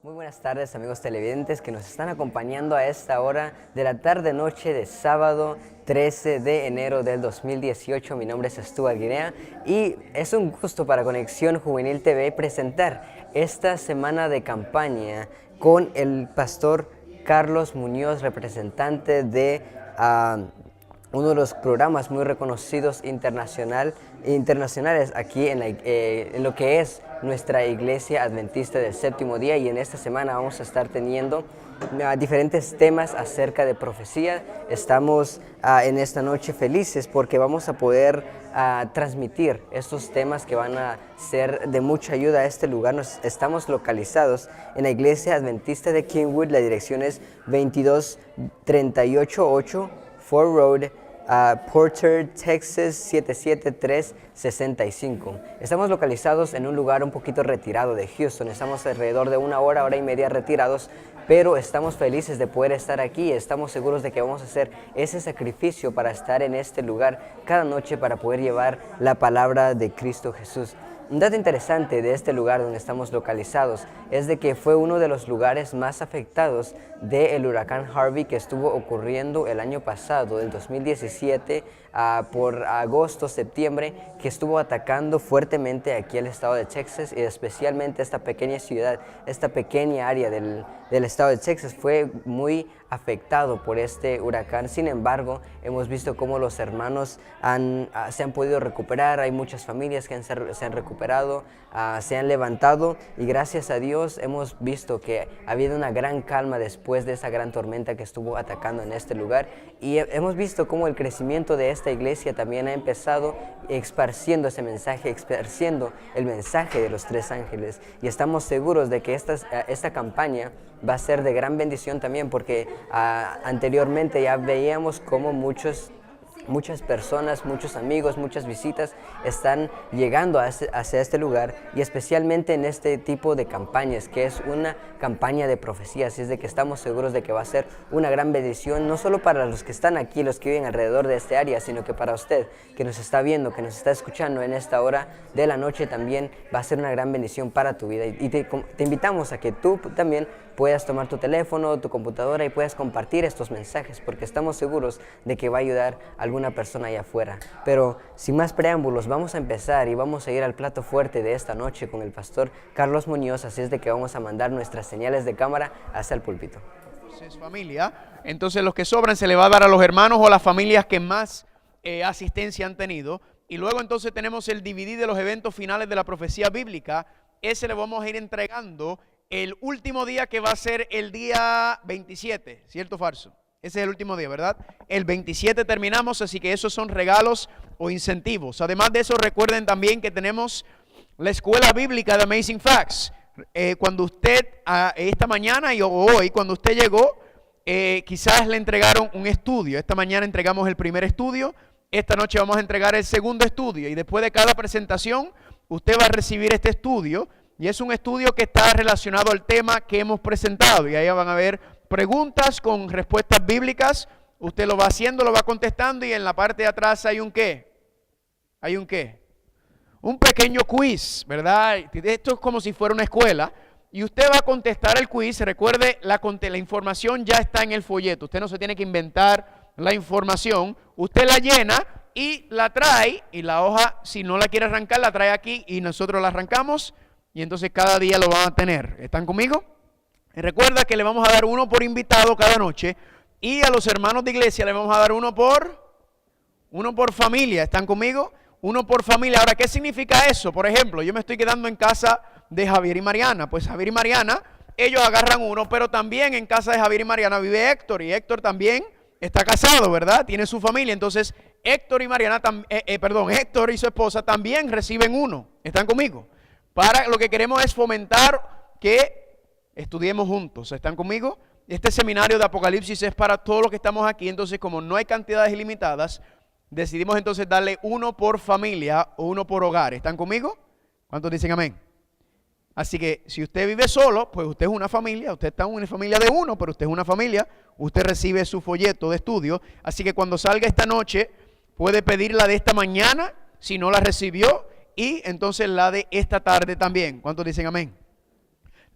Muy buenas tardes, amigos televidentes que nos están acompañando a esta hora de la tarde-noche de sábado 13 de enero del 2018. Mi nombre es Stuart Guinea y es un gusto para Conexión Juvenil TV presentar esta semana de campaña con el pastor Carlos Muñoz, representante de uno de los programas muy reconocidos internacionales aquí en lo que es nuestra Iglesia Adventista del Séptimo Día, y en esta semana vamos a estar teniendo diferentes temas acerca de profecía. Estamos en esta noche felices porque vamos a poder transmitir estos temas que van a ser de mucha ayuda a este lugar. Estamos localizados en la Iglesia Adventista de Kingwood. La dirección es 22388 Ford Road, Porter, Texas 77365. Estamos localizados en un lugar un poquito retirado de Houston. Estamos alrededor de una hora y media retirados, pero estamos felices de poder estar aquí. Estamos seguros de que vamos a hacer ese sacrificio para estar en este lugar cada noche para poder llevar la palabra de Cristo Jesús. Un dato interesante de este lugar donde estamos localizados es de que fue uno de los lugares más afectados del huracán Harvey, que estuvo ocurriendo el año pasado, el 2017, por agosto, septiembre, que estuvo atacando fuertemente aquí el estado de Texas, y especialmente esta pequeña ciudad, esta pequeña área del estado de Texas fue muy afectado por este huracán. Sin embargo, hemos visto cómo los hermanos se han podido recuperar. Hay muchas familias que se han recuperado, se han levantado, y gracias a Dios hemos visto que ha habido una gran calma después de esa gran tormenta que estuvo atacando en este lugar, y hemos visto cómo el crecimiento de esta iglesia también ha empezado esparciendo ese mensaje, esparciendo el mensaje de los tres ángeles, y estamos seguros de que esta campaña va a ser de gran bendición también, porque anteriormente ya veíamos cómo muchas personas, muchos amigos, muchas visitas están llegando hacia este lugar, y especialmente en este tipo de campañas, que es una campaña de profecía. Así es de que estamos seguros de que va a ser una gran bendición, no solo para los que están aquí, los que viven alrededor de este área, sino que para usted que nos está viendo, que nos está escuchando en esta hora de la noche, también va a ser una gran bendición para tu vida. Y te invitamos a que tú también puedas tomar tu teléfono, tu computadora, y puedas compartir estos mensajes, porque estamos seguros de que va a ayudar a alguna persona allá afuera. Pero sin más preámbulos, vamos a empezar y vamos a ir al plato fuerte de esta noche con el pastor Carlos Muñoz. Así es de que vamos a mandar nuestras señales de cámara hacia el púlpito. Entonces, familia, entonces los que sobran se le va a dar a los hermanos o las familias que más asistencia han tenido. Y luego entonces tenemos el DVD de los eventos finales de la profecía bíblica. Ese le vamos a ir entregando el último día, que va a ser el día 27, ¿cierto o falso? Ese es el último día, ¿verdad? El 27 terminamos, así que esos son regalos o incentivos. Además de eso, recuerden también que tenemos la escuela bíblica de Amazing Facts. Cuando usted, esta mañana o hoy, cuando usted llegó, quizás le entregaron un estudio. Esta mañana entregamos el primer estudio, esta noche vamos a entregar el segundo estudio, y después de cada presentación, usted va a recibir este estudio. Y es un estudio que está relacionado al tema que hemos presentado, y ahí van a ver preguntas con respuestas bíblicas. Usted lo va haciendo, lo va contestando, y en la parte de atrás hay un ¿qué? ¿Hay un qué? Un pequeño quiz, ¿verdad? Esto es como si fuera una escuela, y usted va a contestar el quiz. Recuerde, la información ya está en el folleto. Usted no se tiene que inventar la información. Usted la llena y la trae, y la hoja, si no la quiere arrancar, la trae aquí y nosotros la arrancamos. Y entonces cada día lo van a tener. ¿Están conmigo? Y recuerda que le vamos a dar uno por invitado cada noche. Y a los hermanos de iglesia le vamos a dar uno por familia. ¿Están conmigo? Uno por familia. Ahora, ¿qué significa eso? Por ejemplo, yo me estoy quedando en casa de Javier y Mariana. Pues Javier y Mariana, ellos agarran uno, pero también en casa de Javier y Mariana vive Héctor. Y Héctor también está casado, ¿verdad? Tiene su familia. Entonces, Héctor y su esposa también reciben uno. ¿Están conmigo? Lo que queremos es fomentar que estudiemos juntos. ¿Están conmigo? Este seminario de Apocalipsis es para todos los que estamos aquí. Entonces, como no hay cantidades ilimitadas, decidimos entonces darle uno por familia o uno por hogar. ¿Están conmigo? ¿Cuántos dicen amén? Así que si usted vive solo, pues usted es una familia. Usted está en una familia de uno, pero usted es una familia. Usted recibe su folleto de estudio. Así que cuando salga esta noche, puede pedir la de esta mañana, si no la recibió, y entonces la de esta tarde también. ¿Cuántos dicen amén?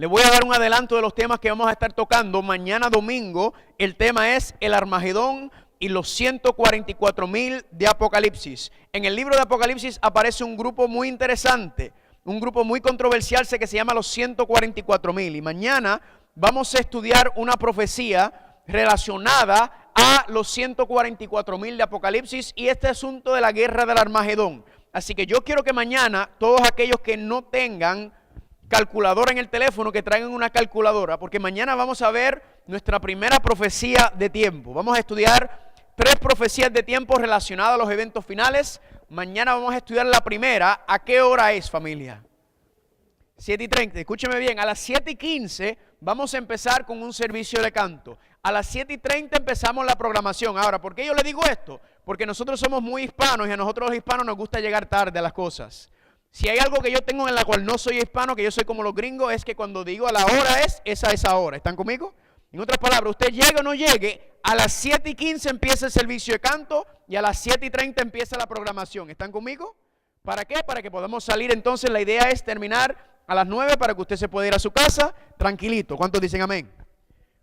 Le voy a dar un adelanto de los temas que vamos a estar tocando. Mañana domingo el tema es el Armagedón y los 144,000 de Apocalipsis. En el libro de Apocalipsis aparece un grupo muy interesante, un grupo muy controversial que se llama los 144,000. Y mañana vamos a estudiar una profecía relacionada a los 144,000 de Apocalipsis y este asunto de la guerra del Armagedón. Así que yo quiero que mañana todos aquellos que no tengan calculadora en el teléfono, que traigan una calculadora, porque mañana vamos a ver nuestra primera profecía de tiempo. Vamos a estudiar 3 profecías de tiempo relacionadas a los eventos finales. Mañana vamos a estudiar la primera. ¿A qué hora es, familia? 7:30, escúcheme bien, a las 7:15 vamos a empezar con un servicio de canto. A las 7:30 empezamos la programación. Ahora, ¿por qué yo le digo esto? Porque nosotros somos muy hispanos y a nosotros los hispanos nos gusta llegar tarde a las cosas. Si hay algo que yo tengo en la cual no soy hispano, que yo soy como los gringos, es que cuando digo a la hora esa hora. ¿Están conmigo? En otras palabras, usted llegue o no llegue, a las 7:15 empieza el servicio de canto y a las 7:30 empieza la programación. ¿Están conmigo? ¿Para qué? Para que podamos salir. Entonces la idea es terminar a las 9 para que usted se pueda ir a su casa tranquilito. ¿Cuántos dicen amén?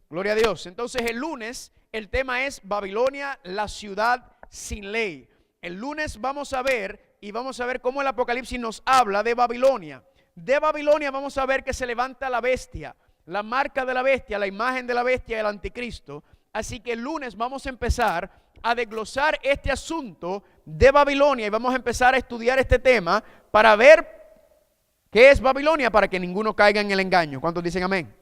Gloria a Dios. Entonces el lunes el tema es Babilonia, la ciudad sin ley. El lunes vamos a ver cómo el Apocalipsis nos habla de Babilonia. De Babilonia vamos a ver que se levanta la bestia, la marca de la bestia, la imagen de la bestia, el anticristo. Así que el lunes vamos a empezar a desglosar este asunto de Babilonia y vamos a empezar a estudiar este tema para ver qué es Babilonia, para que ninguno caiga en el engaño. ¿Cuántos dicen amén?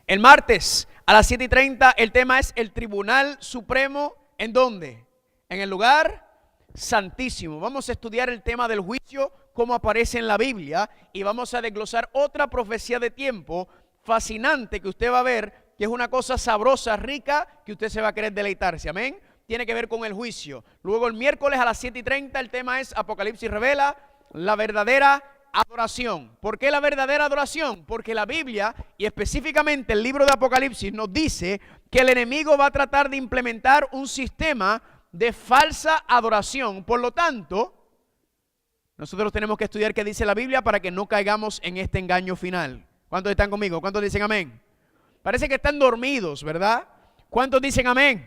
El martes a las 7:30 el tema es el Tribunal Supremo. ¿En dónde? En el lugar santísimo. Vamos a estudiar el tema del juicio, cómo aparece en la Biblia, y vamos a desglosar otra profecía de tiempo fascinante que usted va a ver, que es una cosa sabrosa, rica, que usted se va a querer deleitarse. Amén. Tiene que ver con el juicio. Luego el miércoles a las 7:30 el tema es Apocalipsis revela la verdadera adoración. ¿Por qué la verdadera adoración? Porque la Biblia, y específicamente el libro de Apocalipsis, nos dice que el enemigo va a tratar de implementar un sistema de falsa adoración. Por lo tanto, nosotros tenemos que estudiar qué dice la Biblia para que no caigamos en este engaño final. ¿Cuántos están conmigo? ¿Cuántos dicen amén? Parece que están dormidos, ¿verdad? ¿Cuántos dicen amén?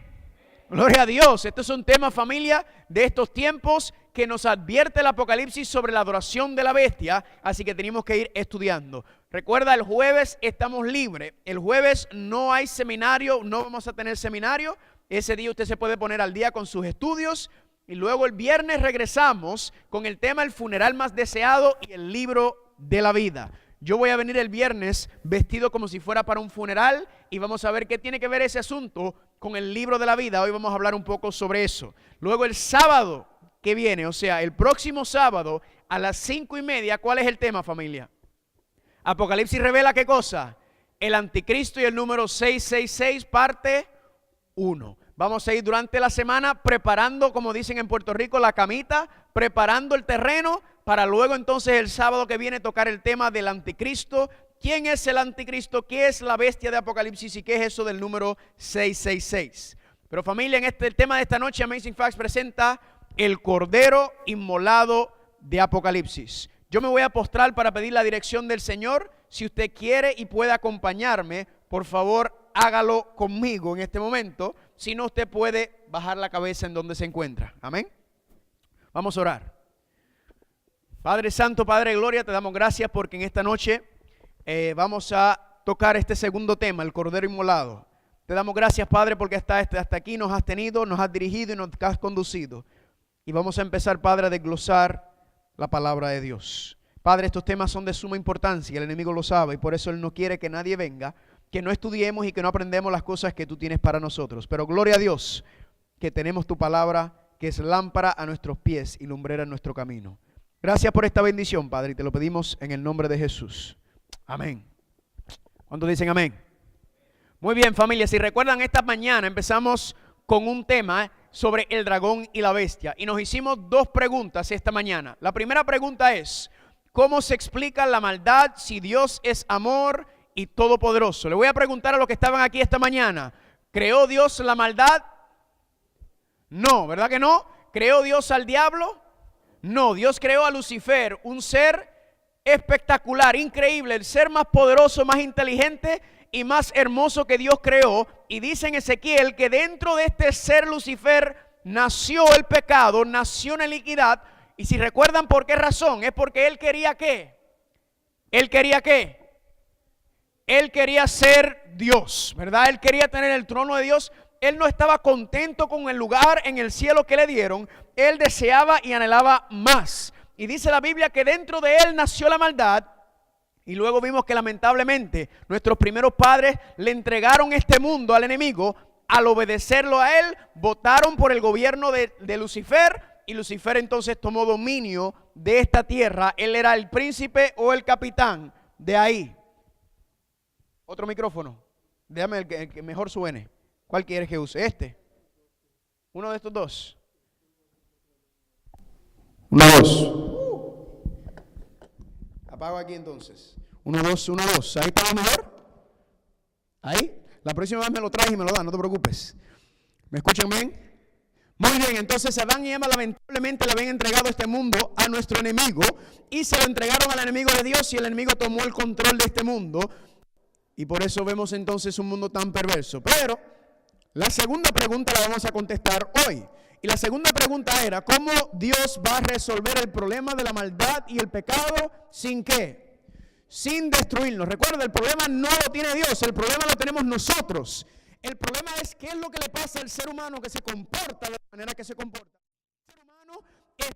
Gloria a Dios. Este es un tema, familia, de estos tiempos que nos advierte el Apocalipsis sobre la adoración de la bestia, así que tenemos que ir estudiando. Recuerda, el jueves estamos libres. El jueves no hay seminario, no vamos a tener seminario. Ese día usted se puede poner al día con sus estudios y luego el viernes regresamos con el tema el funeral más deseado y el libro de la vida. Yo voy a venir el viernes vestido como si fuera para un funeral y vamos a ver qué tiene que ver ese asunto con el libro de la vida. Hoy vamos a hablar un poco sobre eso. Luego el sábado que viene, o sea, el próximo sábado a las 5:30, ¿cuál es el tema, familia? Apocalipsis revela ¿qué cosa? El anticristo y el número 666, parte 1. Vamos a ir durante la semana preparando, como dicen en Puerto Rico, la camita, preparando el terreno para luego entonces el sábado que viene tocar el tema del anticristo. ¿Quién es el anticristo? ¿Qué es la bestia de Apocalipsis? ¿Y qué es eso del número 666? Pero familia, en el tema de esta noche, Amazing Facts presenta el Cordero Inmolado de Apocalipsis. Yo me voy a postrar para pedir la dirección del Señor. Si usted quiere y puede acompañarme, por favor, hágalo conmigo en este momento. Si no, usted puede bajar la cabeza en donde se encuentra. Amén. Vamos a orar. Padre Santo, Padre de Gloria, te damos gracias porque en esta noche vamos a tocar este segundo tema, el Cordero Inmolado. Te damos gracias, Padre, porque hasta aquí nos has tenido, nos has dirigido y nos has conducido. Y vamos a empezar, Padre, a desglosar la palabra de Dios. Padre, estos temas son de suma importancia, el enemigo lo sabe y por eso él no quiere que nadie venga, que no estudiemos y que no aprendemos las cosas que tú tienes para nosotros. Pero gloria a Dios que tenemos tu palabra, que es lámpara a nuestros pies y lumbrera en nuestro camino. Gracias por esta bendición, Padre, y te lo pedimos en el nombre de Jesús. Amén. ¿Cuántos dicen amén? Muy bien, familia, si recuerdan, esta mañana empezamos con un tema sobre el dragón y la bestia y nos hicimos 2 preguntas esta mañana. La primera pregunta es, ¿cómo se explica la maldad si Dios es amor y todopoderoso? Le voy a preguntar a los que estaban aquí esta mañana, ¿creó Dios la maldad? No, ¿verdad que no? ¿Creó Dios al diablo? No, Dios creó a Lucifer, un ser espectacular, increíble, el ser más poderoso, más inteligente y más hermoso que Dios creó. Y dice en Ezequiel que dentro de este ser Lucifer nació el pecado, nació la iniquidad. Y si recuerdan por qué razón, es porque él quería ¿qué? Él quería ¿qué? Él quería ser Dios, ¿verdad? Él quería tener el trono de Dios. Él no estaba contento con el lugar en el cielo que le dieron. Él deseaba y anhelaba más. Y dice la Biblia que dentro de él nació la maldad. Y luego vimos que lamentablemente nuestros primeros padres le entregaron este mundo al enemigo. Al obedecerlo a él, votaron por el gobierno de Lucifer. Y Lucifer entonces tomó dominio de esta tierra. Él era el príncipe o el capitán de ahí. Otro micrófono. Déjame el que mejor suene. ¿Cuál quieres que use? Este. Uno de estos dos. Uno, dos. Apago aquí entonces. Uno, dos, uno, dos. ¿Ahí está mejor? ¿Ahí? La próxima vez me lo traes y me lo das, no te preocupes. ¿Me escuchan bien? Muy bien, entonces Adán y Eva lamentablemente le habían entregado este mundo a nuestro enemigo y se lo entregaron al enemigo de Dios y el enemigo tomó el control de este mundo y por eso vemos entonces un mundo tan perverso. Pero la segunda pregunta la vamos a contestar hoy. Y la segunda pregunta era, ¿cómo Dios va a resolver el problema de la maldad y el pecado sin qué? Sin destruirnos. Recuerda, el problema no lo tiene Dios, el problema lo tenemos nosotros. El problema es qué es lo que le pasa al ser humano que se comporta de la manera que se comporta. El ser humano es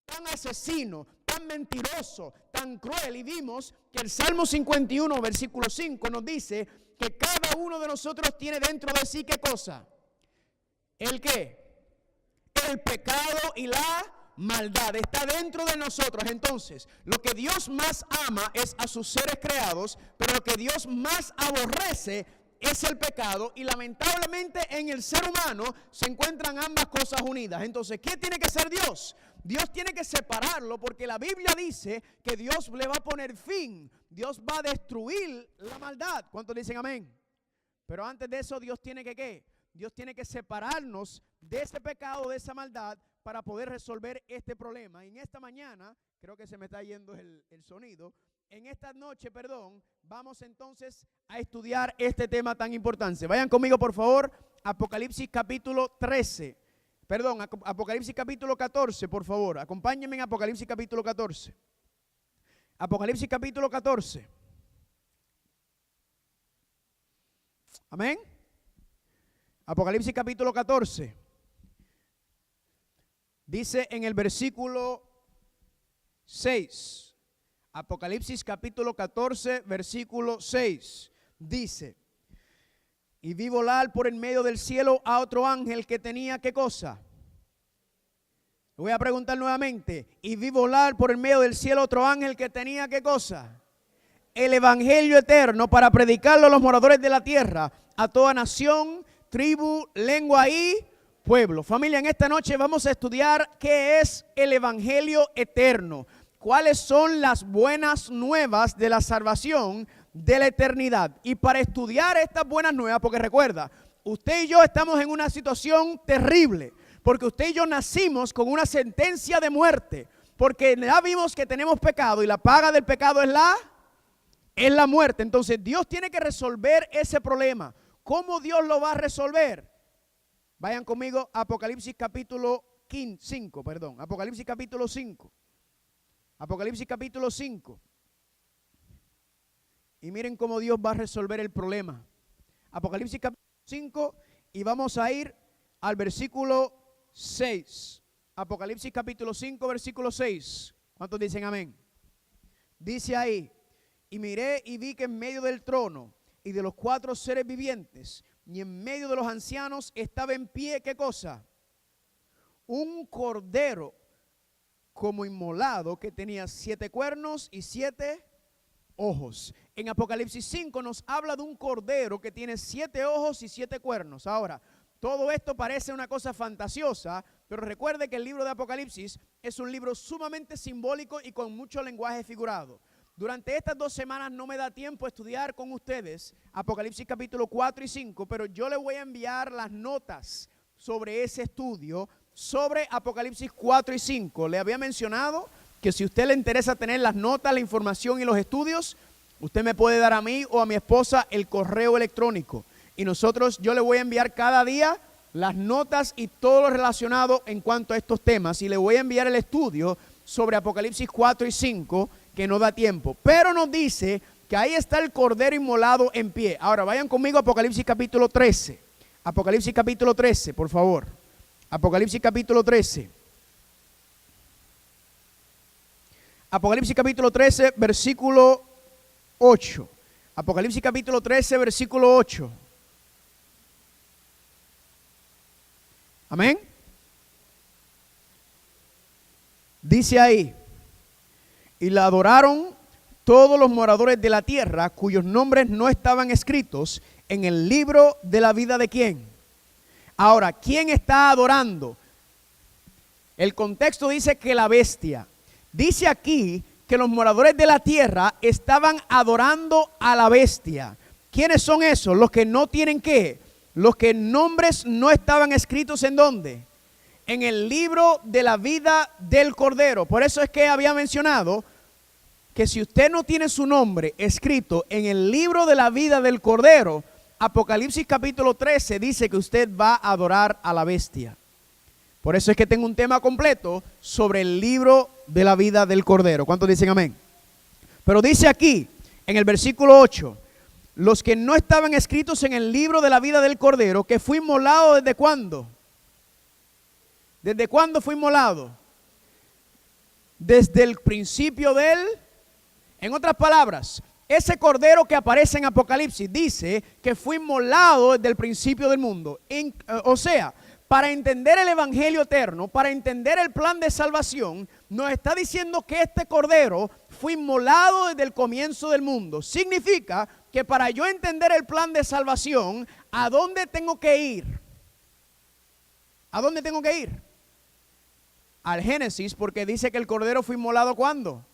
tan asesino, tan mentiroso, tan cruel. Y vimos que el Salmo 51, versículo 5 nos dice que cada uno de nosotros tiene dentro de sí ¿qué cosa? ¿El qué? El pecado y la maldad está dentro de nosotros. Entonces, lo que Dios más ama es a sus seres creados, pero lo que Dios más aborrece es el pecado y lamentablemente en el ser humano se encuentran ambas cosas unidas. Entonces, ¿qué tiene que hacer Dios? Dios tiene que separarlo porque la Biblia dice que Dios le va a poner fin. Dios va a destruir la maldad. ¿Cuántos dicen amén? Pero antes de eso Dios tiene que ¿qué? Dios tiene que separarnos de ese pecado, de esa maldad para poder resolver este problema. Y en esta mañana, creo que se me está yendo el sonido. En esta noche, vamos entonces a estudiar este tema tan importante. Vayan conmigo, por favor, Apocalipsis capítulo 13. Apocalipsis capítulo 14, por favor. Acompáñenme en Apocalipsis capítulo 14. Apocalipsis capítulo 14. Amén. Apocalipsis capítulo 14. Dice en el versículo 6. Apocalipsis capítulo 14, versículo 6, dice, y vi volar por en medio del cielo a otro ángel que tenía, ¿qué cosa? Le voy a preguntar nuevamente, y vi volar por en medio del cielo otro ángel que tenía, ¿qué cosa? El evangelio eterno para predicarlo a los moradores de la tierra, a toda nación, tribu, lengua y pueblo. Familia, en esta noche vamos a estudiar qué es el evangelio eterno. ¿Cuáles son las buenas nuevas de la salvación de la eternidad? Y para estudiar estas buenas nuevas, porque recuerda, usted y yo estamos en una situación terrible, porque usted y yo nacimos con una sentencia de muerte, porque ya vimos que tenemos pecado y la paga del pecado es la muerte. Entonces Dios tiene que resolver ese problema. ¿Cómo Dios lo va a resolver? Vayan conmigo a Apocalipsis capítulo 5, Apocalipsis capítulo 5. Apocalipsis capítulo 5. Y miren cómo Dios va a resolver el problema. Apocalipsis capítulo 5 y vamos a ir al versículo 6. Apocalipsis capítulo 5, versículo 6. ¿Cuántos dicen amén? Dice ahí, y miré y vi que en medio del trono y de los 4 seres vivientes y en medio de los ancianos estaba en pie, ¿qué cosa? Un cordero como inmolado que tenía 7 cuernos y 7 ojos. En Apocalipsis 5 nos habla de un cordero que tiene 7 ojos y 7 cuernos. Ahora, todo esto parece una cosa fantasiosa, pero recuerde que el libro de Apocalipsis es un libro sumamente simbólico y con mucho lenguaje figurado. Durante estas 2 semanas no me da tiempo a estudiar con ustedes Apocalipsis capítulo 4 y 5, pero yo les voy a enviar las notas sobre ese estudio, sobre Apocalipsis 4 y 5. Le había mencionado que si a usted le interesa tener las notas, la información y los estudios, usted me puede dar a mí o a mi esposa el correo electrónico. Y yo le voy a enviar cada día las notas y todo lo relacionado en cuanto a estos temas. Y le voy a enviar el estudio sobre Apocalipsis 4 y 5, que no da tiempo. Pero nos dice que ahí está el Cordero inmolado en pie. Ahora vayan conmigo a Apocalipsis capítulo 13. Apocalipsis capítulo 13, por favor. Apocalipsis capítulo 13. Apocalipsis capítulo 13, versículo 8. Apocalipsis capítulo 13, versículo 8. Amén. Dice ahí: y la adoraron todos los moradores de la tierra, cuyos nombres no estaban escritos en el libro de la vida de ¿quién? Ahora, ¿quién está adorando? El contexto dice que la bestia. Dice aquí que los moradores de la tierra estaban adorando a la bestia. ¿Quiénes son esos? Los que no tienen ¿qué? Los que nombres no estaban escritos ¿en dónde? En el libro de la vida del Cordero. Por eso es que había mencionado que si usted no tiene su nombre escrito en el libro de la vida del Cordero, Apocalipsis capítulo 13 dice que usted va a adorar a la bestia. Por eso es que tengo un tema completo sobre el libro de la vida del Cordero. ¿Cuántos dicen amén? Pero dice aquí, en el versículo 8, los que no estaban escritos en el libro de la vida del Cordero, que fue inmolado ¿desde cuándo? ¿Desde cuándo fue inmolado? Desde el principio del... En otras palabras, ese Cordero que aparece en Apocalipsis dice que fue inmolado desde el principio del mundo. O sea, para entender el evangelio eterno, para entender el plan de salvación, nos está diciendo que este Cordero fue inmolado desde el comienzo del mundo. Significa que para yo entender el plan de salvación, ¿a dónde tengo que ir? ¿A dónde tengo que ir? Al Génesis, porque dice que el Cordero fue inmolado ¿cuándo?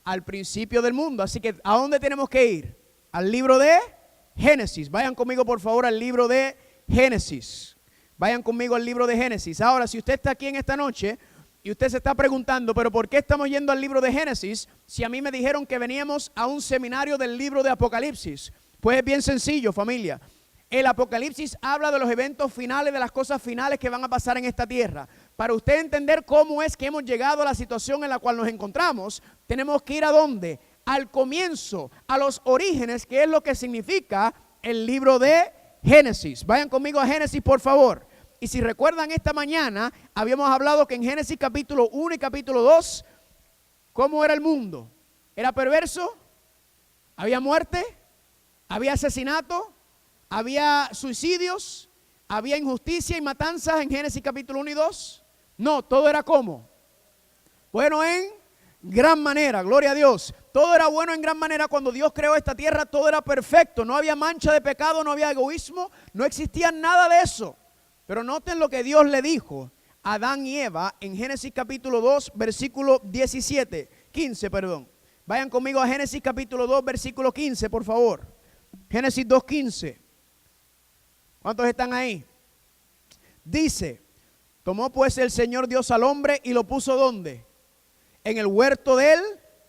Al principio del mundo. Así que ¿a dónde tenemos que ir? Al libro de Génesis. Vayan conmigo por favor al libro de Génesis. Vayan conmigo al libro de Génesis. Ahora, si usted está aquí en esta noche y usted se está preguntando, pero ¿por qué estamos yendo al libro de Génesis si a mí me dijeron que veníamos a un seminario del libro de Apocalipsis? Pues es bien sencillo, familia. El Apocalipsis habla de los eventos finales, de las cosas finales que van a pasar en esta tierra. Para usted entender cómo es que hemos llegado a la situación en la cual nos encontramos, tenemos que ir ¿a dónde? Al comienzo, a los orígenes, que es lo que significa el libro de Génesis. Vayan conmigo a Génesis, por favor. Y si recuerdan, esta mañana habíamos hablado que en Génesis capítulo 1 y capítulo 2, ¿cómo era el mundo? ¿Era perverso? ¿Había muerte? ¿Había asesinato? ¿Había suicidios? ¿Había injusticia y matanzas en Génesis capítulo 1 y 2? No, todo era ¿cómo? Bueno, en gran manera, gloria a Dios. Todo era bueno en gran manera cuando Dios creó esta tierra, todo era perfecto. No había mancha de pecado, no había egoísmo, no existía nada de eso. Pero noten lo que Dios le dijo a Adán y Eva en Génesis capítulo 2, versículo 15, perdón. Vayan conmigo a Génesis capítulo 2, versículo 15, por favor. Génesis 2:15. ¿Cuántos están ahí? Dice, tomó pues el Señor Dios al hombre y lo puso ¿dónde? En el huerto del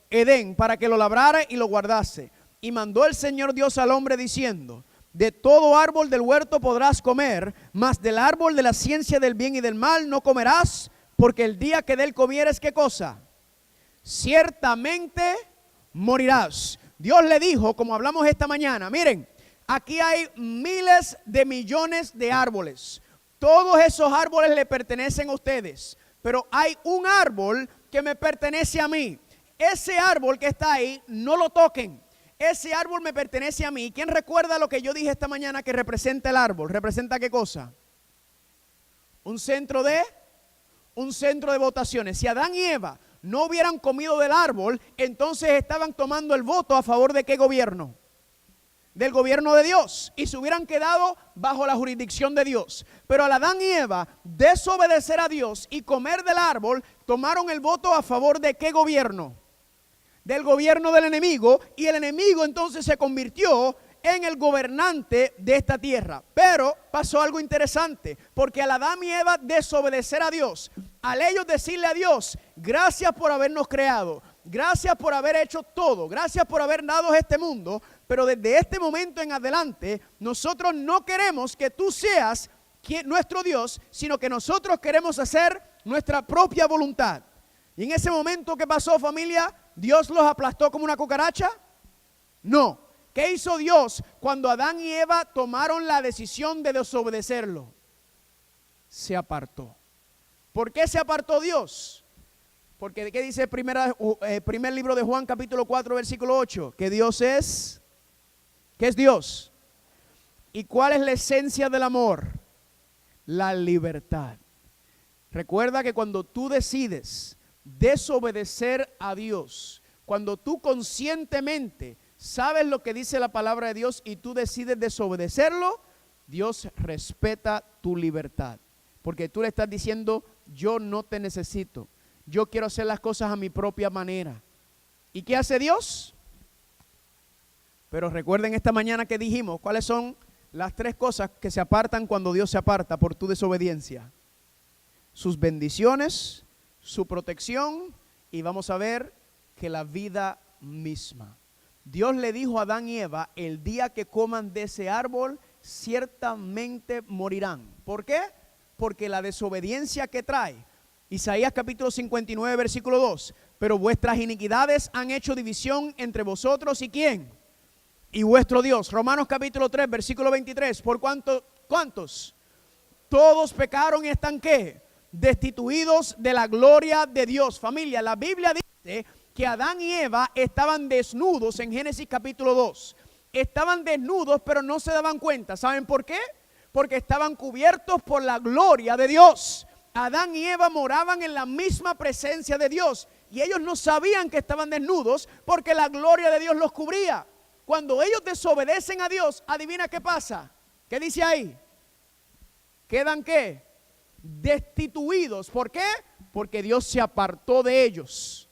Edén, para que lo labrara y lo guardase. Y mandó el Señor Dios al hombre diciendo, de todo árbol del huerto podrás comer, mas del árbol de la ciencia del bien y del mal no comerás, porque el día que de él comieres, ¿qué cosa? Ciertamente morirás. Dios le dijo, como hablamos esta mañana, miren, aquí hay miles de millones de árboles. Todos esos árboles le pertenecen a ustedes, pero hay un árbol que me pertenece a mí. Ese árbol que está ahí, no lo toquen. Ese árbol me pertenece a mí. ¿Quién recuerda lo que yo dije esta mañana que representa el árbol? ¿Representa qué cosa? Un centro de votaciones. Si Adán y Eva no hubieran comido del árbol, entonces estaban tomando el voto a favor de ¿qué gobierno? Del gobierno de Dios, y se hubieran quedado bajo la jurisdicción de Dios. Pero al Adán y Eva desobedecer a Dios y comer del árbol, tomaron el voto a favor de ¿qué gobierno? Del gobierno del enemigo, y el enemigo entonces se convirtió en el gobernante de esta tierra. Pero pasó algo interesante, porque al Adán y Eva desobedecer a Dios, al ellos decirle a Dios, gracias por habernos creado, gracias por haber hecho todo, gracias por haber dado este mundo, pero desde este momento en adelante, nosotros no queremos que tú seas nuestro Dios, sino que nosotros queremos hacer nuestra propia voluntad. Y en ese momento, ¿qué pasó, familia? ¿Dios los aplastó como una cucaracha? No. ¿Qué hizo Dios cuando Adán y Eva tomaron la decisión de desobedecerlo? Se apartó. ¿Por qué se apartó Dios? Porque ¿qué dice primer libro de Juan capítulo 4 versículo 8? Que Dios es, ¿qué es Dios? ¿Y cuál es la esencia del amor? La libertad. Recuerda que cuando tú decides desobedecer a Dios, cuando tú conscientemente sabes lo que dice la palabra de Dios y tú decides desobedecerlo, Dios respeta tu libertad. Porque tú le estás diciendo, yo no te necesito. Yo quiero hacer las cosas a mi propia manera. ¿Y qué hace Dios? Pero recuerden esta mañana que dijimos, ¿cuáles son las tres cosas que se apartan cuando Dios se aparta por tu desobediencia? Sus bendiciones, su protección y vamos a ver que la vida misma. Dios le dijo a Adán y Eva, el día que coman de ese árbol, ciertamente morirán. ¿Por qué? Porque la desobediencia que trae, Isaías capítulo 59 versículo 2, pero vuestras iniquidades han hecho división entre vosotros y ¿quién? Y vuestro Dios. Romanos capítulo 3 versículo 23, ¿por cuántos? Todos pecaron y están ¿qué? Destituidos de la gloria de Dios. Familia, la Biblia dice que Adán y Eva estaban desnudos en Génesis capítulo 2. Estaban desnudos, pero no se daban cuenta. ¿Saben por qué? Porque estaban cubiertos por la gloria de Dios. Adán y Eva moraban en la misma presencia de Dios y ellos no sabían que estaban desnudos porque la gloria de Dios los cubría. Cuando ellos desobedecen a Dios, adivina qué pasa. ¿Qué dice ahí? ¿Quedan qué? Destituidos. ¿Por qué? Porque Dios se apartó de ellos.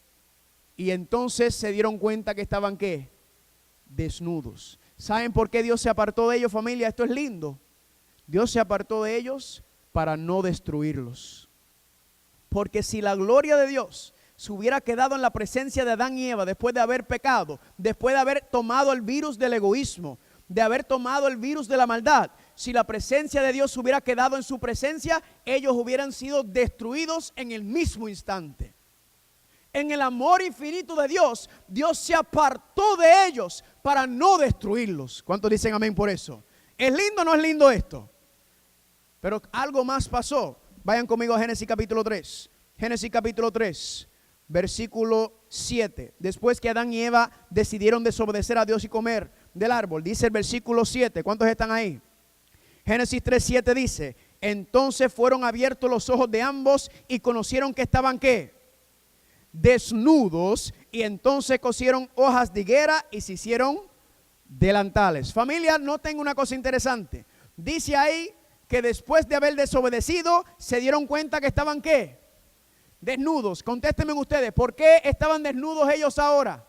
Y entonces se dieron cuenta que estaban ¿qué? Desnudos. ¿Saben por qué Dios se apartó de ellos, familia? Esto es lindo. Dios se apartó de ellos para no destruirlos. Porque si la gloria de Dios se hubiera quedado en la presencia de Adán y Eva después de haber pecado, después de haber tomado el virus del egoísmo, de haber tomado el virus de la maldad, si la presencia de Dios hubiera quedado en su presencia, ellos hubieran sido destruidos en el mismo instante. En el amor infinito de Dios, Dios se apartó de ellos para no destruirlos. ¿Cuántos dicen amén por eso? ¿Es lindo o no es lindo esto? Pero algo más pasó. Vayan conmigo a Génesis capítulo 3. Génesis capítulo 3, versículo 7. Después que Adán y Eva decidieron desobedecer a Dios y comer del árbol, dice el versículo 7. ¿Cuántos están ahí? Génesis 3, 7 dice, entonces fueron abiertos los ojos de ambos y conocieron que estaban ¿qué? Desnudos, y entonces cosieron hojas de higuera y se hicieron delantales. Familia, noten una cosa interesante. Dice ahí que después de haber desobedecido, se dieron cuenta que estaban ¿qué? Desnudos. Contéstenme ustedes, ¿por qué estaban desnudos ellos ahora?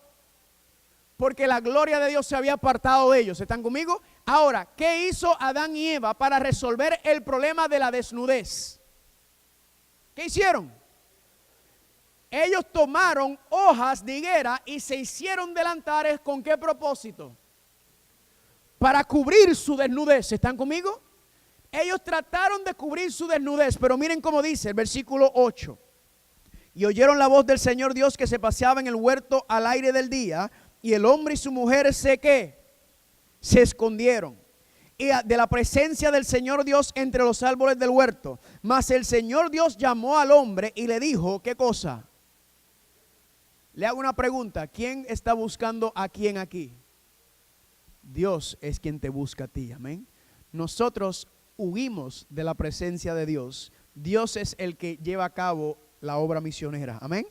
Porque la gloria de Dios se había apartado de ellos. ¿Están conmigo? Ahora, ¿qué hizo Adán y Eva para resolver el problema de la desnudez? ¿Qué hicieron? Ellos tomaron hojas de higuera y se hicieron delantares. ¿Con qué propósito? Para cubrir su desnudez. ¿Están conmigo? Ellos trataron de cubrir su desnudez, pero miren cómo dice el versículo 8. Y oyeron la voz del Señor Dios que se paseaba en el huerto al aire del día, y el hombre y su mujer se escondieron y de la presencia del Señor Dios entre los árboles del huerto. Mas el Señor Dios llamó al hombre y le dijo, ¿qué cosa? Le hago una pregunta, ¿quién está buscando a quién aquí? Dios es quien te busca a ti, amén. Nosotros huimos de la presencia de Dios. Dios es el que lleva a cabo la obra misionera, amén.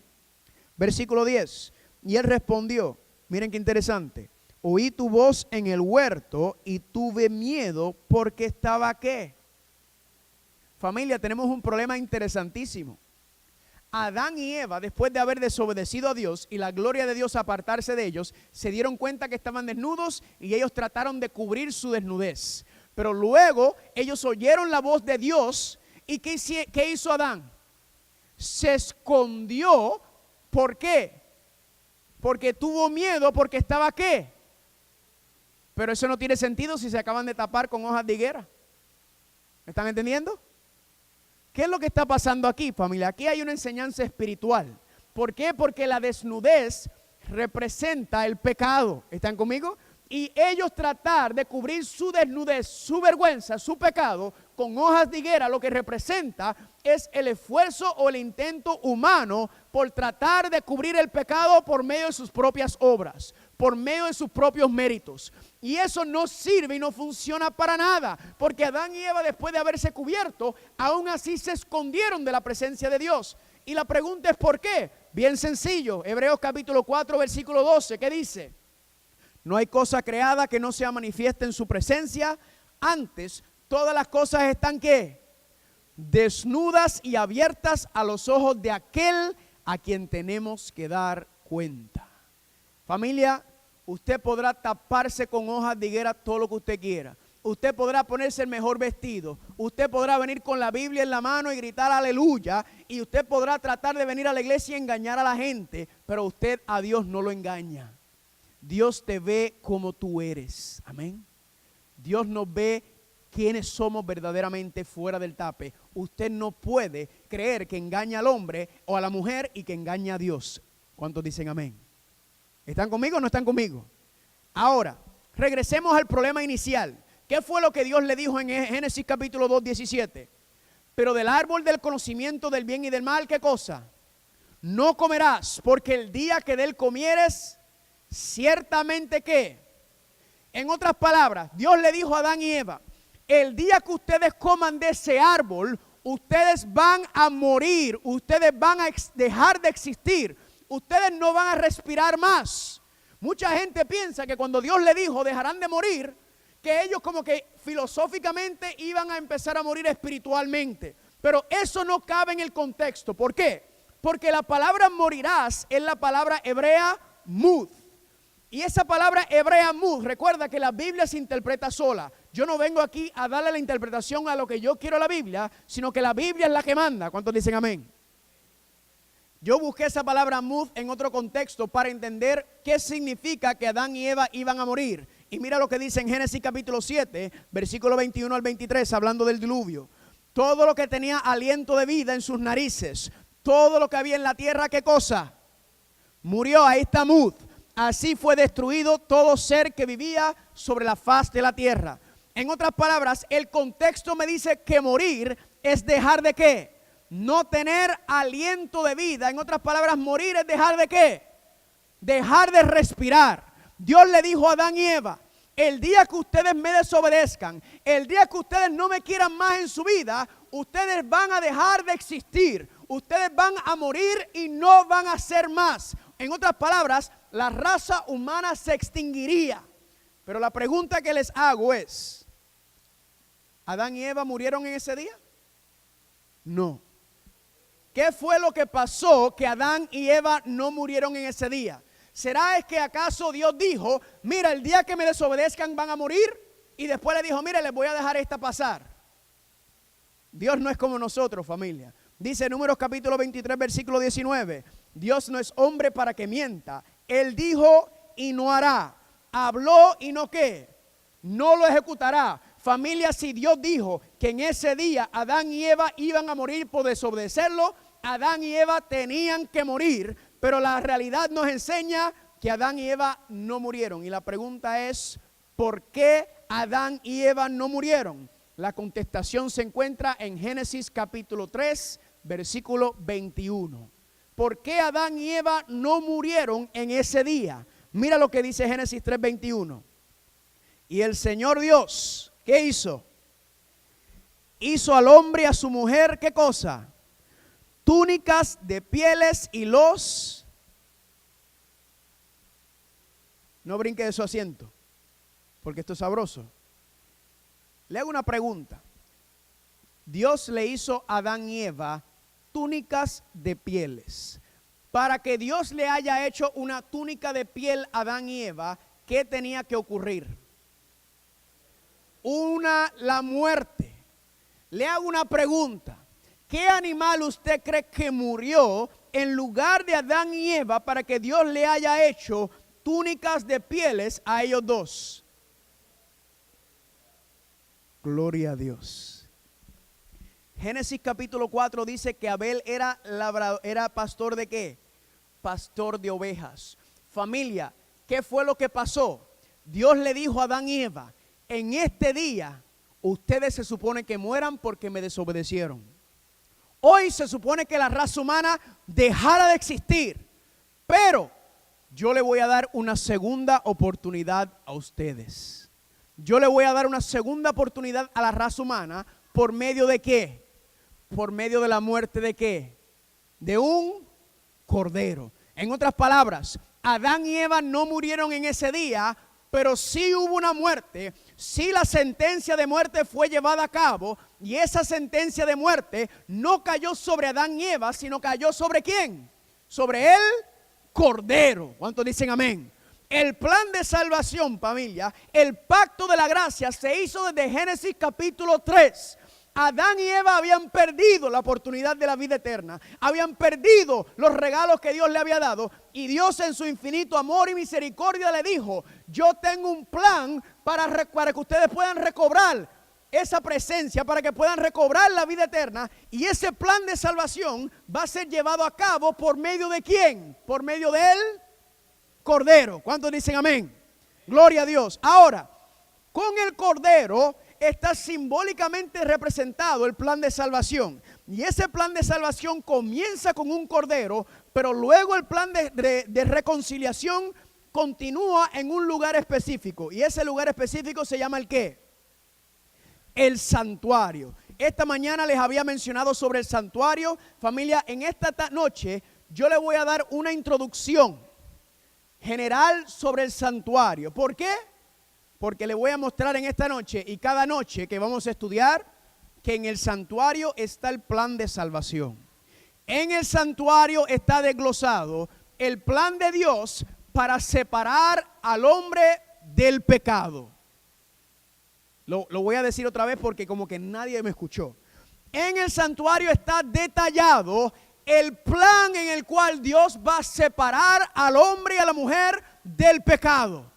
Versículo 10, y él respondió, miren qué interesante, oí tu voz en el huerto y tuve miedo porque estaba ¿qué? Familia, tenemos un problema interesantísimo. Adán y Eva, después de haber desobedecido a Dios y la gloria de Dios apartarse de ellos, se dieron cuenta que estaban desnudos y ellos trataron de cubrir su desnudez. Pero luego ellos oyeron la voz de Dios y ¿qué hizo Adán? se escondió. ¿Por qué? Porque tuvo miedo, porque estaba ¿qué? Pero eso no tiene sentido si se acaban de tapar con hojas de higuera. ¿Me están entendiendo? ¿Qué es lo que está pasando aquí, familia? Aquí hay una enseñanza espiritual. ¿Por qué? Porque la desnudez representa el pecado. ¿Están conmigo? Y ellos tratar de cubrir su desnudez, su vergüenza, su pecado con hojas de higuera, lo que representa es el esfuerzo o el intento humano por tratar de cubrir el pecado por medio de sus propias obras, por medio de sus propios méritos. Y eso no sirve y no funciona para nada, porque Adán y Eva, después de haberse cubierto, aún así se escondieron de la presencia de Dios. Y la pregunta es ¿por qué? Bien sencillo. Hebreos capítulo 4, versículo 12, ¿qué dice? No hay cosa creada que no sea manifiesta en su presencia. Antes, todas las cosas están ¿qué? Desnudas y abiertas a los ojos de aquel a quien tenemos que dar cuenta. Familia, usted podrá taparse con hojas de higuera todo lo que usted quiera. Usted podrá ponerse el mejor vestido. Usted podrá venir con la Biblia en la mano y gritar aleluya. Y usted podrá tratar de venir a la iglesia y engañar a la gente. Pero usted a Dios no lo engaña. Dios te ve como tú eres. Amén. Dios nos ve quiénes somos verdaderamente fuera del tape. Usted no puede creer que engaña al hombre o a la mujer y que engaña a Dios. ¿Cuántos dicen amén? ¿Están conmigo o no están conmigo? Ahora, regresemos al problema inicial. ¿Qué fue lo que Dios le dijo en Génesis capítulo 2, 17? Pero del árbol del conocimiento del bien y del mal, ¿qué cosa? No comerás, porque el día que de él comieres, ciertamente que, en otras palabras, Dios le dijo a Adán y Eva, el día que ustedes coman de ese árbol, ustedes van a morir, ustedes van a dejar de existir, ustedes no van a respirar más. Mucha gente piensa que cuando Dios le dijo dejarán de morir, que ellos como que filosóficamente iban a empezar a morir espiritualmente. Pero eso no cabe en el contexto. ¿Por qué? Porque la palabra morirás es la palabra hebrea mud. Y esa palabra hebrea mud, recuerda que la Biblia se interpreta sola. Yo no vengo aquí a darle la interpretación a lo que yo quiero a la Biblia, sino que la Biblia es la que manda. ¿Cuántos dicen amén? Yo busqué esa palabra mud en otro contexto para entender qué significa que Adán y Eva iban a morir. Y mira lo que dice en Génesis capítulo 7, versículo 21 al 23, hablando del diluvio. Todo lo que tenía aliento de vida en sus narices, todo lo que había en la tierra, ¿qué cosa? Murió, ahí está mud. Así fue destruido todo ser que vivía sobre la faz de la tierra. En otras palabras, el contexto me dice que morir es dejar de ¿qué? No tener aliento de vida. En otras palabras, morir es dejar de ¿qué? Dejar de respirar. Dios le dijo a Adán y Eva, el día que ustedes me desobedezcan, el día que ustedes no me quieran más en su vida, ustedes van a dejar de existir. Ustedes van a morir y no van a ser más. En otras palabras, la raza humana se extinguiría. Pero la pregunta que les hago es, ¿Adán y Eva murieron en ese día? No. ¿Qué fue lo que pasó que Adán y Eva no murieron en ese día? ¿Será es que acaso Dios dijo, mira, el día que me desobedezcan van a morir? Y después le dijo, mira, les voy a dejar esta pasar. Dios no es como nosotros, familia. Dice Números capítulo 23, versículo 19. Dios no es hombre para que mienta. Él dijo y no hará. Habló y no ¿qué? No lo ejecutará. Familia, si Dios dijo que en ese día Adán y Eva iban a morir por desobedecerlo, Adán y Eva tenían que morir. Pero la realidad nos enseña que Adán y Eva no murieron. Y la pregunta es, ¿por qué Adán y Eva no murieron? La contestación se encuentra en Génesis capítulo 3, versículo 21. ¿Por qué Adán y Eva no murieron en ese día? Mira lo que dice Génesis 3, 21. Y el Señor Dios, ¿qué hizo? Hizo al hombre y a su mujer, ¿qué cosa? Túnicas de pieles y los... No brinque de su asiento, porque esto es sabroso. Le hago una pregunta. Dios le hizo a Adán y Eva túnicas de pieles. Para que Dios le haya hecho una túnica de piel a Adán y Eva, ¿qué tenía que ocurrir? La muerte. Le hago una pregunta. ¿qué animal usted cree que murió en lugar de Adán y Eva para que Dios le haya hecho túnicas de pieles a ellos dos? Gloria a Dios. Génesis capítulo 4 dice que Abel era pastor de ¿qué? Pastor de ovejas. Familia, ¿qué fue lo que pasó? Dios le dijo a Adán y Eva, en este día ustedes se supone que mueran porque me desobedecieron. Hoy se supone que la raza humana dejara de existir, pero yo le voy a dar una segunda oportunidad a ustedes. Yo le voy a dar una segunda oportunidad a la raza humana. ¿Por medio de qué? Por medio de la muerte de ¿qué? De un cordero. En otras palabras, Adán y Eva no murieron en ese día, pero sí hubo una muerte. Sí, la sentencia de muerte fue llevada a cabo, y esa sentencia de muerte no cayó sobre Adán y Eva, sino cayó sobre ¿quién? Sobre el cordero. ¿Cuántos dicen amén? El plan de salvación, familia, el pacto de la gracia se hizo desde Génesis capítulo 3. Adán y Eva habían perdido la oportunidad de la vida eterna, habían perdido los regalos que Dios le había dado, y Dios en su infinito amor y misericordia le dijo, yo tengo un plan para que ustedes puedan recobrar esa presencia, para que puedan recobrar la vida eterna, y ese plan de salvación va a ser llevado a cabo por medio de ¿quién? Por medio del cordero. ¿Cuántos dicen amén? Gloria a Dios. Ahora, con el cordero está simbólicamente representado el plan de salvación, y ese plan de salvación comienza con un cordero, pero luego el plan de reconciliación continúa en un lugar específico, y ese lugar específico se llama ¿el qué? El santuario. Esta mañana les había mencionado sobre el santuario. Familia, en esta noche yo les voy a dar una introducción general sobre el santuario. ¿Por qué? Porque le voy a mostrar en esta noche y cada noche que vamos a estudiar que en el santuario está el plan de salvación. En el santuario está desglosado el plan de Dios para separar al hombre del pecado. Lo voy a decir otra vez porque como que nadie me escuchó. En el santuario está detallado el plan en el cual Dios va a separar al hombre y a la mujer del pecado.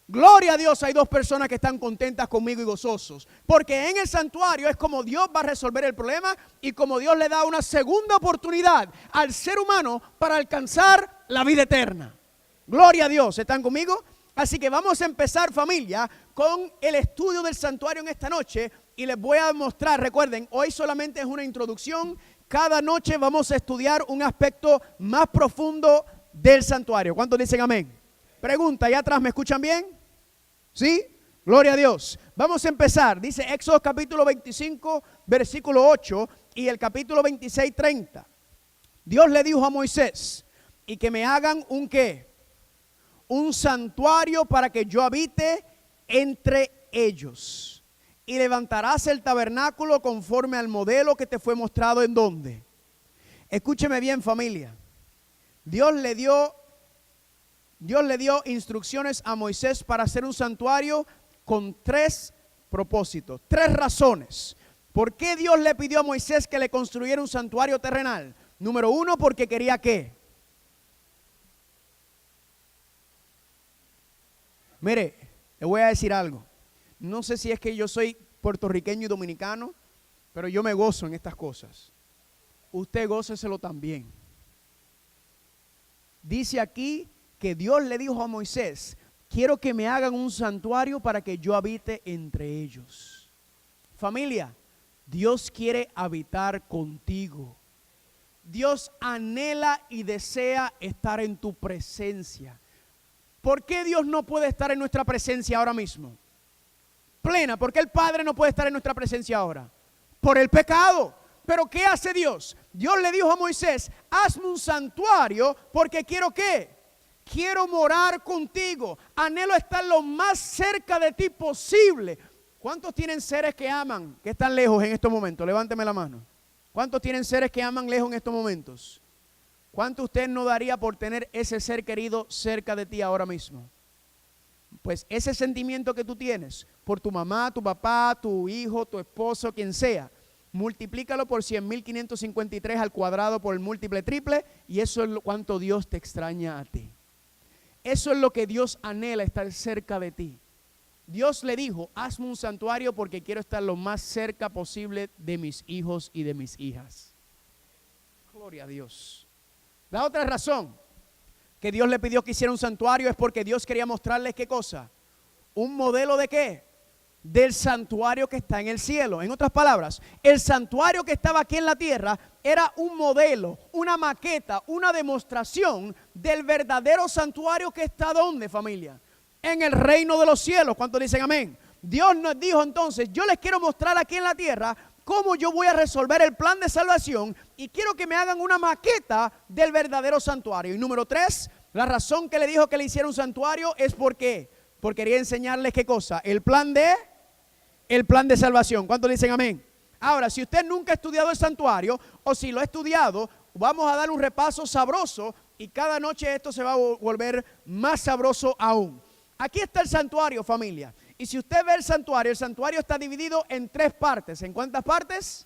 Gloria a Dios, hay dos personas que están contentas conmigo y gozosos, porque en el santuario es como Dios va a resolver el problema y como Dios le da una segunda oportunidad al ser humano para alcanzar la vida eterna. Gloria a Dios, ¿están conmigo? Así que vamos a empezar, familia, con el estudio del santuario en esta noche, y les voy a mostrar, recuerden, hoy solamente es una introducción, cada noche vamos a estudiar un aspecto más profundo del santuario. ¿Cuántos dicen amén? Pregunta, ¿allá atrás me escuchan bien? ¿Sí? Gloria a Dios. Vamos a empezar. Dice Éxodo capítulo 25, versículo 8 y el capítulo 26, 30. Dios le dijo a Moisés, y que me hagan un ¿qué? Un santuario para que yo habite entre ellos. Y levantarás el tabernáculo conforme al modelo que te fue mostrado en donde. Escúcheme bien, familia. Dios le dio instrucciones a Moisés para hacer un santuario con tres propósitos, tres razones. ¿Por qué Dios le pidió a Moisés que le construyera un santuario terrenal? Número uno, porque quería ¿qué? Mire, le voy a decir algo. No sé si es que yo soy puertorriqueño y dominicano, pero yo me gozo en estas cosas. Usted góceselo también. Dice aquí que Dios le dijo a Moisés, quiero que me hagan un santuario para que yo habite entre ellos. Familia, Dios quiere habitar contigo. Dios anhela y desea estar en tu presencia. ¿Por qué Dios no puede estar en nuestra presencia ahora mismo? Plena, ¿por qué el Padre no puede estar en nuestra presencia ahora? Por el pecado. ¿Pero qué hace Dios? Dios le dijo a Moisés, hazme un santuario porque quiero ¿qué? Quiero morar contigo. Anhelo estar lo más cerca de ti posible. ¿Cuántos tienen seres que aman, que están lejos en estos momentos? Levánteme la mano. ¿Cuántos tienen seres que aman lejos en estos momentos? ¿Cuánto usted no daría por tener ese ser querido cerca de ti ahora mismo? Pues ese sentimiento que tú tienes por tu mamá, tu papá, tu hijo, tu esposo, quien sea, multiplícalo por 100.553 al cuadrado por el múltiple triple, y eso es cuánto Dios te extraña a ti. Eso es lo que Dios anhela, estar cerca de ti. Dios le dijo, hazme un santuario porque quiero estar lo más cerca posible de mis hijos y de mis hijas. Gloria a Dios. La otra razón que Dios le pidió que hiciera un santuario es porque Dios quería mostrarles ¿qué cosa? Un modelo de ¿qué? Del santuario que está en el cielo. En otras palabras, el santuario que estaba aquí en la tierra era un modelo, una maqueta, una demostración del verdadero santuario que está ¿dónde, familia? En el reino de los cielos. ¿Cuántos dicen amén? Dios nos dijo entonces, yo les quiero mostrar aquí en la tierra cómo yo voy a resolver el plan de salvación y quiero que me hagan una maqueta del verdadero santuario. Y número 3, la razón que le dijo que le hiciera un santuario es porque quería enseñarles ¿qué cosa? El plan de salvación. ¿Cuántos dicen amén? Ahora, si usted nunca ha estudiado el santuario o si lo ha estudiado, vamos a dar un repaso sabroso y cada noche esto se va a volver más sabroso aún. Aquí está el santuario, familia. Y si usted ve el santuario está dividido en 3 partes. ¿En cuántas partes?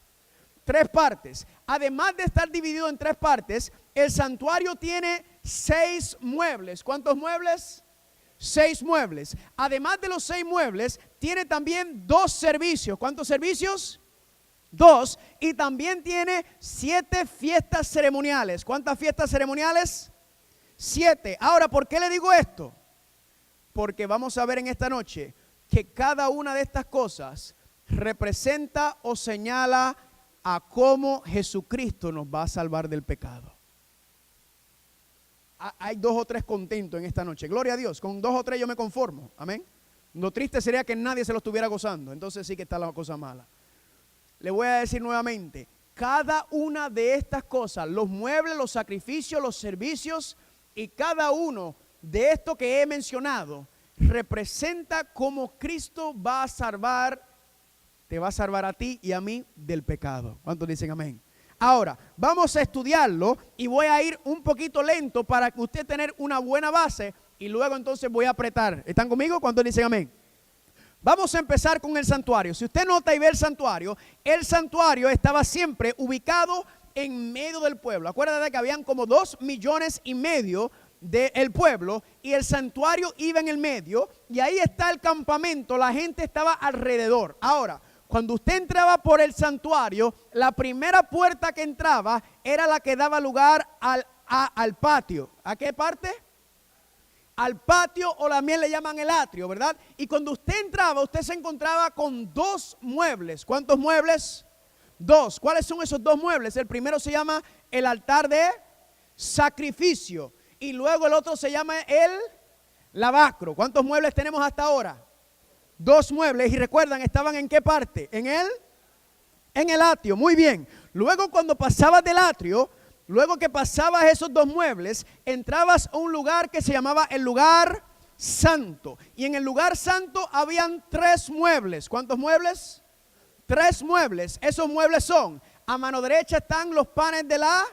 3 partes. Además de estar dividido en 3 partes, el santuario tiene 6 muebles. ¿Cuántos muebles? 6 muebles. Además de los 6 muebles, tiene también 2 servicios. ¿Cuántos servicios? 2. Y también tiene 7 fiestas ceremoniales. ¿Cuántas fiestas ceremoniales? 7. Ahora, ¿por qué le digo esto? Porque vamos a ver en esta noche que cada una de estas cosas representa o señala a cómo Jesucristo nos va a salvar del pecado. Hay 2 o 3 contentos en esta noche. Gloria a Dios. Con 2 o 3 yo me conformo. Amén. Lo triste sería que nadie se lo estuviera gozando. Entonces sí que está la cosa mala. Le voy a decir nuevamente. Cada una de estas cosas, los muebles, los sacrificios, los servicios y cada uno de esto que he mencionado, representa cómo Cristo va a salvar, te va a salvar a ti y a mí del pecado. ¿Cuántos dicen amén? Ahora, vamos a estudiarlo y voy a ir un poquito lento para que usted tenga una buena base y luego entonces voy a apretar. ¿Están conmigo? ¿Cuántos dicen amén? Vamos a empezar con el santuario. Si usted nota y ve el santuario estaba siempre ubicado en medio del pueblo. Acuérdate que habían como 2,5 millones del pueblo y el santuario iba en el medio y ahí está el campamento, la gente estaba alrededor. Ahora, cuando usted entraba por el santuario, la primera puerta que entraba era la que daba lugar al patio. ¿A qué parte? Al patio, o también le llaman el atrio, ¿verdad? Y cuando usted entraba, usted se encontraba con 2 muebles. ¿Cuántos muebles? 2. ¿Cuáles son esos 2 muebles? El primero se llama el altar de sacrificio y luego el otro se llama el lavacro. ¿Cuántos muebles tenemos hasta ahora? 2 muebles, y recuerdan, ¿estaban en qué parte? En el atrio. Muy bien. Luego cuando pasabas del atrio, luego que pasabas esos 2 muebles, entrabas a un lugar que se llamaba el lugar santo. Y en el lugar santo habían 3 muebles. ¿Cuántos muebles? 3 muebles. Esos muebles son, a mano derecha están los panes de la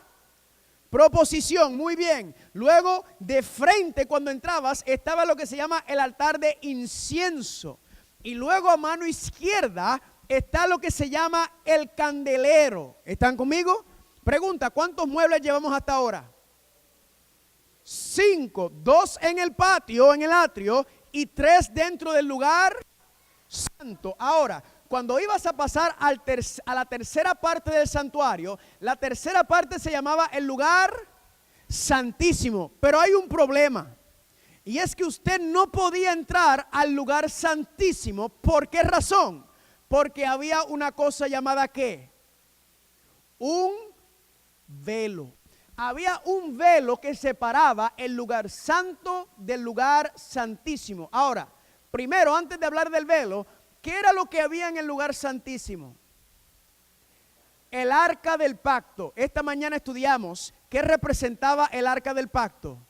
proposición. Muy bien. Luego de frente cuando entrabas estaba lo que se llama el altar de incienso. Y luego a mano izquierda está lo que se llama el candelero. ¿Están conmigo? Pregunta, ¿cuántos muebles llevamos hasta ahora? 5, 2 en el patio, en el atrio, y 3 dentro del lugar santo. Ahora, cuando ibas a pasar a la tercera parte del santuario, la tercera parte se llamaba el lugar santísimo. Pero hay un problema. Y es que usted no podía entrar al lugar santísimo. ¿Por qué razón? Porque había una cosa llamada ¿qué? Un velo. Había un velo que separaba el lugar santo del lugar santísimo. Ahora, primero, antes de hablar del velo, ¿qué era lo que había en el lugar santísimo? El arca del pacto. Esta mañana estudiamos qué representaba el arca del pacto.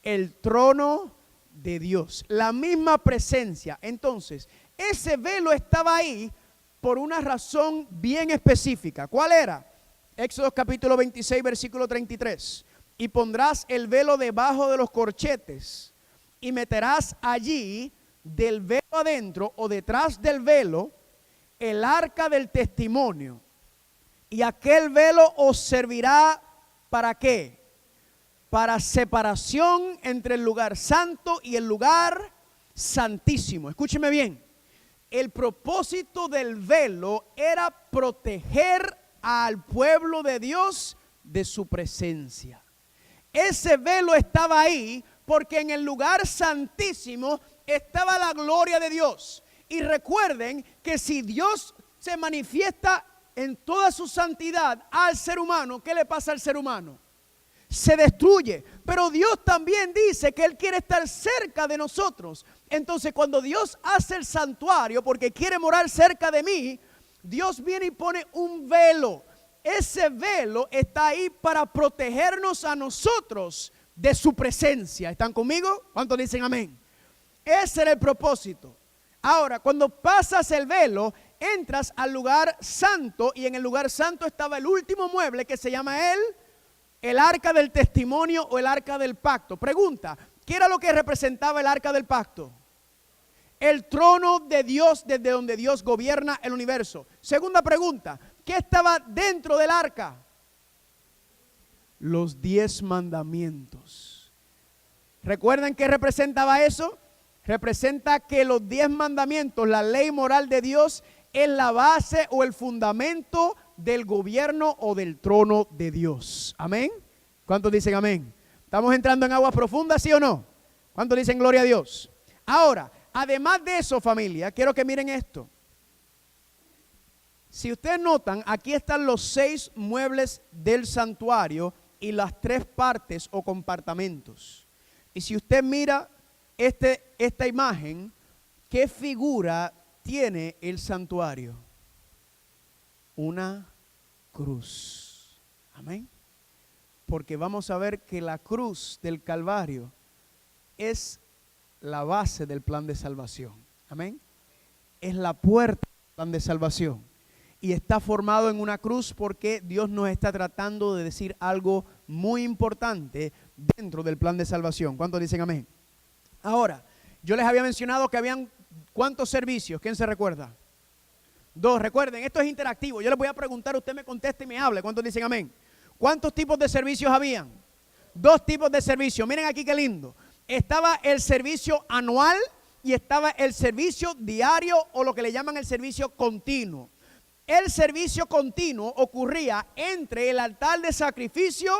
El trono de Dios, la misma presencia. Entonces, ese velo estaba ahí por una razón bien específica. ¿Cuál era? Éxodo capítulo 26, versículo 33. Y pondrás el velo debajo de los corchetes y meterás allí del velo adentro o detrás del velo el arca del testimonio. Y aquel velo os servirá ¿para qué? Para separación entre el lugar santo y el lugar santísimo. Escúcheme bien. El propósito del velo era proteger al pueblo de Dios de su presencia. Ese velo estaba ahí porque en el lugar santísimo estaba la gloria de Dios. Y recuerden que si Dios se manifiesta en toda su santidad al ser humano, ¿qué le pasa al ser humano? Se destruye. Pero Dios también dice que Él quiere estar cerca de nosotros. Entonces cuando Dios hace el santuario porque quiere morar cerca de mí, Dios viene y pone un velo. Ese velo está ahí para protegernos a nosotros de su presencia. ¿Están conmigo? ¿Cuántos dicen amén? Ese era el propósito. Ahora, cuando pasas el velo, entras al lugar santo, y en el lugar santo estaba el último mueble que se llama el arca del testimonio o el arca del pacto. Pregunta, ¿qué era lo que representaba el arca del pacto? El trono de Dios, desde donde Dios gobierna el universo. Segunda pregunta, ¿qué estaba dentro del arca? Los 10 mandamientos. ¿Recuerdan qué representaba eso? Representa que los 10 mandamientos, la ley moral de Dios, es la base o el fundamento del gobierno o del trono de Dios. ¿Amén? ¿Cuántos dicen amén? ¿Estamos entrando en aguas profundas, sí o no? ¿Cuántos dicen gloria a Dios? Ahora, además de eso, familia, quiero que miren esto. Si ustedes notan, aquí están los 6 muebles del santuario y las 3 partes o compartamentos. Y si usted mira esta imagen, ¿qué figura tiene el santuario? Una cruz. Amén. Porque vamos a ver que la cruz del Calvario es la base del plan de salvación. Amén. Es la puerta del plan de salvación. Y está formado en una cruz porque Dios nos está tratando de decir algo muy importante dentro del plan de salvación. ¿Cuántos dicen amén? Ahora, yo les había mencionado que habían ¿cuántos servicios? ¿Quién se recuerda? 2. Recuerden, esto es interactivo. Yo les voy a preguntar, usted me contesta y me hable. ¿Cuántos dicen amén? ¿Cuántos tipos de servicios habían? 2 tipos de servicios. Miren aquí qué lindo. Estaba el servicio anual y estaba el servicio diario, o lo que le llaman el servicio continuo. El servicio continuo ocurría entre el altar de sacrificio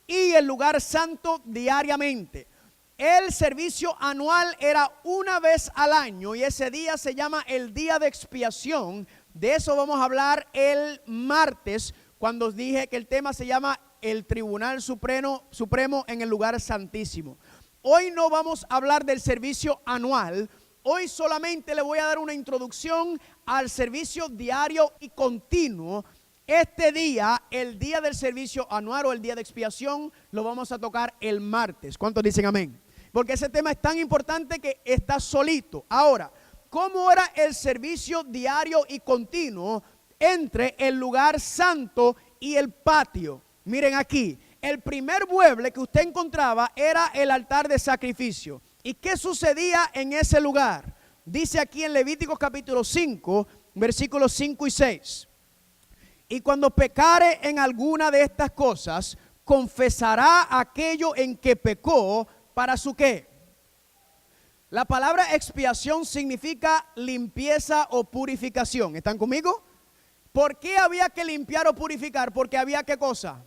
y el lugar santo diariamente. El servicio anual era una vez al año y ese día se llama el día de expiación. De eso vamos a hablar el martes, cuando os dije que el tema se llama el Tribunal Supremo en el lugar santísimo. Hoy no vamos a hablar del servicio anual. Hoy solamente le voy a dar una introducción al servicio diario y continuo. Este día, el día del servicio anual o el día de expiación, lo vamos a tocar el martes. ¿Cuántos dicen amén? Porque ese tema es tan importante que está solito. Ahora, ¿cómo era el servicio diario y continuo entre el lugar santo y el patio? Miren aquí, el primer mueble que usted encontraba era el altar de sacrificio. ¿Y qué sucedía en ese lugar? Dice aquí en Levíticos capítulo 5, versículos 5 y 6. Y cuando pecare en alguna de estas cosas, confesará aquello en que pecó. ¿Para su qué? La palabra expiación significa limpieza o purificación. ¿Están conmigo? ¿Por qué había que limpiar o purificar? Porque había ¿qué cosa?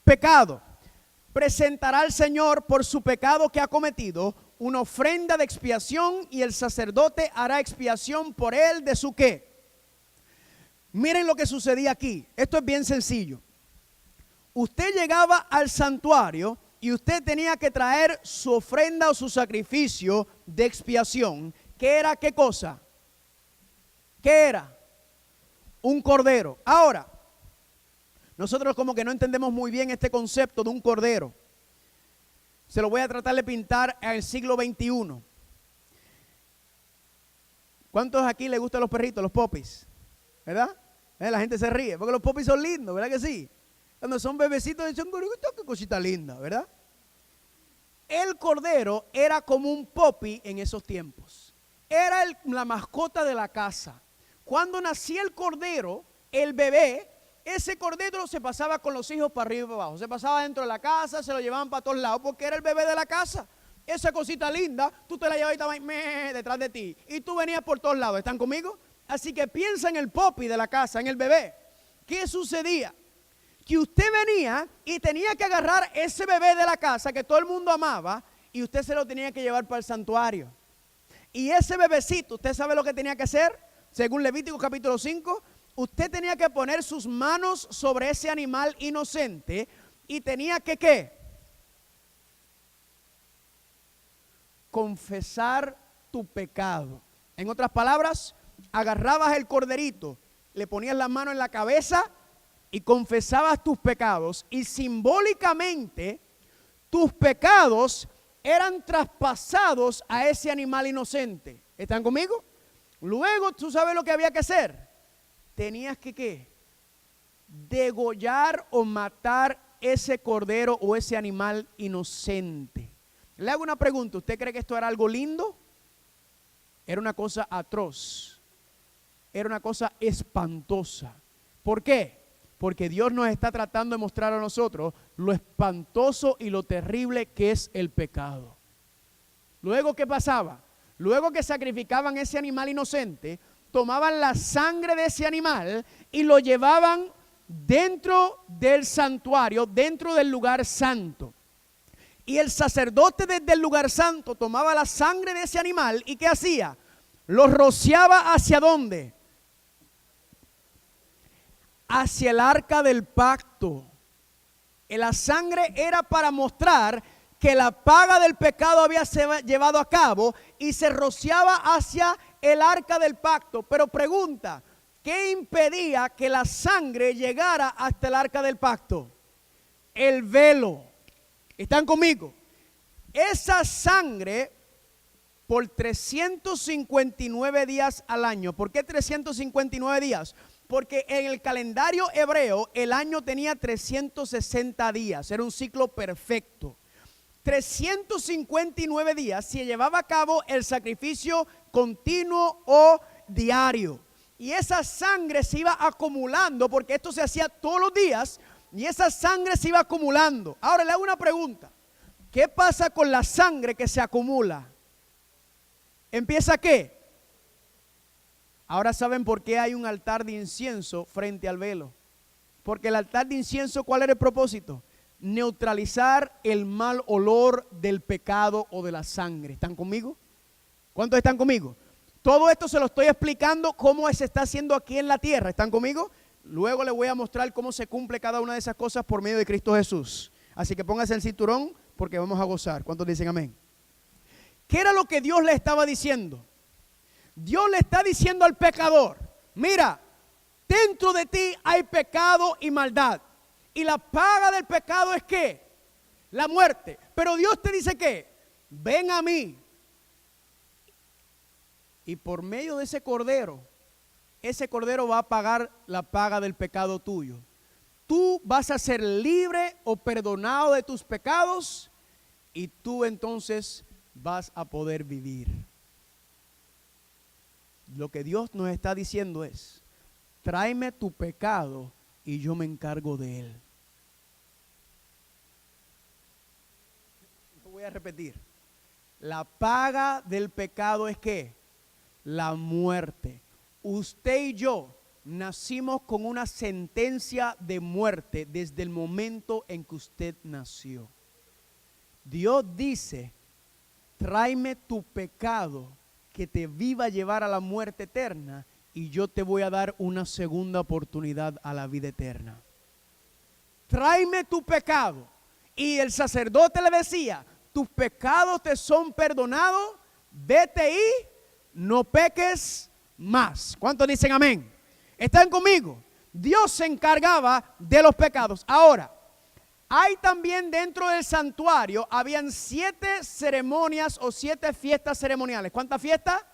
Pecado. Presentará al Señor por su pecado que ha cometido una ofrenda de expiación y el sacerdote hará expiación por él de su ¿qué? Miren lo que sucedía aquí. Esto es bien sencillo. Usted llegaba al santuario y usted tenía que traer su ofrenda o su sacrificio de expiación. ¿Qué era qué cosa? ¿Qué era? Un cordero. Ahora, nosotros como que no entendemos muy bien este concepto de un cordero. Se lo voy a tratar de pintar en el siglo XXI. ¿Cuántos aquí les gustan los perritos, los popis? ¿Verdad? La gente se ríe porque los popis son lindos, ¿verdad que sí? Cuando son bebecitos, son qué cosita linda, ¿verdad? El cordero era como un popi en esos tiempos. Era la mascota de la casa. cuando nacía el cordero, el bebé, ese cordero se pasaba con los hijos para arriba y para abajo. Se pasaba dentro de la casa, se lo llevaban para todos lados porque era el bebé de la casa. Esa cosita linda, tú te la llevabas y estaba ahí, detrás de ti. Y tú venías por todos lados. ¿Están conmigo? Así que piensa en el popi de la casa, en el bebé. ¿Qué sucedía? Que usted venía y tenía que agarrar ese bebé de la casa que todo el mundo amaba y usted se lo tenía que llevar para el santuario. Y ese bebecito, ¿usted sabe lo que tenía que hacer? Según Levítico capítulo 5, usted tenía que poner sus manos sobre ese animal inocente y tenía que ¿qué? Confesar tu pecado. En otras palabras, agarrabas el corderito, le ponías la mano en la cabeza y confesabas tus pecados, y simbólicamente tus pecados eran traspasados a ese animal inocente. ¿Están conmigo? Luego, ¿tú sabes lo que había que hacer? Tenías que ¿qué? Degollar o matar ese cordero o ese animal inocente. Le hago una pregunta, ¿usted cree que esto era algo lindo? Era una cosa atroz, era una cosa espantosa. ¿Por qué? Porque Dios nos está tratando de mostrar a nosotros lo espantoso y lo terrible que es el pecado. Luego, ¿qué pasaba? Luego que sacrificaban ese animal inocente, tomaban la sangre de ese animal y lo llevaban dentro del santuario, dentro del lugar santo. Y el sacerdote desde el lugar santo tomaba la sangre de ese animal y ¿qué hacía? Lo rociaba ¿hacia dónde? Hacia el arca del pacto. La sangre era para mostrar que la paga del pecado había sido llevado a cabo y se rociaba hacia el arca del pacto. Pero pregunta, ¿qué impedía que la sangre llegara hasta el arca del pacto? El velo. ¿Están conmigo? Esa sangre por 359 días al año. ¿Por qué 359 días? Porque en el calendario hebreo el año tenía 360 días, era un ciclo perfecto. 359 días se llevaba a cabo el sacrificio continuo o diario. Y esa sangre se iba acumulando, porque esto se hacía todos los días, y esa sangre se iba acumulando. Ahora le hago una pregunta. ¿Qué pasa con la sangre que se acumula? ¿Empieza qué? Ahora saben por qué hay un altar de incienso frente al velo. Porque el altar de incienso, ¿cuál era el propósito? Neutralizar el mal olor del pecado o de la sangre. ¿Están conmigo? ¿Cuántos están conmigo? Todo esto se lo estoy explicando cómo se está haciendo aquí en la tierra. ¿Están conmigo? Luego les voy a mostrar cómo se cumple cada una de esas cosas por medio de Cristo Jesús. Así que pónganse el cinturón porque vamos a gozar. ¿Cuántos dicen amén? ¿Qué era lo que Dios le estaba diciendo? Dios le está diciendo al pecador, mira, dentro de ti hay pecado y maldad. Y la paga del pecado es ¿qué? La muerte. Pero Dios te dice ¿qué? Ven a mí. Y por medio de ese cordero va a pagar la paga del pecado tuyo. Tú vas a ser libre o perdonado de tus pecados y tú entonces vas a poder vivir. Lo que Dios nos está diciendo es, tráeme tu pecado y yo me encargo de él. Lo voy a repetir. La paga del pecado es ¿qué? La muerte. Usted y yo nacimos con una sentencia de muerte desde el momento en que usted nació. Dios dice, tráeme tu pecado que te viva a llevar a la muerte eterna y yo te voy a dar una segunda oportunidad a la vida eterna. Tráeme tu pecado. Y el sacerdote le decía, tus pecados te son perdonados, vete y no peques más. ¿Cuántos dicen amén? ¿Están conmigo? Dios se encargaba de los pecados. Ahora, hay también dentro del santuario, habían 7 ceremonias o 7 fiestas ceremoniales. ¿Cuántas fiestas?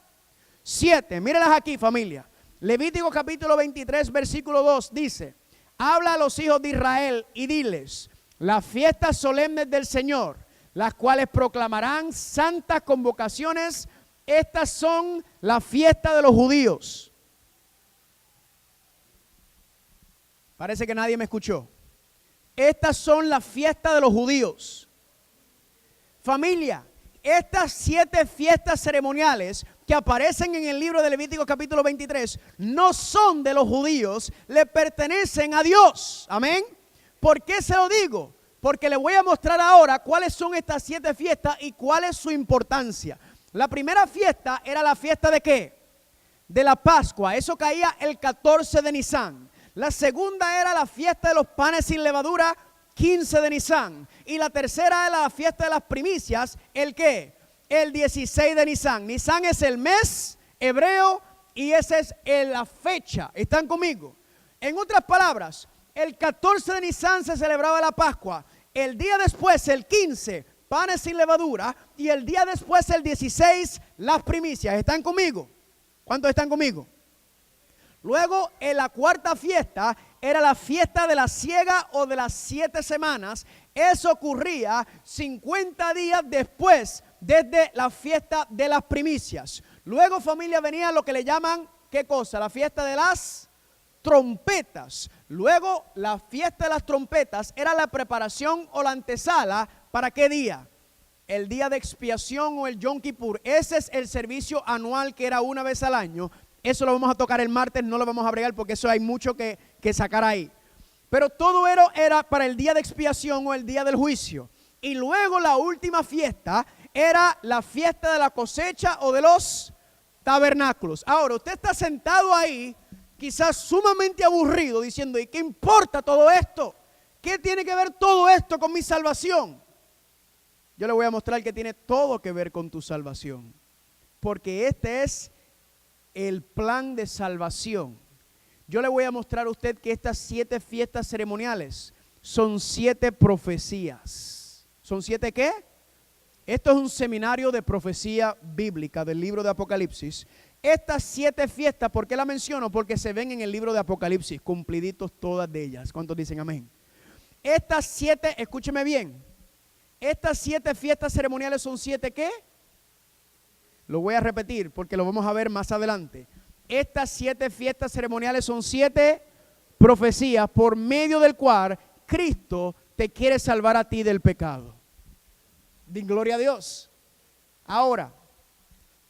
7. Mírenlas aquí, familia. Levítico capítulo 23, versículo 2 dice, habla a los hijos de Israel y diles, las fiestas solemnes del Señor, las cuales proclamarán santas convocaciones, estas son las fiestas de los judíos. Parece que nadie me escuchó. Estas son las fiestas de los judíos. Familia, estas 7 fiestas ceremoniales que aparecen en el libro de Levítico capítulo 23 no son de los judíos, le pertenecen a Dios. Amén. ¿Por qué se lo digo? Porque le voy a mostrar ahora cuáles son estas 7 fiestas y cuál es su importancia. La primera fiesta era la fiesta ¿de qué? De la Pascua. Eso caía el 14 de Nisán. La segunda era la fiesta de los panes sin levadura, 15 de Nisán. Y la tercera era la fiesta de las primicias, ¿el qué? El 16 de Nisán. Nisán es el mes hebreo y esa es la fecha. ¿Están conmigo? En otras palabras, el 14 de Nisán se celebraba la Pascua. El día después, el 15, panes sin levadura. Y el día después, el 16, las primicias. ¿Están conmigo? ¿Cuántos están conmigo? Luego, en la cuarta fiesta, era la fiesta de la siega o de las 7 semanas. Eso ocurría 50 días después, desde la fiesta de las primicias. Luego, familia, venía lo que le llaman, ¿qué cosa? La fiesta de las trompetas. Luego, la fiesta de las trompetas era la preparación o la antesala, ¿para qué día? El día de expiación o el Yom Kippur. Ese es el servicio anual que era una vez al año. Eso lo vamos a tocar el martes, no lo vamos a bregar porque eso hay mucho que sacar ahí. Pero todo era para el día de expiación o el día del juicio. Y luego la última fiesta era la fiesta de la cosecha o de los tabernáculos. Ahora, usted está sentado ahí, quizás sumamente aburrido, diciendo, ¿y qué importa todo esto? ¿Qué tiene que ver todo esto con mi salvación? Yo le voy a mostrar que tiene todo que ver con tu salvación. Porque este es el plan de salvación. Yo le voy a mostrar a usted que estas 7 fiestas ceremoniales son 7 profecías. ¿Son 7 qué? Esto es un seminario de profecía bíblica del libro de Apocalipsis. Estas 7 fiestas, ¿por qué la menciono? Porque se ven en el libro de Apocalipsis, cumpliditos todas de ellas. ¿Cuántos dicen amén? Estas 7, escúcheme bien, estas 7 fiestas ceremoniales son 7 ¿qué? Lo voy a repetir porque lo vamos a ver más adelante. Estas 7 fiestas ceremoniales son 7 profecías por medio del cual Cristo te quiere salvar a ti del pecado. Den gloria a Dios. Ahora,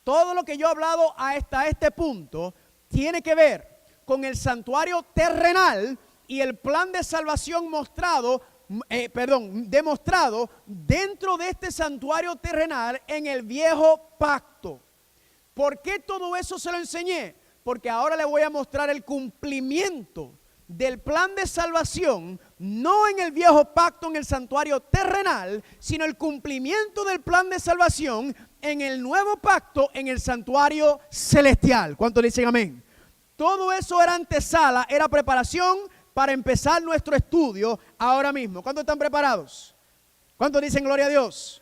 todo lo que yo he hablado hasta este punto tiene que ver con el santuario terrenal y el plan de salvación demostrado dentro de este santuario terrenal en el viejo pacto. ¿Por qué todo eso se lo enseñé? Porque ahora le voy a mostrar el cumplimiento del plan de salvación, no en el viejo pacto, en el santuario terrenal, sino el cumplimiento del plan de salvación en el nuevo pacto, en el santuario celestial. ¿Cuántos dicen amén? Todo eso era antesala, era preparación para empezar nuestro estudio ahora mismo. ¿Cuántos están preparados? ¿Cuántos dicen gloria a Dios?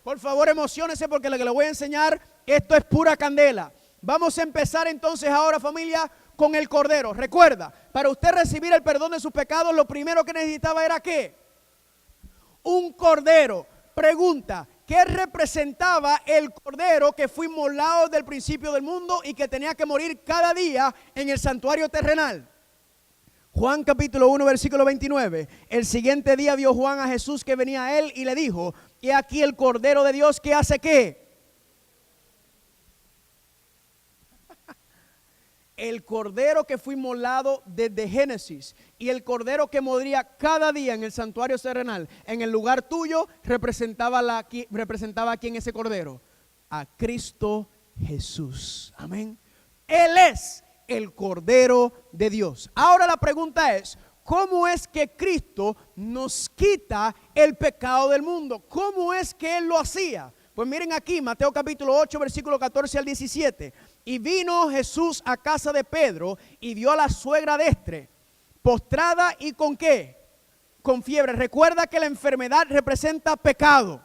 Por favor, emociónense porque lo que les voy a enseñar, esto es pura candela. Vamos a empezar entonces ahora, familia, con el cordero. Recuerda, para usted recibir el perdón de sus pecados, lo primero que necesitaba era ¿qué? Un cordero. Pregunta, ¿qué representaba el cordero que fue inmolado desde el principio del mundo y que tenía que morir cada día en el santuario terrenal? Juan capítulo 1 versículo 29. El siguiente día vio Juan a Jesús que venía a él y le dijo, he aquí el cordero de Dios que hace ¿qué? El cordero que fue inmolado desde Génesis y el cordero que moriría cada día en el santuario terrenal, en el lugar tuyo, representaba a quién ese cordero, a Cristo Jesús. Amén. Él es el cordero de Dios. Ahora la pregunta es, ¿cómo es que Cristo nos quita el pecado del mundo? ¿Cómo es que Él lo hacía? Pues miren aquí, Mateo capítulo 8, versículo 14 al 17. Y vino Jesús a casa de Pedro y vio a la suegra de este, postrada y ¿con qué? Con fiebre. Recuerda que la enfermedad representa pecado.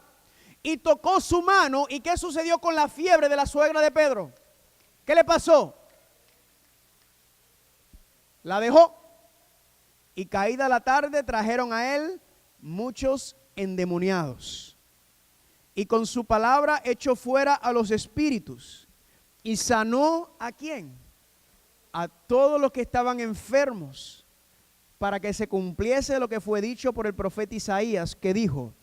Y tocó su mano. ¿Y qué sucedió con la fiebre de la suegra de Pedro? ¿Qué le pasó? La dejó. Y caída la tarde trajeron a él muchos endemoniados. Y con su palabra echó fuera a los espíritus. Y sanó ¿a quién? A todos los que estaban enfermos para que se cumpliese lo que fue dicho por el profeta Isaías, que dijo: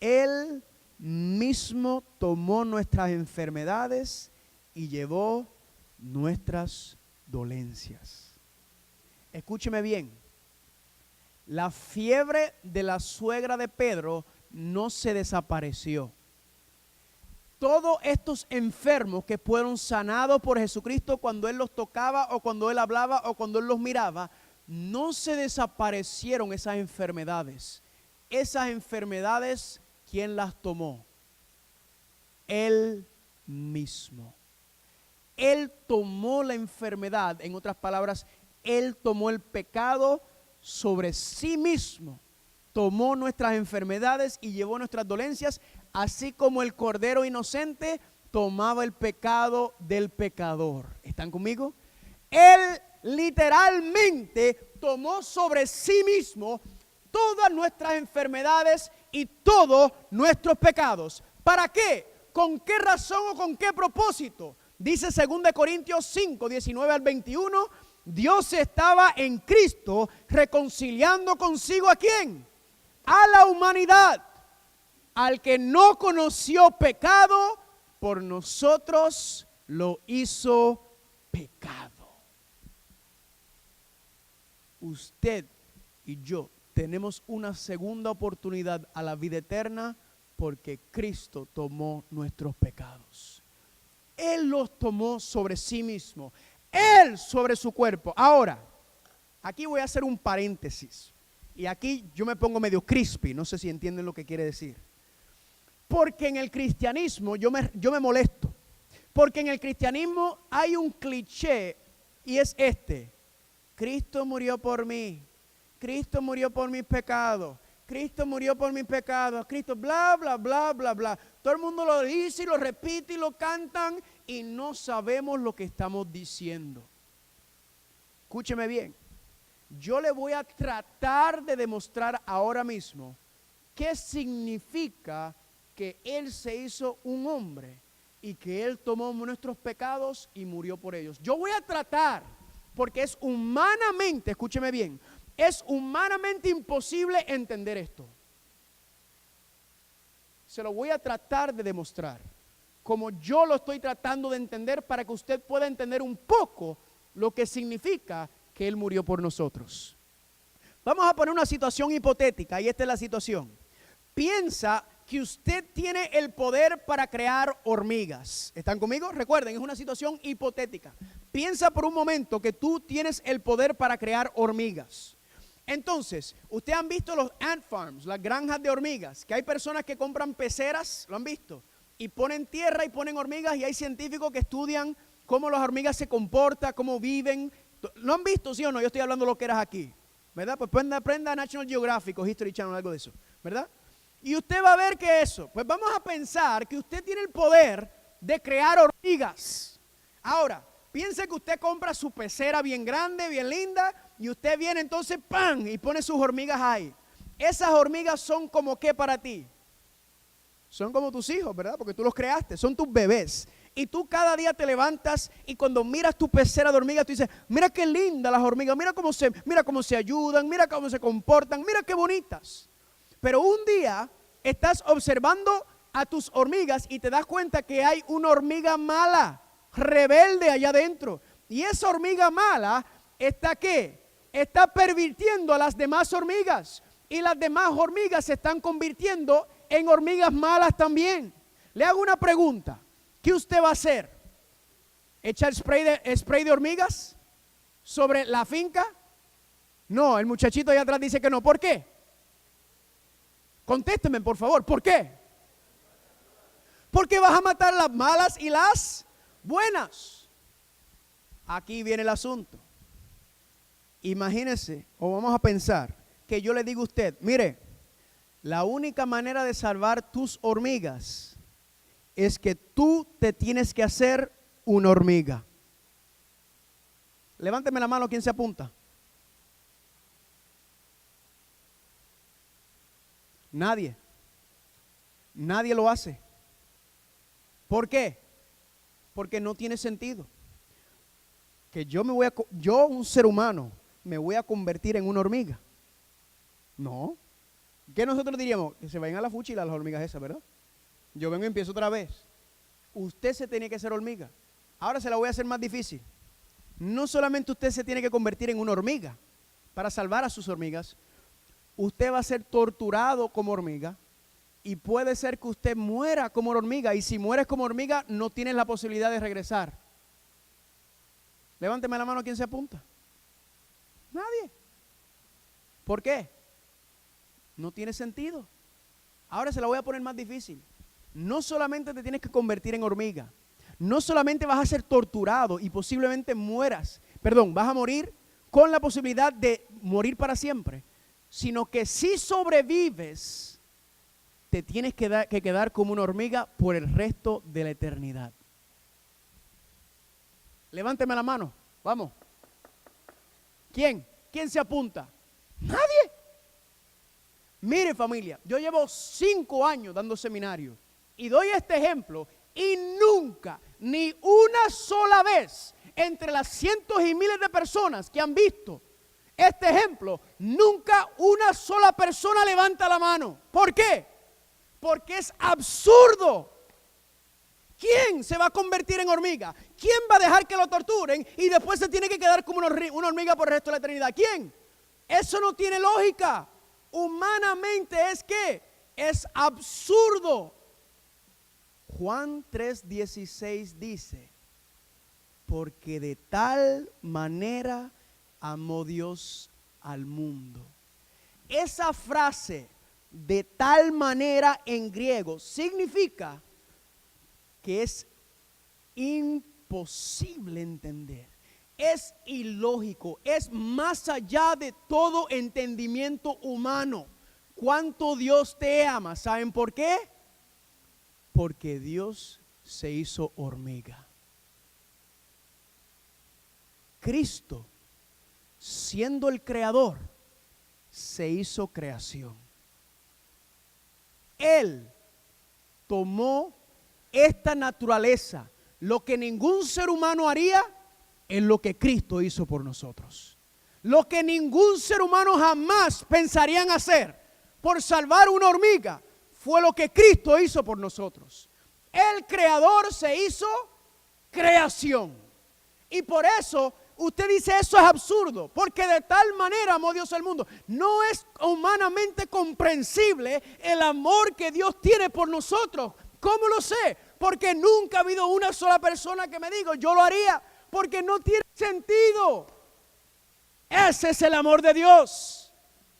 Él mismo tomó nuestras enfermedades y llevó nuestras dolencias. Escúcheme bien, la fiebre de la suegra de Pedro no se desapareció. Todos estos enfermos que fueron sanados por Jesucristo cuando Él los tocaba o cuando Él hablaba o cuando Él los miraba, no se desaparecieron esas enfermedades. Esas enfermedades, ¿quién las tomó? Él mismo. Él tomó la enfermedad, en otras palabras, Él tomó el pecado sobre sí mismo. Tomó nuestras enfermedades y llevó nuestras dolencias, así como el cordero inocente tomaba el pecado del pecador. ¿Están conmigo? Él literalmente tomó sobre sí mismo todas nuestras enfermedades y todos nuestros pecados. ¿Para qué? ¿Con qué razón o con qué propósito? Dice 2 Corintios 5, 19 al 21, Dios estaba en Cristo reconciliando consigo ¿a quién? A la humanidad, al que no conoció pecado, por nosotros lo hizo pecado. Usted y yo tenemos una segunda oportunidad a la vida eterna porque Cristo tomó nuestros pecados. Él los tomó sobre sí mismo, Él sobre su cuerpo. Ahora, aquí voy a hacer un paréntesis. Y aquí yo me pongo medio crispy, no sé si entienden lo que quiere decir. Porque en el cristianismo yo me molesto. Porque en el cristianismo hay un cliché y es este: Cristo murió por mí, Cristo murió por mis pecados, Cristo murió por mis pecados, Cristo bla, bla, bla, bla, bla. Todo el mundo lo dice y lo repite y lo cantan y no sabemos lo que estamos diciendo. Escúcheme bien. Yo le voy a tratar de demostrar ahora mismo qué significa que Él se hizo un hombre y que Él tomó nuestros pecados y murió por ellos. Yo voy a tratar, porque es humanamente, escúcheme bien, es humanamente imposible entender esto. Se lo voy a tratar de demostrar, como yo lo estoy tratando de entender, para que usted pueda entender un poco lo que significa que Él murió por nosotros. Vamos a poner una situación hipotética, y esta es la situación. Piensa que usted tiene el poder para crear hormigas. ¿Están conmigo? Recuerden, es una situación hipotética. Piensa por un momento que tú tienes el poder para crear hormigas. Entonces, ustedes han visto los ant farms, las granjas de hormigas, que hay personas que compran peceras, ¿lo han visto? Y ponen tierra y ponen hormigas, y hay científicos que estudian cómo las hormigas se comportan, cómo viven. ¿Lo han visto, sí o no? Yo estoy hablando de lo que eras aquí, ¿verdad? Pues aprenda National Geographic o History Channel, algo de eso, ¿verdad? Y usted va a ver que eso, pues vamos a pensar que usted tiene el poder de crear hormigas. Ahora, piense que usted compra su pecera bien grande, bien linda, y usted viene entonces, ¡pam!, y pone sus hormigas ahí. Esas hormigas son como ¿qué para ti? Son como tus hijos, ¿verdad? Porque tú los creaste, son tus bebés. Y tú cada día te levantas y cuando miras tu pecera de hormigas, tú dices, mira qué lindas las hormigas, mira cómo se ayudan, mira cómo se comportan, mira qué bonitas. Pero un día estás observando a tus hormigas y te das cuenta que hay una hormiga mala, rebelde allá adentro. Y esa hormiga mala está ¿qué? Está pervirtiendo a las demás hormigas. Y las demás hormigas se están convirtiendo en hormigas malas también. Le hago una pregunta. ¿Qué usted va a hacer? ¿Echar spray de hormigas sobre la finca? No, el muchachito allá atrás dice que no. ¿Por qué? Contésteme, por favor. ¿Por qué? Porque vas a matar las malas y las buenas. Aquí viene el asunto. Imagínese, o vamos a pensar, que yo le digo a usted, mire, la única manera de salvar tus hormigas es que tú te tienes que hacer una hormiga. Levánteme la mano, ¿quién se apunta? Nadie. Nadie lo hace. ¿Por qué? Porque no tiene sentido. Que yo un ser humano, me voy a convertir en una hormiga. No. ¿Qué nosotros diríamos? Que se vayan a la fuchila las hormigas esas, ¿verdad? Yo vengo y empiezo otra vez. Usted se tiene que hacer hormiga. Ahora se la voy a hacer más difícil. No solamente usted se tiene que convertir en una hormiga para salvar a sus hormigas, usted va a ser torturado como hormiga y puede ser que usted muera como hormiga, y si mueres como hormiga no tienes la posibilidad de regresar. Levánteme la mano, ¿quién se apunta? Nadie. ¿Por qué? No tiene sentido. Ahora se la voy a poner más difícil. No solamente te tienes que convertir en hormiga, no solamente vas a ser torturado y posiblemente mueras, vas a morir con la posibilidad de morir para siempre, sino que si sobrevives, te tienes que quedar como una hormiga por el resto de la eternidad. Levánteme la mano, vamos. ¿Quién? ¿Quién se apunta? Nadie. Mire, familia, yo llevo 5 años dando seminario y doy este ejemplo, y nunca, ni una sola vez, entre las cientos y miles de personas que han visto este ejemplo, nunca una sola persona levanta la mano. ¿Por qué? Porque es absurdo. ¿Quién se va a convertir en hormiga? ¿Quién va a dejar que lo torturen y después se tiene que quedar como una hormiga por el resto de la eternidad? ¿Quién? Eso no tiene lógica. Humanamente es absurdo. Juan 3:16 dice, porque de tal manera amó Dios al mundo. Esa frase, de tal manera, en griego, significa que es imposible entender. Es ilógico, es más allá de todo entendimiento humano. ¿Cuánto Dios te ama? ¿Saben por qué? Porque Dios se hizo hormiga. Cristo, siendo el creador, se hizo creación. Él tomó esta naturaleza, lo que ningún ser humano haría, es lo que Cristo hizo por nosotros. Lo que ningún ser humano jamás pensarían hacer por salvar una hormiga, fue lo que Cristo hizo por nosotros. El creador se hizo creación. Y por eso usted dice, eso es absurdo, porque de tal manera amó Dios al mundo. No es humanamente comprensible el amor que Dios tiene por nosotros. ¿Cómo lo sé? Porque nunca ha habido una sola persona que me diga, yo lo haría, porque no tiene sentido. Ese es el amor de Dios.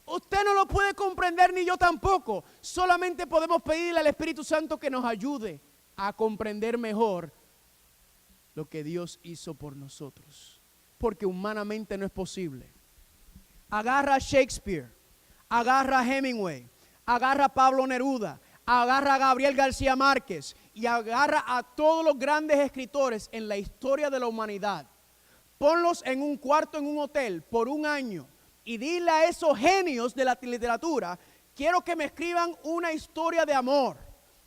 Usted no lo puede comprender, ni yo tampoco. Solamente podemos pedirle al Espíritu Santo que nos ayude a comprender mejor lo que Dios hizo por nosotros, porque humanamente no es posible. Agarra a Shakespeare, agarra a Hemingway, agarra a Pablo Neruda, agarra a Gabriel García Márquez y agarra a todos los grandes escritores en la historia de la humanidad. Ponlos en un cuarto en un hotel por un año y dile a esos genios de la literatura, quiero que me escriban una historia de amor.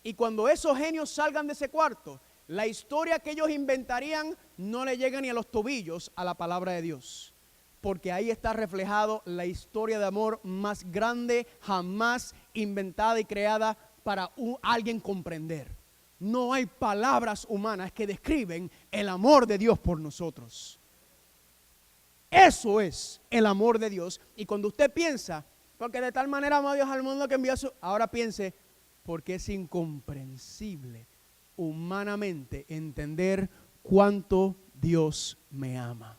Y cuando esos genios salgan de ese cuarto, la historia que ellos inventarían no le llega ni a los tobillos a la palabra de Dios. Porque ahí está reflejado la historia de amor más grande jamás inventada y creada para alguien comprender. No hay palabras humanas que describen el amor de Dios por nosotros. Eso es el amor de Dios. Y cuando usted piensa, porque de tal manera amó Dios al mundo que envió a su... Ahora piense, porque es incomprensible humanamente entender cuánto Dios me ama.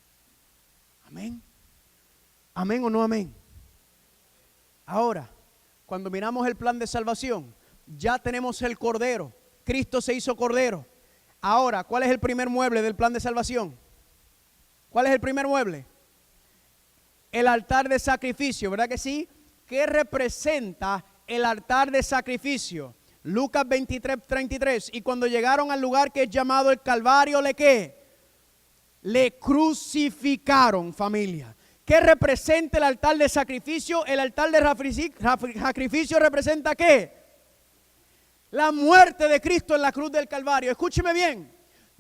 Amén. Amén o no amén. Ahora, cuando miramos el plan de salvación, ya tenemos el Cordero. Cristo se hizo Cordero. Ahora, ¿cuál es el primer mueble del plan de salvación? ¿Cuál es el primer mueble? El altar de sacrificio, ¿verdad que sí? ¿Qué representa el altar de sacrificio? Lucas 23:33. Y cuando llegaron al lugar que es llamado el Calvario, ¿qué? Le crucificaron, familia. ¿Qué representa el altar de sacrificio? El altar de sacrificio representa ¿qué? La muerte de Cristo en la cruz del Calvario. Escúcheme bien.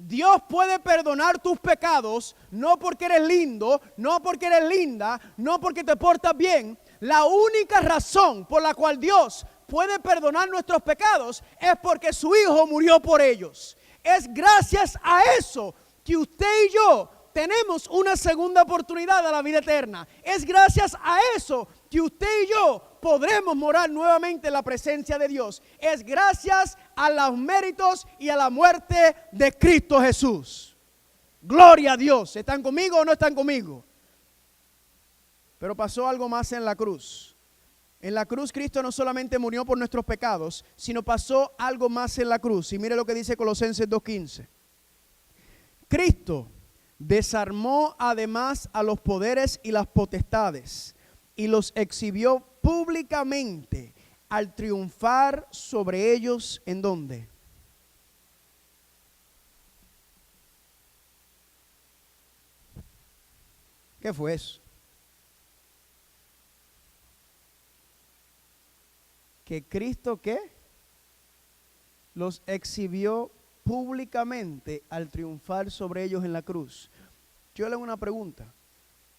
Dios puede perdonar tus pecados, no porque eres lindo, no porque eres linda, no porque te portas bien. La única razón por la cual Dios puede perdonar nuestros pecados es porque su Hijo murió por ellos. Es gracias a eso que usted y yo tenemos una segunda oportunidad a la vida eterna. Es gracias a eso que usted y yo podremos morar nuevamente en la presencia de Dios. Es gracias a los méritos y a la muerte de Cristo Jesús. Gloria a Dios. ¿Están conmigo o no están conmigo? Pero pasó algo más en la cruz. En la cruz Cristo no solamente murió por nuestros pecados, sino pasó algo más en la cruz. Y mire lo que dice Colosenses 2:15. Cristo desarmó además a los poderes y las potestades y los exhibió públicamente al triunfar sobre ellos. ¿En dónde? ¿Qué fue eso? Que Cristo, ¿qué? Los exhibió públicamente al triunfar sobre ellos en la cruz. Yo le hago una pregunta.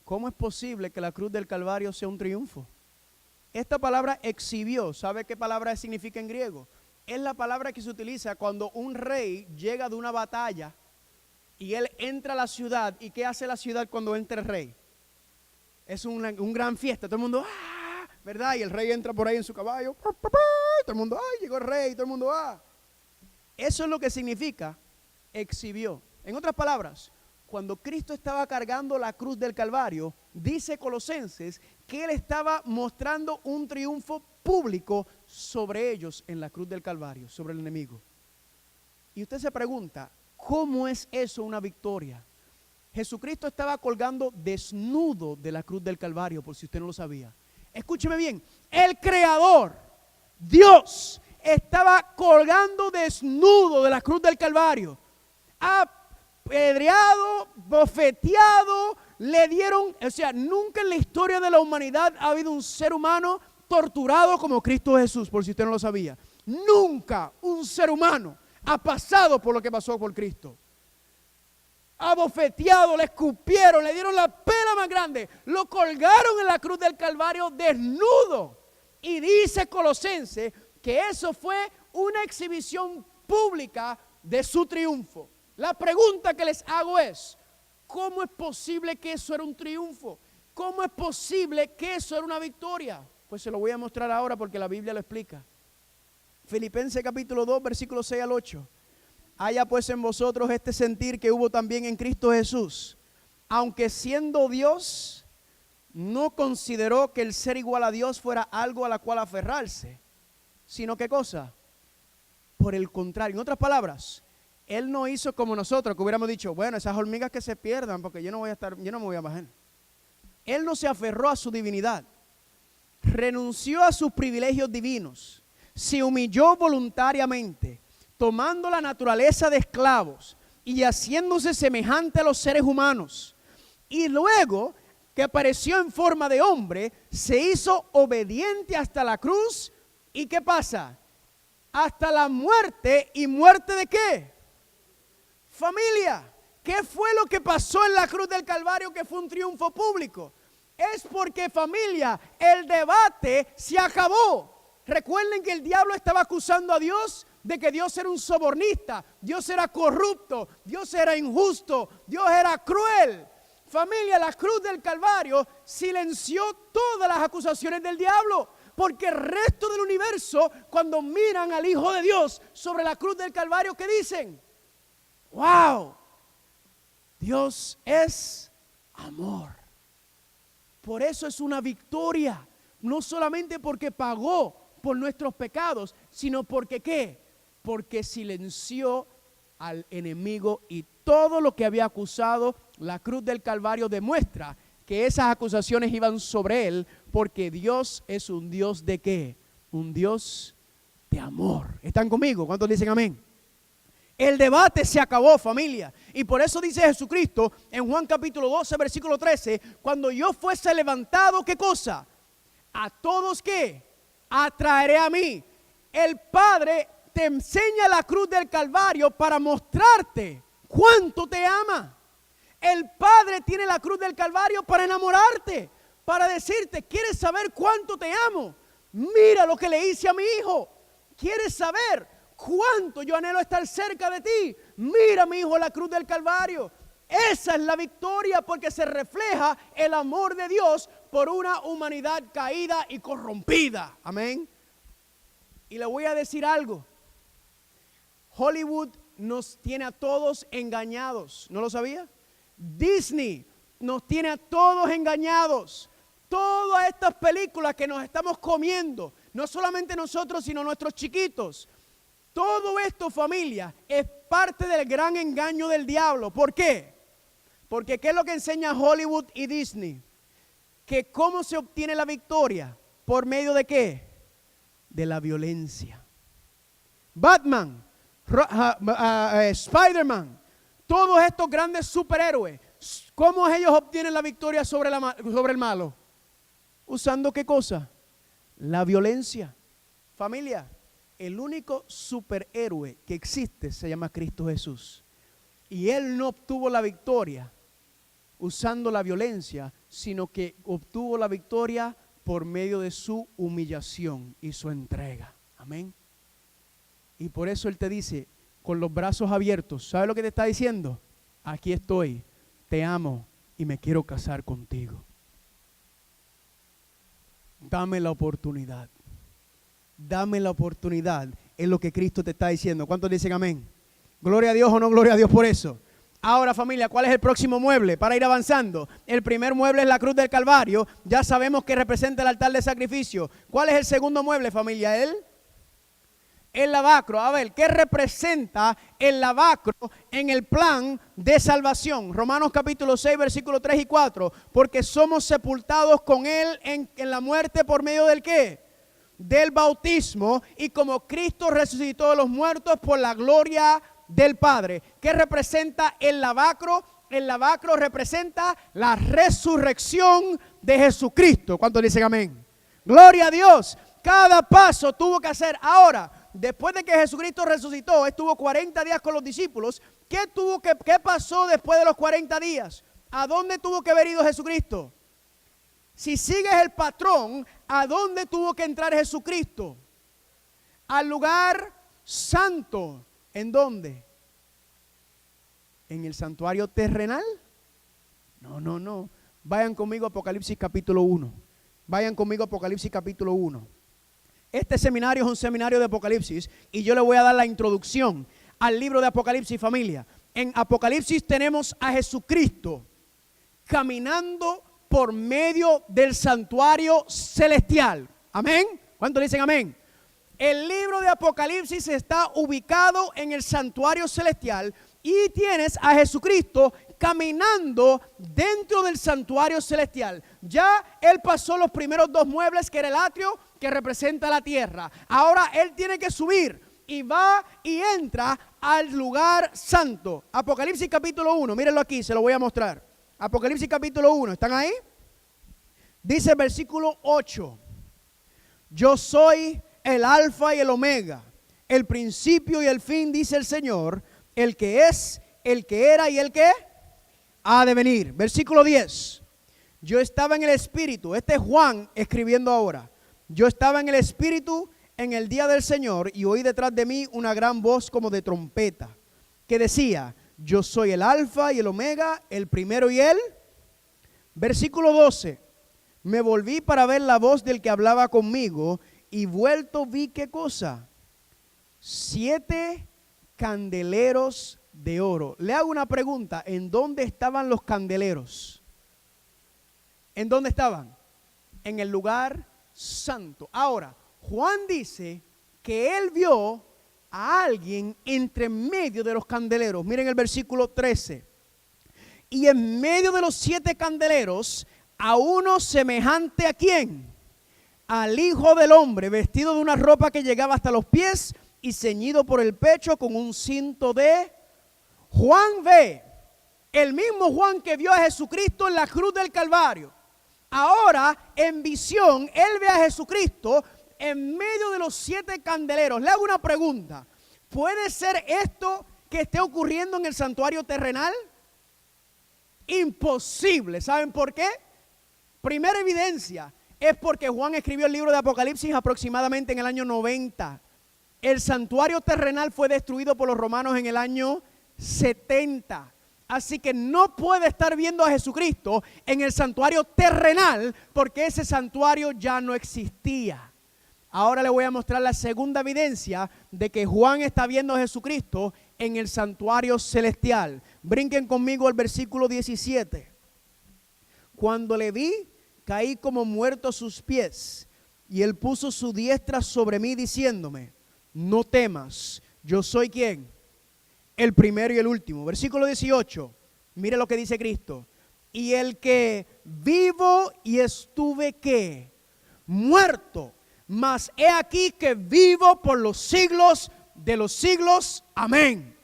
¿Cómo es posible que la cruz del Calvario sea un triunfo? Esta palabra exhibió, ¿sabe qué palabra significa en griego? Es la palabra que se utiliza cuando un rey llega de una batalla y él entra a la ciudad. ¿Y qué hace la ciudad cuando entra el rey? Es un gran fiesta, todo el mundo ¡ah! ¿Verdad? Y el rey entra por ahí en su caballo, todo el mundo ¡ay! Llegó el rey, todo el mundo ¡ah! Eso es lo que significa exhibió. En otras palabras, cuando Cristo estaba cargando la cruz del Calvario, dice Colosenses que Él estaba mostrando un triunfo público sobre ellos en la cruz del Calvario, sobre el enemigo. Y usted se pregunta, ¿cómo es eso una victoria? Jesucristo estaba colgando desnudo de la cruz del Calvario, por si usted no lo sabía. Escúcheme bien, el Creador, Dios, estaba colgando desnudo de la cruz del Calvario. Apedreado, bofeteado, le dieron, o sea, nunca en la historia de la humanidad ha habido un ser humano torturado como Cristo Jesús, por si usted no lo sabía. Nunca un ser humano ha pasado por lo que pasó por Cristo. Abofeteado, le escupieron, le dieron la pena más grande, lo colgaron en la cruz del Calvario desnudo. Y dice Colosenses que eso fue una exhibición pública de su triunfo. La pregunta que les hago es, ¿cómo es posible que eso era un triunfo? ¿Cómo es posible que eso era una victoria? Pues se lo voy a mostrar ahora porque la Biblia lo explica. Filipenses capítulo 2, versículos 6 al 8. Haya pues en vosotros este sentir que hubo también en Cristo Jesús, aunque siendo Dios, no consideró que el ser igual a Dios fuera algo a la cual aferrarse, sino ¿qué cosa? Por el contrario, en otras palabras, Él no hizo como nosotros, que hubiéramos dicho, bueno, esas hormigas que se pierdan, porque yo no me voy a bajar. Él no se aferró a su divinidad, renunció a sus privilegios divinos, se humilló voluntariamente, tomando la naturaleza de esclavos y haciéndose semejante a los seres humanos. Y luego que apareció en forma de hombre, se hizo obediente hasta la cruz. ¿Y qué pasa? Hasta la muerte. ¿Y muerte de qué? Familia. ¿Qué fue lo que pasó en la cruz del Calvario que fue un triunfo público? Es porque, familia, el debate se acabó. Recuerden que el diablo estaba acusando a Dios de que Dios era un sobornista, Dios era corrupto, Dios era injusto, Dios era cruel. Familia, la cruz del Calvario silenció todas las acusaciones del diablo, porque el resto del universo, cuando miran al Hijo de Dios sobre la cruz del Calvario, ¿qué dicen? ¡Wow! Dios es amor. Por eso es una victoria, no solamente porque pagó por nuestros pecados, sino porque ¿qué? Porque silenció al enemigo, y todo lo que había acusado, la cruz del Calvario demuestra que esas acusaciones iban sobre él, porque Dios es un Dios de ¿qué? Un Dios de amor. ¿Están conmigo? ¿Cuántos dicen amén? El debate se acabó, familia, y por eso dice Jesucristo en Juan capítulo 12, versículo 13, cuando yo fuese levantado, ¿qué cosa? A todos, ¿qué? Atraeré a mí. El Padre te enseña la cruz del Calvario para mostrarte cuánto te ama. El Padre tiene la cruz del Calvario para enamorarte, para decirte, ¿quieres saber cuánto te amo? Mira lo que le hice a mi hijo. ¿Quieres saber cuánto yo anhelo estar cerca de ti? Mira, mi hijo, la cruz del Calvario. Esa es la victoria, porque se refleja el amor de Dios por una humanidad caída y corrompida. Amén. Y le voy a decir algo. Hollywood nos tiene a todos engañados. ¿No lo sabía? Disney nos tiene a todos engañados. Todas estas películas que nos estamos comiendo, no solamente nosotros, sino nuestros chiquitos. Todo esto, familia, es parte del gran engaño del diablo. ¿Por qué? Porque ¿qué es lo que enseña Hollywood y Disney? Que cómo se obtiene la victoria. ¿Por medio de qué? De la violencia. Batman, Spider-Man, todos estos grandes superhéroes, ¿cómo ellos obtienen la victoria sobre el malo? ¿Usando qué cosa? La violencia. Familia, el único superhéroe que existe se llama Cristo Jesús. Y Él no obtuvo la victoria usando la violencia, sino que obtuvo la victoria por medio de su humillación y su entrega. Amén. Y por eso Él te dice, con los brazos abiertos, ¿sabe lo que te está diciendo? Aquí estoy, te amo y me quiero casar contigo. Dame la oportunidad. Dame la oportunidad. Es lo que Cristo te está diciendo. ¿Cuántos dicen amén? Gloria a Dios o no gloria a Dios por eso. Ahora, familia, ¿cuál es el próximo mueble para ir avanzando? El primer mueble es la cruz del Calvario. Ya sabemos que representa el altar de sacrificio. ¿Cuál es el segundo mueble, familia? El lavacro. A ver, ¿qué representa el lavacro en el plan de salvación? Romanos capítulo 6, versículos 3 y 4. Porque somos sepultados con Él en la muerte por medio del ¿qué? Del bautismo. Y como Cristo resucitó de los muertos por la gloria del Padre. ¿Qué representa el lavacro? El lavacro representa la resurrección de Jesucristo. ¿Cuántos dicen amén? Gloria a Dios. Cada paso tuvo que hacer. Ahora, después de que Jesucristo resucitó, estuvo 40 días con los discípulos. ¿Qué pasó después de los 40 días? ¿A dónde tuvo que haber ido Jesucristo? Si sigues el patrón, ¿a dónde tuvo que entrar Jesucristo? Al lugar santo. ¿En dónde? ¿En el santuario terrenal? No. Vayan conmigo a Apocalipsis capítulo 1. Vayan conmigo a Apocalipsis capítulo 1. Este seminario es un seminario de Apocalipsis y yo le voy a dar la introducción al libro de Apocalipsis, familia. En Apocalipsis tenemos a Jesucristo caminando por medio del santuario celestial. Amén. ¿Cuántos dicen amén? El libro de Apocalipsis está ubicado en el santuario celestial y tienes a Jesucristo caminando dentro del santuario celestial. Ya Él pasó los primeros dos muebles, que era el atrio, que representa la tierra. Ahora Él tiene que subir y va y entra al lugar santo. Apocalipsis capítulo 1, mírenlo aquí, se lo voy a mostrar. Apocalipsis capítulo 1, ¿están ahí? Dice el versículo 8. Yo soy el alfa y el omega, el principio y el fin, dice el Señor, el que es, el que era y el que ha de venir. Versículo 10. Yo estaba en el Espíritu. Este es Juan escribiendo ahora. Yo estaba en el Espíritu en el día del Señor y oí detrás de mí una gran voz como de trompeta que decía, yo soy el alfa y el omega, el primero y el. Versículo 12. Me volví para ver la voz del que hablaba conmigo y vuelto vi, ¿qué cosa? 7 candeleros de oro. Le hago una pregunta, ¿en dónde estaban los candeleros? ¿En dónde estaban? En el lugar santo. Ahora, Juan dice que él vio a alguien entre medio de los candeleros. Miren el versículo 13. Y en medio de los 7 candeleros, a uno semejante a ¿quién? Al Hijo del Hombre, vestido de una ropa que llegaba hasta los pies y ceñido por el pecho con un cinto de. Juan ve, el mismo Juan que vio a Jesucristo en la cruz del Calvario. Ahora, en visión, él ve a Jesucristo en medio de los 7 candeleros. Le hago una pregunta. ¿Puede ser esto que esté ocurriendo en el santuario terrenal? Imposible. ¿Saben por qué? Primera evidencia es porque Juan escribió el libro de Apocalipsis aproximadamente en el año 90. El santuario terrenal fue destruido por los romanos en el año 70. Así que no puede estar viendo a Jesucristo en el santuario terrenal porque ese santuario ya no existía. Ahora le voy a mostrar la segunda evidencia de que Juan está viendo a Jesucristo en el santuario celestial. Brinquen conmigo al versículo 17. Cuando le vi, caí como muerto a sus pies, y él puso su diestra sobre mí diciéndome: no temas, yo soy ¿quién? El primero y el último. Versículo 18, mire lo que dice Cristo: y el que vivo y estuve ¿qué? Muerto, mas he aquí que vivo por los siglos de los siglos. Amén.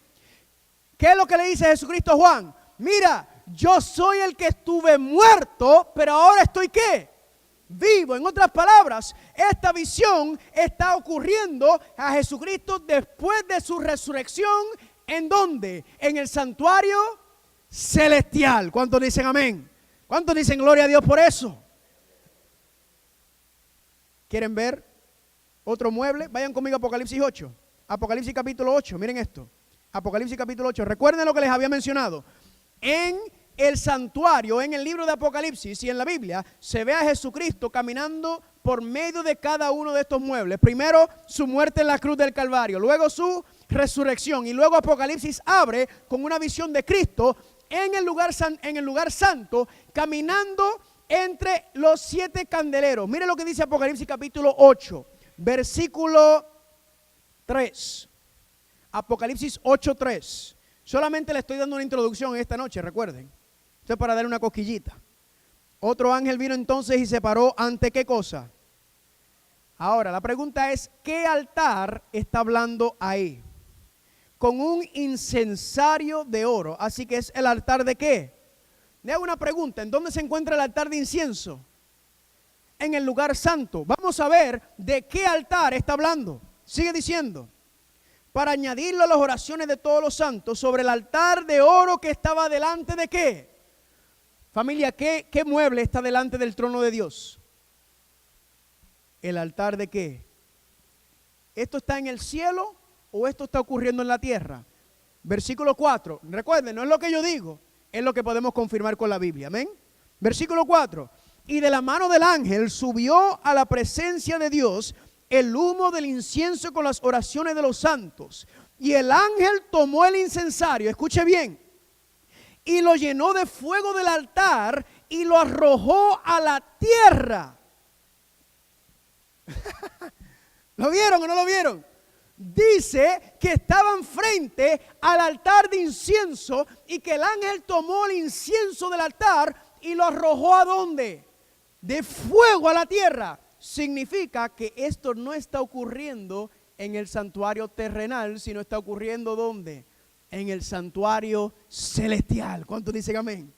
¿Qué es lo que le dice Jesucristo a Juan? Mira, yo soy el que estuve muerto, pero ahora estoy ¿qué? Vivo. En otras palabras, esta visión está ocurriendo a Jesucristo después de su resurrección. ¿En dónde? En el santuario celestial. ¿Cuántos dicen amén? ¿Cuántos dicen gloria a Dios por eso? ¿Quieren ver otro mueble? Vayan conmigo a Apocalipsis 8. Apocalipsis capítulo 8, miren esto. Apocalipsis capítulo 8. Recuerden lo que les había mencionado. En el santuario, en el libro de Apocalipsis y en la Biblia, se ve a Jesucristo caminando por medio de cada uno de estos muebles. Primero su muerte en la cruz del Calvario, luego su resurrección, y luego Apocalipsis abre con una visión de Cristo en el lugar santo, caminando entre los 7 candeleros. Mire lo que dice Apocalipsis capítulo 8, versículo 3. Apocalipsis 8:3. Solamente le estoy dando una introducción esta noche, recuerden. Esto es para darle una cosquillita. Otro ángel vino entonces y se paró ante ¿qué cosa? Ahora, la pregunta es, ¿qué altar está hablando ahí? Con un incensario de oro. Así que es el altar de ¿qué? Le hago una pregunta. ¿En dónde se encuentra el altar de incienso? En el lugar santo. Vamos a ver de qué altar está hablando. Sigue diciendo: para añadirlo a las oraciones de todos los santos, sobre el altar de oro que estaba delante de ¿qué? Familia, ¿qué mueble está delante del trono de Dios? ¿El altar de qué? ¿Esto está en el cielo o esto está ocurriendo en la tierra? Versículo 4, recuerden, no es lo que yo digo, es lo que podemos confirmar con la Biblia, amén. Versículo 4, y de la mano del ángel subió a la presencia de Dios el humo del incienso con las oraciones de los santos. Y el ángel tomó el incensario, escuche bien, y lo llenó de fuego del altar y lo arrojó a la tierra. ¿Lo vieron o no lo vieron? Dice que estaban frente al altar de incienso y que el ángel tomó el incienso del altar y lo arrojó ¿a dónde? De fuego a la tierra. Significa que esto no está ocurriendo en el santuario terrenal, sino está ocurriendo ¿dónde? En el santuario celestial. ¿Cuántos dicen amén?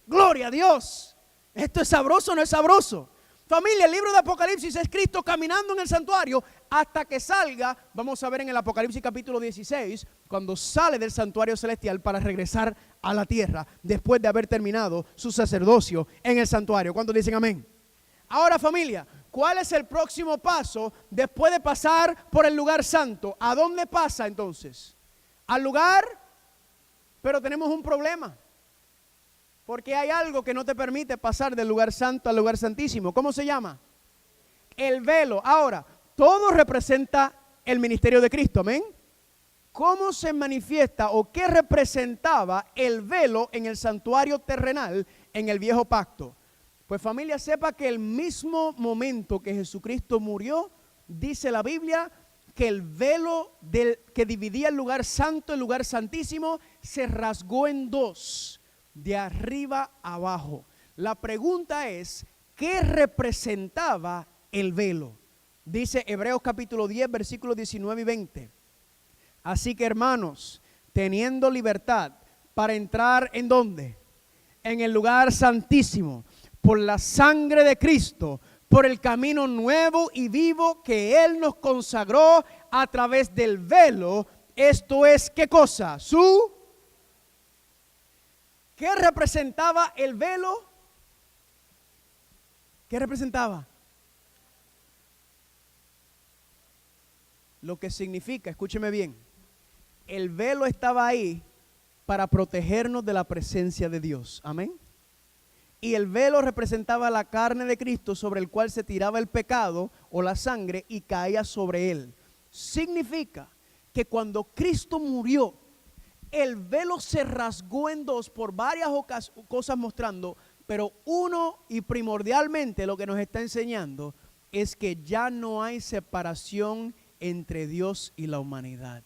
¡Gloria a Dios! ¿Esto es sabroso o no es sabroso? Familia, el libro de Apocalipsis es Cristo caminando en el santuario hasta que salga. Vamos a ver en el Apocalipsis capítulo 16, cuando sale del santuario celestial para regresar a la tierra después de haber terminado su sacerdocio en el santuario. ¿Cuántos dicen amén? Ahora, familia, ¿cuál es el próximo paso después de pasar por el lugar santo? ¿A dónde pasa entonces? Al lugar, pero tenemos un problema. Porque hay algo que no te permite pasar del lugar santo al lugar santísimo. ¿Cómo se llama? El velo. Ahora, todo representa el ministerio de Cristo, amén. ¿Cómo se manifiesta o qué representaba el velo en el santuario terrenal en el viejo pacto? Pues familia, sepa que el mismo momento que Jesucristo murió, dice la Biblia, que el velo que dividía el lugar santo, el lugar santísimo, se rasgó en dos, de arriba a abajo. La pregunta es, ¿qué representaba el velo? Dice Hebreos capítulo 10, versículos 19 y 20. Así que hermanos, teniendo libertad para entrar ¿en dónde? En el lugar santísimo, por la sangre de Cristo, por el camino nuevo y vivo que Él nos consagró a través del velo, Esto es, ¿qué cosa? ¿Qué representaba el velo? ¿Qué representaba? Lo que significa, escúcheme bien, el velo estaba ahí para protegernos de la presencia de Dios. Amén. Y el velo representaba la carne de Cristo sobre el cual se tiraba el pecado o la sangre y caía sobre él. Significa que cuando Cristo murió, el velo se rasgó en dos por varias cosas mostrando, pero uno y primordialmente lo que nos está enseñando es que ya no hay separación entre Dios y la humanidad.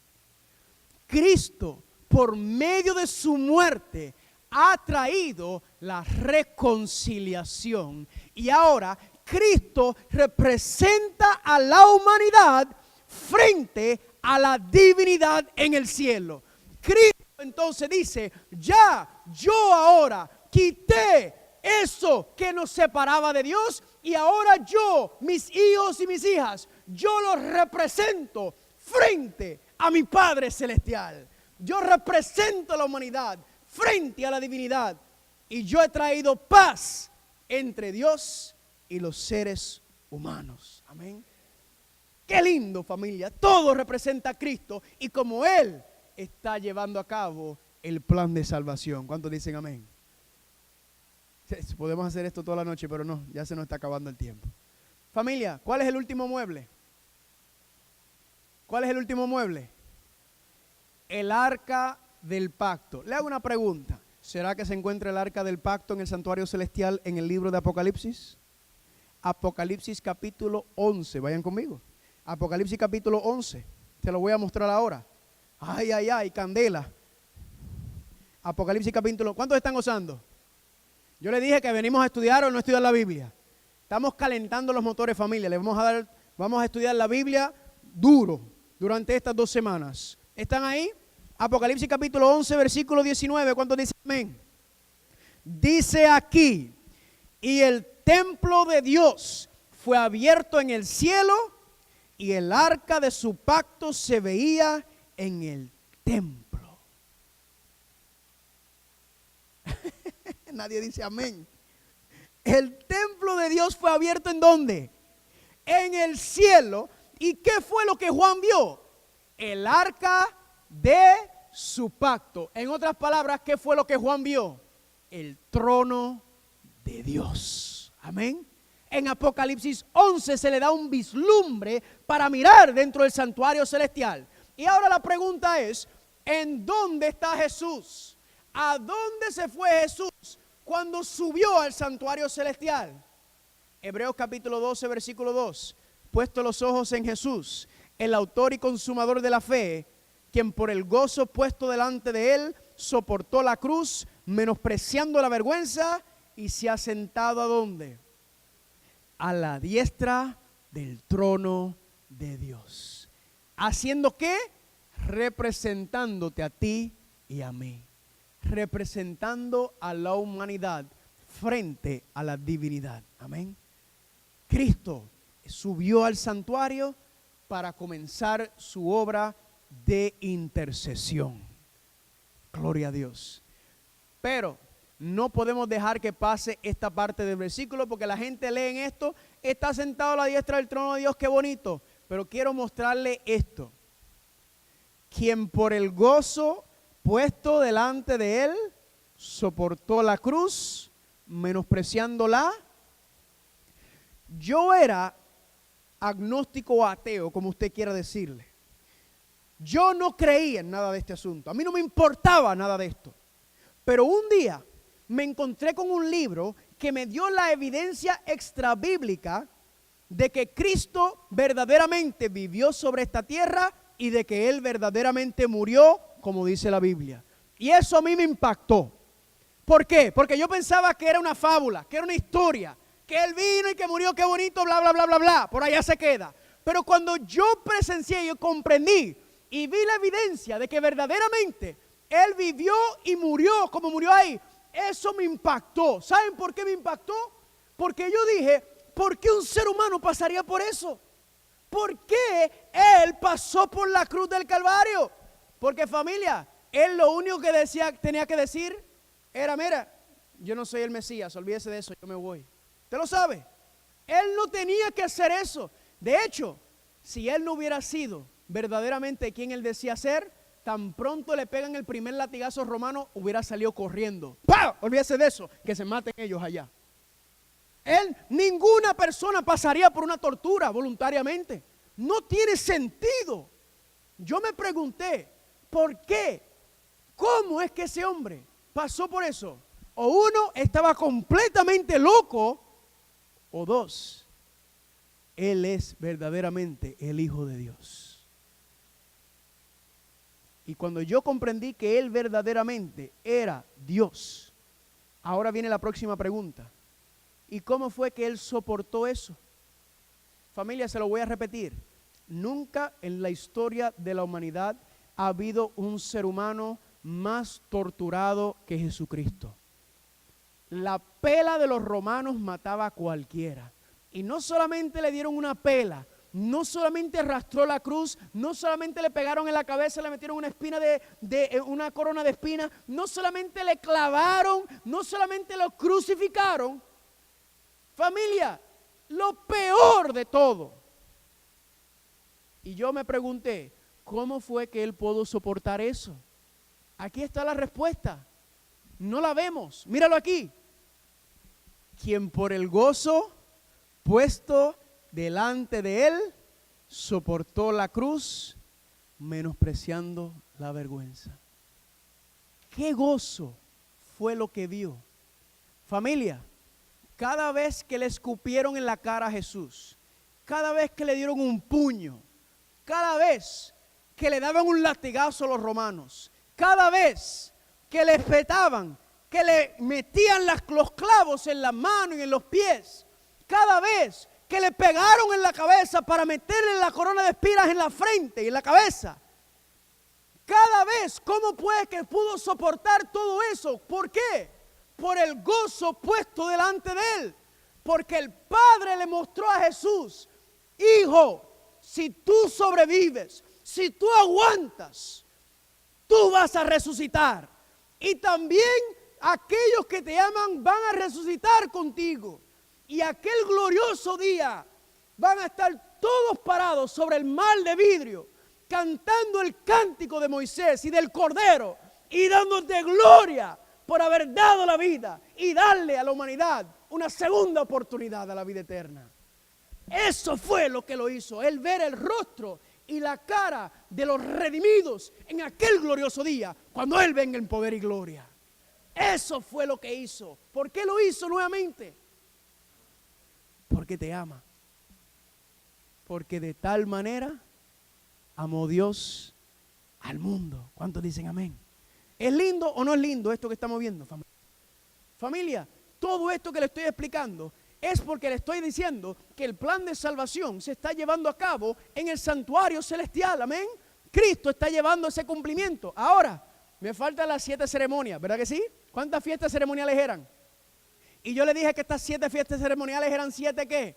Cristo, por medio de su muerte, ha traído la reconciliación. Y ahora Cristo representa a la humanidad frente a la divinidad en el cielo. Cristo entonces dice, ya yo ahora quité eso que nos separaba de Dios y ahora yo, mis hijos y mis hijas, yo los represento frente a mi Padre Celestial. Yo represento a la humanidad frente a la divinidad y yo he traído paz entre Dios y los seres humanos. Amén. Qué lindo, familia. Todo representa a Cristo y como Él está llevando a cabo el plan de salvación. ¿Cuántos dicen amén? Podemos hacer esto toda la noche, pero no, ya se nos está acabando el tiempo. Familia, ¿cuál es el último mueble? ¿Cuál es el último mueble? El arca del pacto. Le hago una pregunta. ¿Será que se encuentra el arca del pacto en el santuario celestial en el libro de Apocalipsis? Apocalipsis capítulo 11. Vayan conmigo. Apocalipsis capítulo 11. Te lo voy a mostrar ahora. Ay, ay, ay, candela. Apocalipsis capítulo. ¿Cuántos están gozando? Yo le dije que venimos a estudiar o no estudiar la Biblia. Estamos calentando los motores, familia. Vamos a estudiar la Biblia duro durante estas 2 semanas. ¿Están ahí? Apocalipsis capítulo 11, versículo 19. ¿Cuántos dicen amén? Dice aquí, y el templo de Dios fue abierto en el cielo y el arca de su pacto se veía en el templo. Nadie dice amén. El templo de Dios fue abierto ¿en dónde? En el cielo. ¿Y qué fue lo que Juan vio? El arca de su pacto. En otras palabras, ¿qué fue lo que Juan vio? El trono de Dios. Amén. En Apocalipsis 11 se le da un vislumbre para mirar dentro del santuario celestial. Y ahora la pregunta es, ¿en dónde está Jesús? ¿A dónde se fue Jesús cuando subió al santuario celestial? Hebreos capítulo 12, versículo 2. Puesto los ojos en Jesús, el autor y consumador de la fe, quien por el gozo puesto delante de él, soportó la cruz, menospreciando la vergüenza, y se ha sentado ¿a dónde? A la diestra del trono de Dios. ¿Haciendo qué? Representándote a ti y a mí. Representando a la humanidad frente a la divinidad. Amén. Cristo subió al santuario para comenzar su obra de intercesión. Gloria a Dios. Pero no podemos dejar que pase esta parte del versículo porque la gente lee en esto, está sentado a la diestra del trono de Dios, qué bonito. Pero quiero mostrarle esto. Quien por el gozo puesto delante de él, soportó la cruz, menospreciándola. Yo era agnóstico o ateo, como usted quiera decirle. Yo no creía en nada de este asunto. A mí no me importaba nada de esto. Pero un día me encontré con un libro que me dio la evidencia extrabíblica de que Cristo verdaderamente vivió sobre esta tierra y de que Él verdaderamente murió, como dice la Biblia. Y eso a mí me impactó. ¿Por qué? Porque yo pensaba que era una fábula, que era una historia, que Él vino y que murió, qué bonito, bla, bla, bla, bla, bla. Por allá se queda. Pero cuando yo presencié, yo comprendí y vi la evidencia de que verdaderamente Él vivió y murió como murió ahí, eso me impactó. ¿Saben por qué me impactó? Porque yo dije, ¿por qué un ser humano pasaría por eso? ¿Por qué Él pasó por la cruz del Calvario? Porque familia, él lo único que tenía que decir era, mira, yo no soy el Mesías, olvídese de eso, yo me voy. ¿Usted lo sabe? Él no tenía que hacer eso. De hecho, si él no hubiera sido verdaderamente quien él decía ser, tan pronto le pegan el primer latigazo romano, hubiera salido corriendo. ¡Pah! Olvídese de eso, que se maten ellos allá. Ninguna persona pasaría por una tortura voluntariamente. No tiene sentido. Yo me pregunté, ¿por qué? ¿Cómo es que ese hombre pasó por eso? O uno, estaba completamente loco, o dos, él es verdaderamente el Hijo de Dios. Y cuando yo comprendí que él verdaderamente era Dios, ahora viene la próxima pregunta. ¿Y cómo fue que él soportó eso? Familia, se lo voy a repetir. Nunca en la historia de la humanidad ha habido un ser humano más torturado que Jesucristo. La pela de los romanos mataba a cualquiera. Y no solamente le dieron una pela, no solamente arrastró la cruz, no solamente le pegaron en la cabeza, le metieron una espina una corona de espinas, no solamente le clavaron, no solamente lo crucificaron. Familia, lo peor de todo. Y yo me pregunté, ¿cómo fue que él pudo soportar eso? Aquí está la respuesta. No la vemos. Míralo aquí. Quien por el gozo puesto delante de él soportó la cruz, menospreciando la vergüenza. ¿Qué gozo fue lo que dio? Familia, cada vez que le escupieron en la cara a Jesús, cada vez que le dieron un puño, cada vez que le daban un latigazo a los romanos, cada vez que le espetaban, que le metían los clavos en las manos y en los pies, cada vez que le pegaron en la cabeza para meterle la corona de espinas en la frente y en la cabeza, cada vez, ¿cómo pues que pudo soportar todo eso? ¿Por qué? Por el gozo puesto delante de él. Porque el Padre le mostró a Jesús, hijo, si tú sobrevives, si tú aguantas, tú vas a resucitar. Y también aquellos que te aman van a resucitar contigo. Y aquel glorioso día van a estar todos parados sobre el mar de vidrio, cantando el cántico de Moisés y del Cordero y dándote gloria por haber dado la vida y darle a la humanidad una segunda oportunidad a la vida eterna. Eso fue lo que lo hizo, el ver el rostro y la cara de los redimidos en aquel glorioso día, cuando Él venga en poder y gloria. Eso fue lo que hizo. ¿Por qué lo hizo nuevamente? Porque te ama. Porque de tal manera amó Dios al mundo. ¿Cuántos dicen amén? ¿Es lindo o no es lindo esto que estamos viendo, familia? Familia, todo esto que le estoy explicando es porque le estoy diciendo que el plan de salvación se está llevando a cabo en el santuario celestial, amén. Cristo está llevando ese cumplimiento. Ahora, me faltan las 7 ceremonias, ¿verdad que sí? ¿Cuántas fiestas ceremoniales eran? Y yo le dije que estas 7 fiestas ceremoniales eran 7 ¿qué?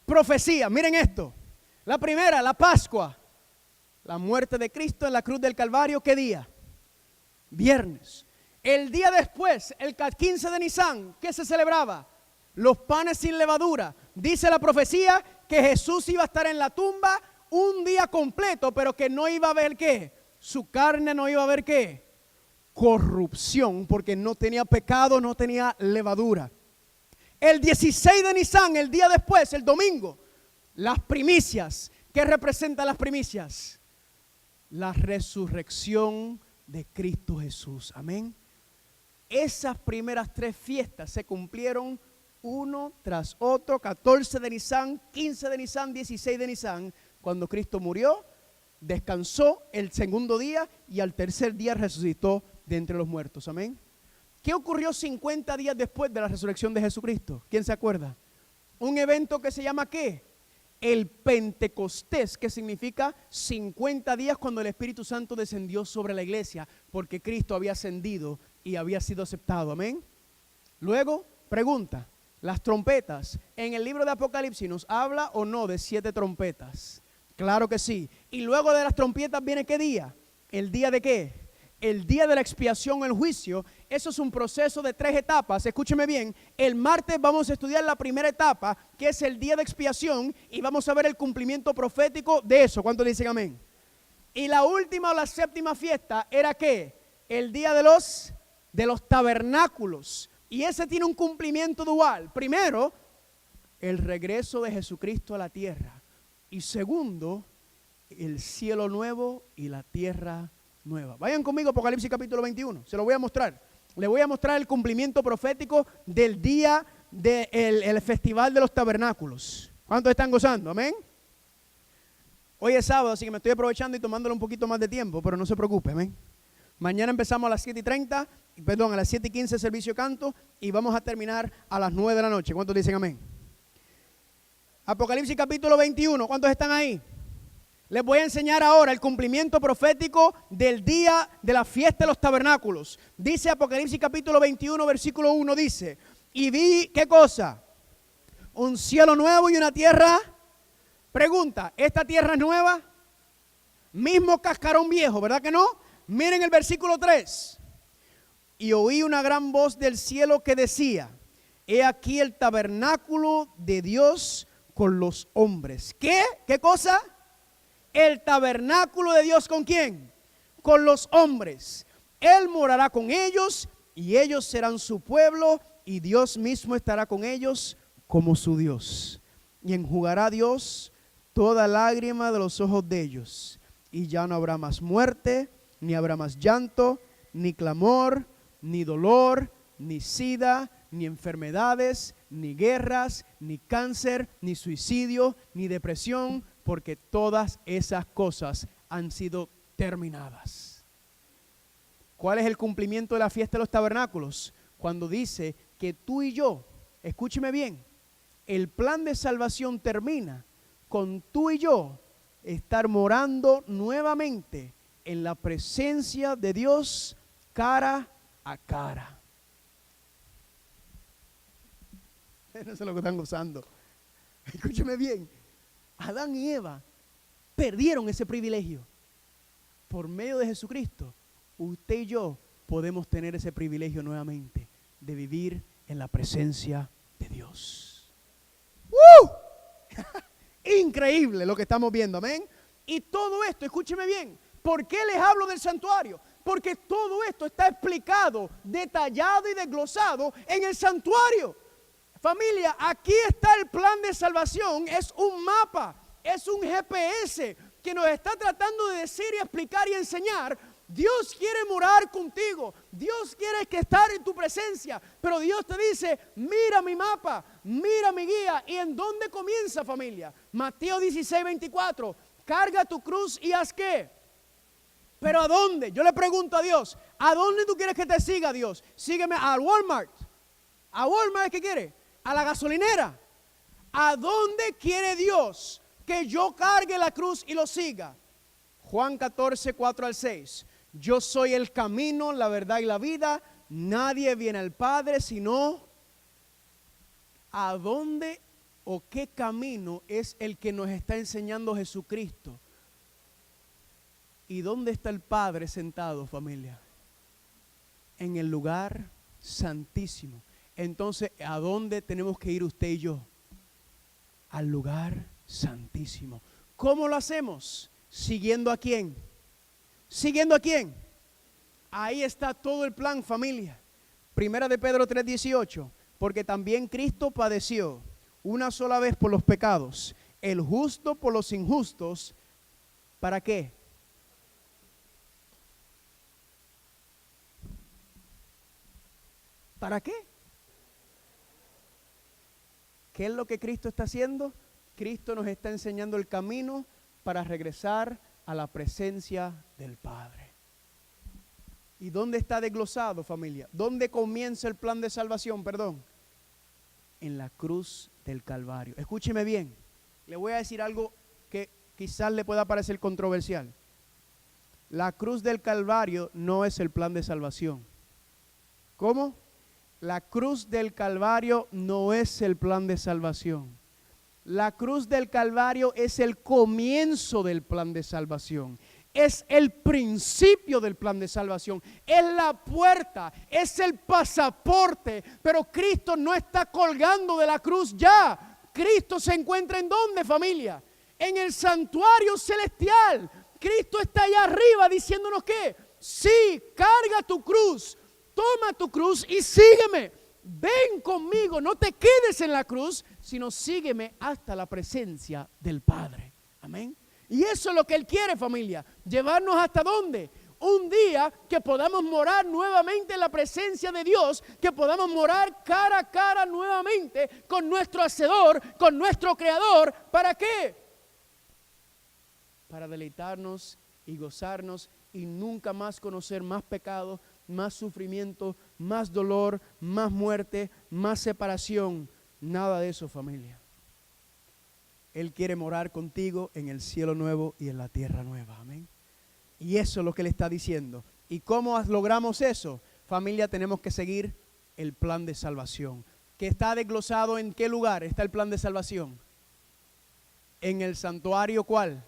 Profecías. Miren esto. La primera, la Pascua. La muerte de Cristo en la cruz del Calvario, ¿qué día? Viernes. El día después, el 15 de Nisan, ¿qué se celebraba? Los panes sin levadura. Dice la profecía que Jesús iba a estar en la tumba un día completo, pero que no iba a haber ¿qué? Su carne no iba a haber ¿qué? Corrupción, porque no tenía pecado, no tenía levadura. El 16 de Nisan, el día después, el domingo, las primicias. ¿Qué representan las primicias? La resurrección de Cristo Jesús. Amén. Esas primeras 3 fiestas se cumplieron uno tras otro. 14 de Nisan, 15 de Nisan, 16 de Nisan, cuando Cristo murió, descansó el segundo día y al tercer día resucitó de entre los muertos. Amén. ¿Qué ocurrió 50 días después de la resurrección de Jesucristo? ¿Quién se acuerda? Un evento que se llama ¿qué? El Pentecostés, que significa 50 días cuando el Espíritu Santo descendió sobre la iglesia, porque Cristo había ascendido y había sido aceptado. Amén. Luego, pregunta, las trompetas, en el libro de Apocalipsis, ¿nos habla o no de 7 trompetas? Claro que sí. Y luego de las trompetas viene ¿qué día? ¿El día de qué? El día de la expiación, el juicio. Eso es un proceso de 3 etapas. Escúcheme bien. El martes vamos a estudiar la primera etapa, que es el día de expiación, y vamos a ver el cumplimiento profético de eso. ¿Cuántos dicen amén? Y la última o la séptima fiesta era ¿qué? El día de los tabernáculos. Y ese tiene un cumplimiento dual. Primero, el regreso de Jesucristo a la tierra. Y segundo, el cielo nuevo y la tierra nueva. Vayan conmigo a Apocalipsis capítulo 21. Se lo voy a mostrar. Le voy a mostrar el cumplimiento profético del día del festival de los tabernáculos. ¿Cuántos están gozando? Amén. Hoy es sábado, así que me estoy aprovechando y tomándole un poquito más de tiempo, pero no se preocupe, amén. Mañana empezamos a las 7:30, perdón, a las 7:15 servicio de canto y vamos a terminar a las 9 de la noche. ¿Cuántos dicen amén? Apocalipsis capítulo 21, ¿cuántos están ahí? Les voy a enseñar ahora el cumplimiento profético del día de la fiesta de los tabernáculos. Dice Apocalipsis capítulo 21, versículo 1, dice, y vi, ¿qué cosa? Un cielo nuevo y una tierra. Pregunta, ¿esta tierra es nueva? Mismo cascarón viejo, ¿verdad que no? Miren el versículo 3. Y oí una gran voz del cielo que decía, he aquí el tabernáculo de Dios con los hombres. ¿Qué? ¿Qué cosa? El tabernáculo de Dios, ¿con quién? Con los hombres. Él morará con ellos y ellos serán su pueblo y Dios mismo estará con ellos como su Dios. Y enjugará Dios toda lágrima de los ojos de ellos. Y ya no habrá más muerte, ni habrá más llanto, ni clamor, ni dolor, ni sida, ni enfermedades, ni guerras, ni cáncer, ni suicidio, ni depresión, porque todas esas cosas han sido terminadas. ¿Cuál es el cumplimiento de la fiesta de los tabernáculos? Cuando dice que tú y yo, escúcheme bien, el plan de salvación termina con tú y yo estar morando nuevamente en la presencia de Dios cara a cara. No sé lo que están gozando. Escúcheme bien. Adán y Eva perdieron ese privilegio. Por medio de Jesucristo, usted y yo podemos tener ese privilegio nuevamente de vivir en la presencia de Dios. Increíble lo que estamos viendo, amén. Y todo esto, escúcheme bien, ¿por qué les hablo del santuario? Porque todo esto está explicado, detallado y desglosado en el santuario. Familia, aquí está el plan de salvación, es un mapa, es un GPS que nos está tratando de decir y explicar y enseñar. Dios quiere morar contigo, Dios quiere que estar en tu presencia, pero Dios te dice, mira mi mapa, mira mi guía. ¿Y en dónde comienza, familia? Mateo 16:24, carga tu cruz y haz ¿qué? ¿Pero a dónde? Yo le pregunto a Dios, ¿a dónde tú quieres que te siga, Dios? Sígueme al Walmart. ¿A Walmart qué quiere? A la gasolinera. ¿A dónde quiere Dios que yo cargue la cruz y lo siga? Juan 14, 4-6. Yo soy el camino, la verdad y la vida. Nadie viene al Padre sino a dónde o qué camino es el que nos está enseñando Jesucristo. ¿Y dónde está el Padre sentado, familia? En el lugar santísimo. Entonces, ¿a dónde tenemos que ir usted y yo? Al lugar santísimo. ¿Cómo lo hacemos? ¿Siguiendo a quién? ¿Siguiendo a quién? Ahí está todo el plan, familia. Primera de Pedro 3:18. Porque también Cristo padeció una sola vez por los pecados, el justo por los injustos. ¿Para qué? ¿Para qué? ¿Qué es lo que Cristo está haciendo? Cristo nos está enseñando el camino para regresar a la presencia del Padre. ¿Y dónde está desglosado, familia? ¿Dónde comienza el plan de salvación? Perdón. En la cruz del Calvario. Escúcheme bien. Le voy a decir algo que quizás le pueda parecer controversial. La cruz del Calvario no es el plan de salvación. ¿Cómo? La cruz del Calvario no es el plan de salvación. La cruz del Calvario es el comienzo del plan de salvación. es el principio del plan de salvación, es la puerta, es el pasaporte, pero Cristo no está colgando de la cruz ya. Cristo se encuentra ¿en dónde, familia? En el santuario celestial. Cristo está allá arriba diciéndonos que sí, carga tu cruz, toma tu cruz y sígueme. Ven conmigo, no te quedes en la cruz, sino sígueme hasta la presencia del Padre. Amén. Y eso es lo que Él quiere, familia. Llevarnos hasta dónde. Un día que podamos morar nuevamente en la presencia de Dios, que podamos morar cara a cara nuevamente con nuestro Hacedor, con nuestro Creador. ¿Para qué? Para deleitarnos y gozarnos y nunca más conocer más pecado, más sufrimiento, más dolor, más muerte, más separación. Nada de eso, familia. Él quiere morar contigo en el cielo nuevo y en la tierra nueva. Amén. Y eso es lo que Él está diciendo. ¿Y cómo logramos eso? Familia, tenemos que seguir el plan de salvación. ¿Que está desglosado en qué lugar está el plan de salvación? En el santuario, ¿cuál?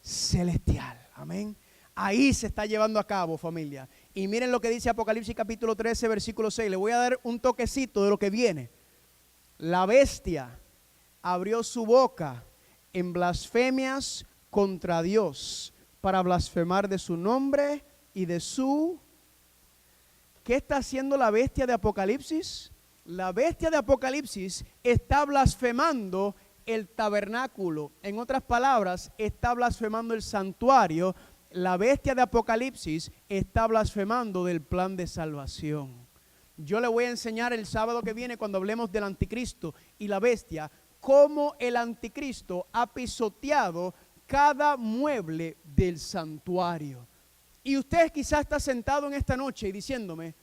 Celestial. Amén. Ahí se está llevando a cabo, familia. Y miren lo que dice Apocalipsis capítulo 13, versículo 6. Le voy a dar un toquecito de lo que viene. La bestia abrió su boca en blasfemias contra Dios para blasfemar de su nombre y de su... ¿Qué está haciendo la bestia de Apocalipsis? La bestia de Apocalipsis está blasfemando el tabernáculo. En otras palabras, está blasfemando el santuario. La bestia de Apocalipsis está blasfemando del plan de salvación. Yo le voy a enseñar el sábado que viene, cuando hablemos del anticristo y la bestia, cómo el anticristo ha pisoteado cada mueble del santuario. Y usted quizás está sentado en esta noche y diciéndome,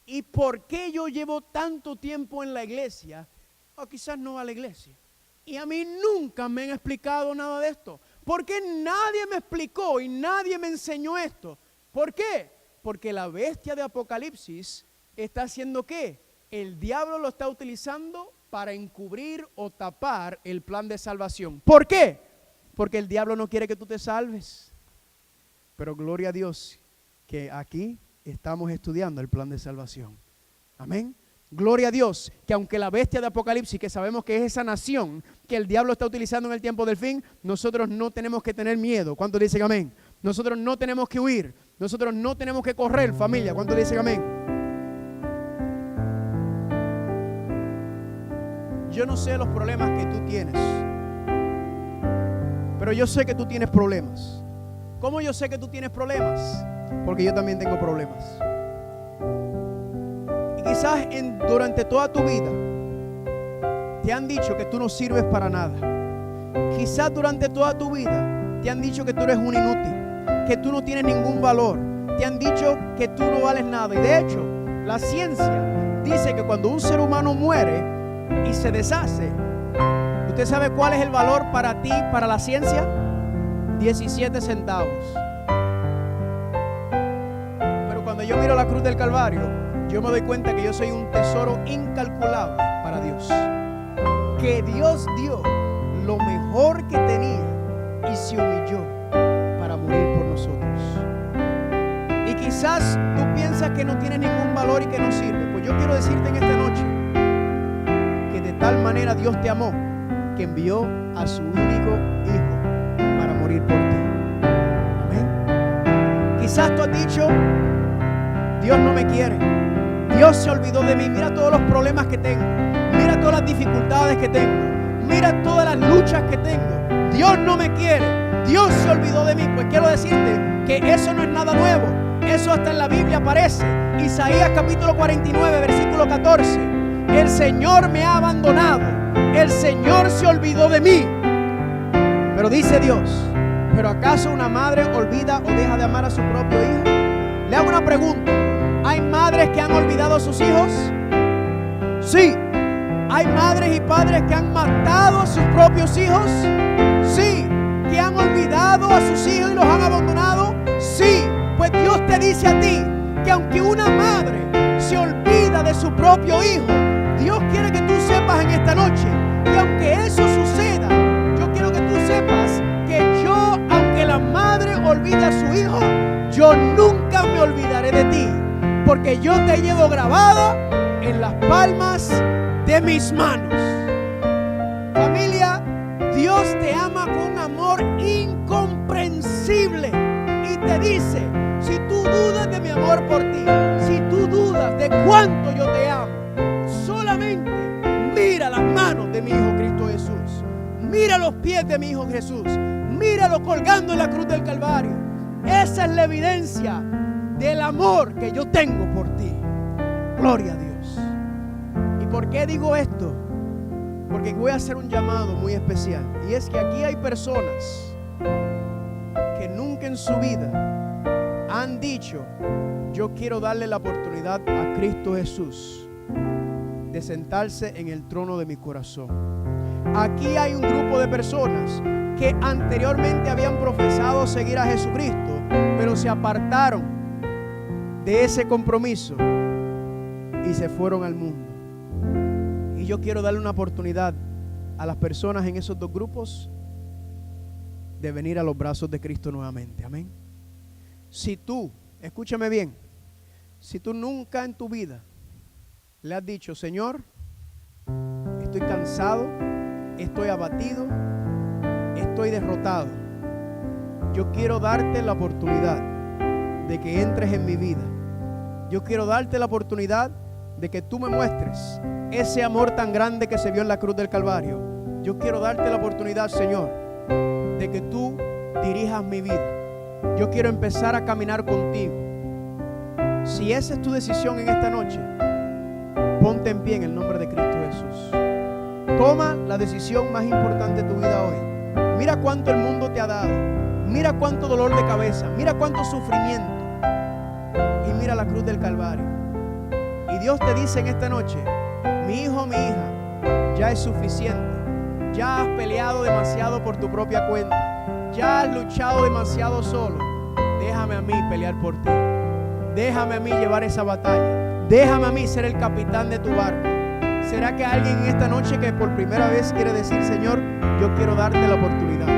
¿y por qué yo llevo tanto tiempo en la iglesia? O quizás no a la iglesia. Y a mí nunca me han explicado nada de esto. ¿Por qué nadie me explicó y nadie me enseñó esto? ¿Por qué? Porque la bestia de Apocalipsis está haciendo ¿qué? El diablo lo está utilizando para encubrir o tapar el plan de salvación. ¿Por qué? Porque el diablo no quiere que tú te salves. Pero gloria a Dios que aquí estamos estudiando el plan de salvación. Amén. Gloria a Dios que aunque la bestia de Apocalipsis, que sabemos que es esa nación que el diablo está utilizando en el tiempo del fin, nosotros no tenemos que tener miedo. ¿Cuántos dicen amén? Nosotros no tenemos que huir. Nosotros no tenemos que correr, familia. ¿Cuántos dicen amén? Yo no sé los problemas que tú tienes, pero yo sé que tú tienes problemas. ¿Cómo yo sé que tú tienes problemas? Porque yo también tengo problemas. Y quizás durante toda tu vida te han dicho que tú no sirves para nada. Quizás durante toda tu vida te han dicho que tú eres un inútil, que tú no tienes ningún valor. Te han dicho que tú no vales nada. Y de hecho, la ciencia dice que cuando un ser humano muere y se deshace, ¿usted sabe cuál es el valor para ti, para la ciencia? 17 centavos. Pero cuando yo miro la cruz del Calvario, yo me doy cuenta que yo soy un tesoro incalculable para Dios. Que Dios dio lo mejor que tenía y se humilló para morir por nosotros. Y quizás tú piensas que no tienes ningún valor y que no sirve. Pues yo quiero decirte en esta noche que de tal manera Dios te amó que envió a su único Hijo para morir por ti. Amén. Quizás tú has dicho, Dios no me quiere, Dios se olvidó de mí. Mira todos los problemas que tengo, mira todas las dificultades que tengo, mira todas las luchas que tengo. Dios no me quiere, Dios se olvidó de mí. Pues quiero decirte que eso no es nada nuevo. Eso hasta en la Biblia aparece. Isaías capítulo 49, versículo 14. El Señor me ha abandonado, el Señor se olvidó de mí. Pero dice Dios, ¿pero acaso una madre olvida o deja de amar a su propio hijo? Le hago una pregunta. ¿Hay madres que han olvidado a sus hijos? Sí. ¿Hay madres y padres que han matado a sus propios hijos? Sí. ¿Que han olvidado a sus hijos y los han abandonado? Sí. Pues Dios te dice a ti que aunque una madre se olvida de su propio hijo, Dios quiere que tú sepas en esta noche que aunque eso suceda, yo quiero que tú sepas que yo, aunque la madre olvide responde a su hijo: yo nunca me olvidaré de ti, porque yo te llevo grabado en las palmas de mis manos. Familia, Dios te ama con un amor incomprensible y te dice: si tú dudas de mi amor por ti, si tú dudas de cuánto yo te amo, solamente mira las manos de mi Hijo Cristo Jesús, mira los pies de mi Hijo Jesús, míralo colgando en la cruz del Calvario. Esa es la evidencia del amor que yo tengo por ti. Gloria a Dios. ¿Y por qué digo esto? Porque voy a hacer un llamado muy especial, y es que aquí hay personas que nunca en su vida han dicho: yo quiero darle la oportunidad a Cristo Jesús de sentarse en el trono de mi corazón. Aquí hay un grupo de personas que anteriormente habían profesado seguir a Jesucristo, pero se apartaron de ese compromiso y se fueron al mundo. Y yo quiero darle una oportunidad a las personas en esos dos grupos de venir a los brazos de Cristo nuevamente. Amén. Si tú, escúchame bien, si tú nunca en tu vida le has dicho: Señor, estoy cansado, estoy abatido, estoy derrotado, yo quiero darte la oportunidad de que entres en mi vida. Yo quiero darte la oportunidad de que tú me muestres ese amor tan grande que se vio en la cruz del Calvario. Yo quiero darte la oportunidad, Señor, de que tú dirijas mi vida. Yo quiero empezar a caminar contigo. Si esa es tu decisión en esta noche, ponte en pie en el nombre de Cristo Jesús. Toma la decisión más importante de tu vida hoy. Mira cuánto el mundo te ha dado. Mira cuánto dolor de cabeza. Mira cuánto sufrimiento. Y mira la cruz del Calvario. Y Dios te dice en esta noche: mi hijo, mi hija, ya es suficiente. Ya has peleado demasiado por tu propia cuenta. Ya has luchado demasiado solo. Déjame a mí pelear por ti. Déjame a mí llevar esa batalla. Déjame a mí ser el capitán de tu barco. ¿Será que alguien en esta noche que por primera vez quiere decir: Señor, yo quiero darte la oportunidad?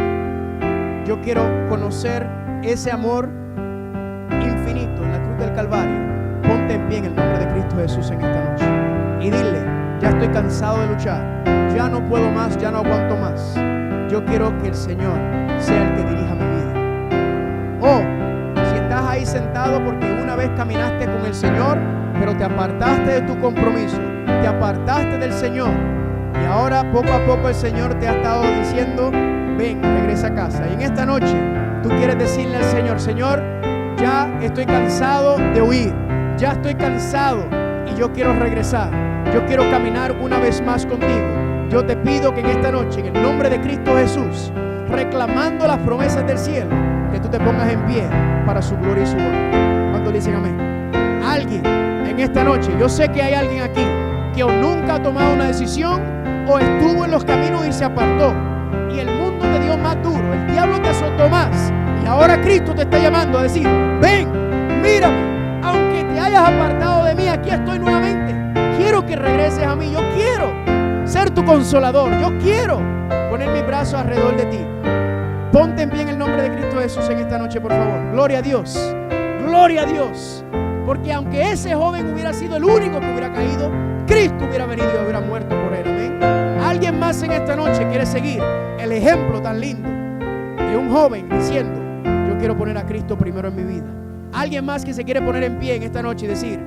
Yo quiero conocer ese amor infinito en la cruz del Calvario. Ponte en pie en el nombre de Cristo Jesús en esta noche y dile: ya estoy cansado de luchar, ya no puedo más, ya no aguanto más. Yo quiero que el Señor sea el que dirija mi vida. O si estás ahí sentado porque una vez caminaste con el Señor, pero te apartaste de tu compromiso, te apartaste del Señor, y ahora poco a poco el Señor te ha estado diciendo: ven, regresa a casa. Y en esta noche tú quieres decirle al Señor: Señor, ya estoy cansado de huir, ya estoy cansado y yo quiero regresar. Yo quiero caminar una vez más contigo. Yo te pido que en esta noche, en el nombre de Cristo Jesús, reclamando las promesas del cielo, que tú te pongas en pie para su gloria y su honor. ¿Cuántos le dicen amén? Alguien en esta noche, yo sé que hay alguien aquí que o nunca ha tomado una decisión o estuvo en los caminos y se apartó, y el mundo te dio más duro, el diablo te azotó más, y ahora Cristo te está llamando a decir: ven, mírame, aunque te hayas apartado de mí, aquí estoy nuevamente. Quiero que regreses a mí. Yo quiero ser tu consolador. Yo quiero poner mis brazos alrededor de ti. Ponte en pie en el nombre de Cristo Jesús en esta noche, por favor. Gloria a Dios. Gloria a Dios. Porque aunque ese joven hubiera sido el único que hubiera caído, Cristo hubiera venido y hubiera muerto por él. Amén. Alguien más en esta noche quiere seguir el ejemplo tan lindo de un joven diciendo: yo quiero poner a Cristo primero en mi vida. Alguien más que se quiere poner en pie en esta noche y decir: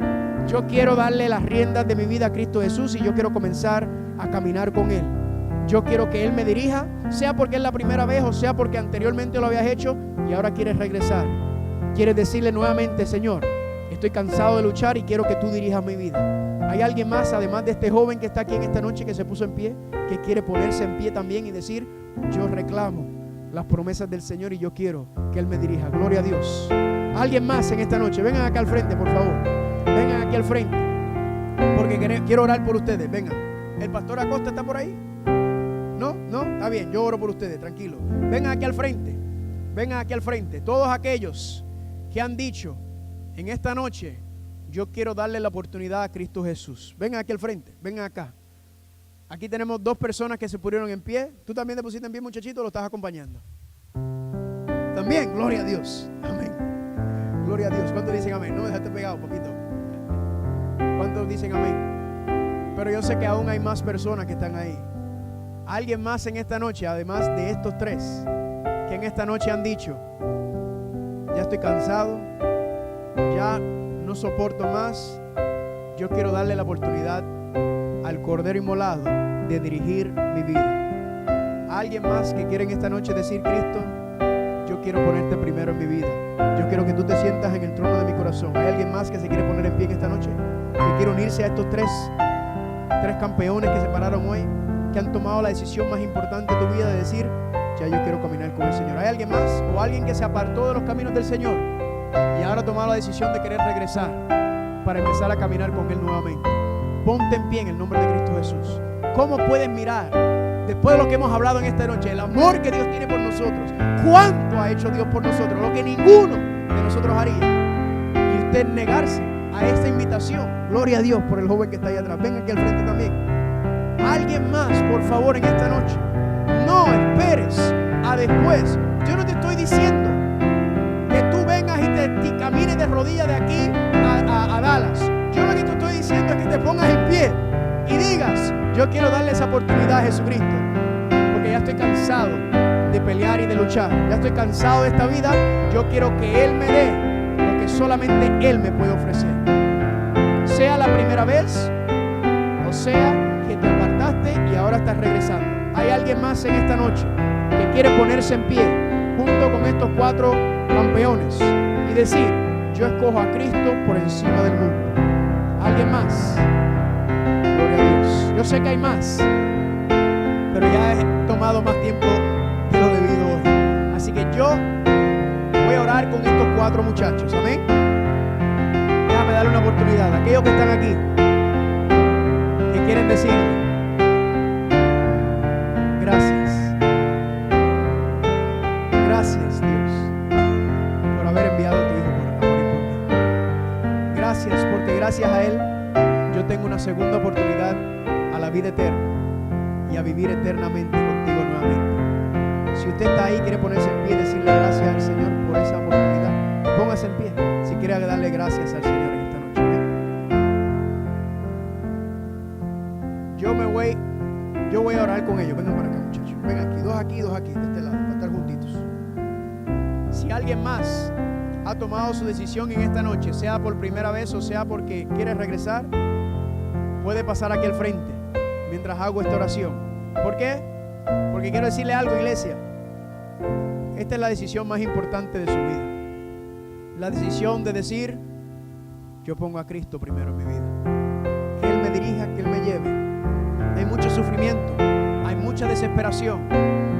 yo quiero darle las riendas de mi vida a Cristo Jesús y yo quiero comenzar a caminar con Él. Yo quiero que Él me dirija, sea porque es la primera vez o sea porque anteriormente lo habías hecho y ahora quieres regresar. Quieres decirle nuevamente: Señor, estoy cansado de luchar y quiero que tú dirijas mi vida. ¿Hay alguien más, además de este joven que está aquí en esta noche, que se puso en pie, que quiere ponerse en pie también y decir: yo reclamo las promesas del Señor y yo quiero que Él me dirija? Gloria a Dios. ¿Alguien más en esta noche? Vengan acá al frente, por favor. Vengan aquí al frente, porque quiero orar por ustedes. Vengan. ¿El pastor Acosta está por ahí? ¿No? ¿No? Está bien, yo oro por ustedes, tranquilo. Vengan aquí al frente. Vengan aquí al frente. Todos aquellos que han dicho en esta noche: yo quiero darle la oportunidad a Cristo Jesús. Vengan aquí al frente. Vengan acá. Aquí tenemos dos personas que se pusieron en pie. ¿Tú también te pusiste en pie, muchachito, o lo estás acompañando? También, gloria a Dios. Amén. Gloria a Dios. ¿Cuántos dicen amén? No, déjate pegado un poquito. ¿Cuántos dicen amén? Pero yo sé que aún hay más personas que están ahí. Alguien más en esta noche, además de estos tres, que en esta noche han dicho: ya estoy cansado, ya no soporto más, yo quiero darle la oportunidad al Cordero Inmolado de dirigir mi vida. Alguien más que quiere en esta noche decir: Cristo, yo quiero ponerte primero en mi vida, yo quiero que tú te sientas en el trono de mi corazón. ¿Hay alguien más que se quiere poner en pie en esta noche? Que quiere unirse a estos tres campeones que se pararon hoy, que han tomado la decisión más importante de tu vida de decir: ya yo quiero caminar con el Señor. ¿Hay alguien más? O alguien que se apartó de los caminos del Señor y ahora ha tomado la decisión de querer regresar para empezar a caminar con Él nuevamente. Ponte en pie en el nombre de Cristo Jesús. ¿Cómo puedes mirar, después de lo que hemos hablado en esta noche, el amor que Dios tiene por nosotros, cuánto ha hecho Dios por nosotros, lo que ninguno de nosotros haría, y usted negarse a esta invitación? Gloria a Dios por el joven que está ahí atrás. Venga aquí al frente también. Alguien más, por favor, en esta noche. No esperes a después. Yo no te estoy diciendo que tú vengas y camines de rodillas de aquí a Dallas. Yo lo que te estoy diciendo es que te pongas en pie y digas: yo quiero darle esa oportunidad a Jesucristo, porque ya estoy cansado de pelear y de luchar. Ya estoy cansado de esta vida. Yo quiero que Él me dé lo que solamente Él me puede ofrecer. Sea la primera vez o sea que te apartaste y ahora estás regresando. ¿Hay alguien más en esta noche que quiere ponerse en pie junto con estos cuatro campeones y decir: yo escojo a Cristo por encima del mundo? ¿Alguien más? Gloria a Dios. Yo sé que hay más, pero ya he tomado más tiempo de lo debido hoy. Así que yo voy a orar con estos cuatro muchachos. Amén. Déjame darle una oportunidad a aquellos que están aquí, que quieren decirle: gracias. Gracias, Dios, por haber enviado a tu Hijo por amor y por mí. Gracias, porque gracias a Él yo tengo una segunda oportunidad a la vida eterna y a vivir eternamente contigo nuevamente. Si usted está ahí y quiere ponerse en pie y decirle gracias al Señor por esa oportunidad, póngase en pie si quiere darle gracias al Señor en esta noche. Yo voy a orar con ellos. Vengan para acá, muchachos. Vengan aquí, dos aquí, de este lado, para estar juntitos. Si alguien más ha tomado su decisión en esta noche, sea por primera vez o sea porque quiere regresar, puede pasar aquí al frente mientras hago esta oración. ¿Por qué? Porque quiero decirle algo, iglesia. Esta es la decisión más importante de su vida. La decisión de decir: yo pongo a Cristo primero en mi vida. Que Él me dirija, que Él me lleve. Hay mucho sufrimiento, hay mucha desesperación,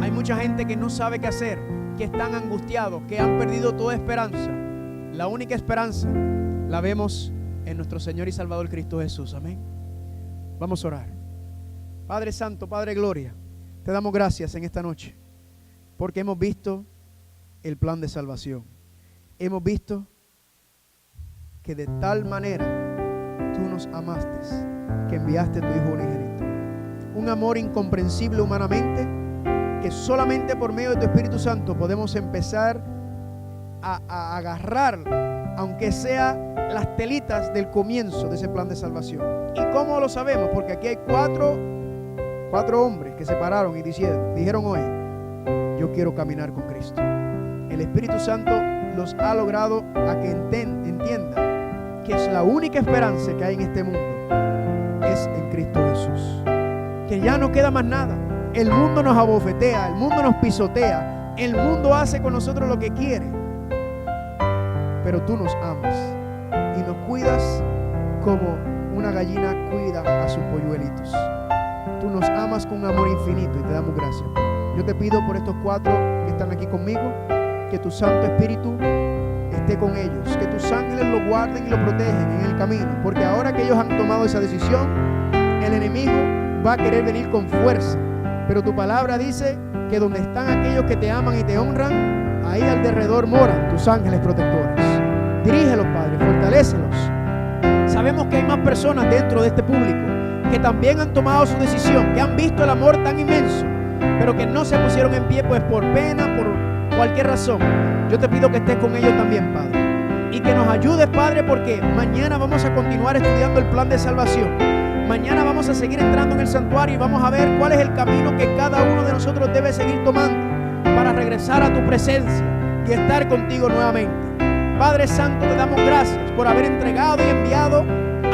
hay mucha gente que no sabe qué hacer, que están angustiados, que han perdido toda esperanza. La única esperanza la vemos en nuestro Señor y Salvador Cristo Jesús. Amén. Vamos a orar. Padre Santo, Padre Gloria, te damos gracias en esta noche porque hemos visto el plan de salvación. Hemos visto que de tal manera tú nos amaste que enviaste a tu Hijo unigénito. Un amor incomprensible humanamente, que solamente por medio de tu Espíritu Santo podemos empezar a agarrar, aunque sea las telitas del comienzo de ese plan de salvación. ¿Y cómo lo sabemos? Porque aquí hay cuatro hombres que se pararon y dijeron hoy: yo quiero caminar con Cristo. El Espíritu Santo los ha logrado a que entiendan que es la única esperanza que hay en este mundo es en Cristo Jesús. Que ya no queda más nada. El mundo nos abofetea, el mundo nos pisotea, el mundo hace con nosotros lo que quiere, pero tú nos amas y nos cuidas como una gallina cuida a sus polluelitos. Tú nos amas con un amor infinito y te damos gracias. Yo te pido por estos cuatro que están aquí conmigo, que tu Santo Espíritu esté con ellos, que tus ángeles los guarden y los protegen en el camino, porque ahora que ellos han tomado esa decisión, el enemigo va a querer venir con fuerza, pero tu palabra dice que donde están aquellos que te aman y te honran, ahí alrededor moran tus ángeles protectores. Dirígelos, Padre, fortalécelos. Sabemos que hay más personas dentro de este público que también han tomado su decisión, que han visto el amor tan inmenso, pero que no se pusieron en pie pues por pena, cualquier razón, yo te pido que estés con ellos también, Padre. Y que nos ayudes, Padre, porque mañana vamos a continuar estudiando el plan de salvación. Mañana vamos a seguir entrando en el santuario y vamos a ver cuál es el camino que cada uno de nosotros debe seguir tomando para regresar a tu presencia y estar contigo nuevamente. Padre Santo, te damos gracias por haber entregado y enviado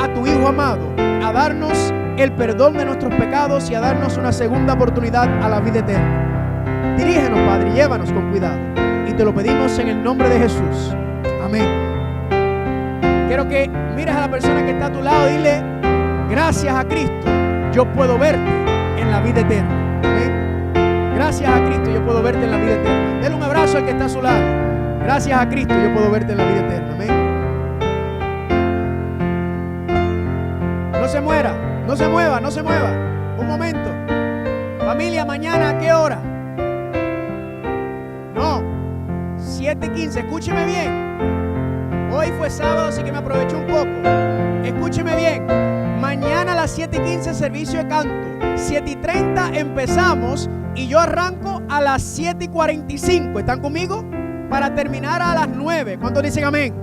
a tu Hijo amado a darnos el perdón de nuestros pecados y a darnos una segunda oportunidad a la vida eterna. Dirígenos, Padre, y llévanos con cuidado. Y te lo pedimos en el nombre de Jesús. Amén. Quiero que mires a la persona que está a tu lado y dile: gracias a Cristo, yo puedo verte en la vida eterna. Amén. Gracias a Cristo, yo puedo verte en la vida eterna. Dele un abrazo al que está a su lado. Gracias a Cristo, yo puedo verte en la vida eterna. Amén. No se muera, no se mueva, no se mueva. Un momento. Familia, mañana ¿a qué hora? No, 7:15. Escúcheme bien. Hoy fue sábado, así que me aproveché un poco. Escúcheme bien. Mañana a las 7:15 servicio de canto. 7:30 empezamos y yo arranco a las 7:45. ¿Están conmigo? Para terminar a las 9. ¿Cuántos dicen amén?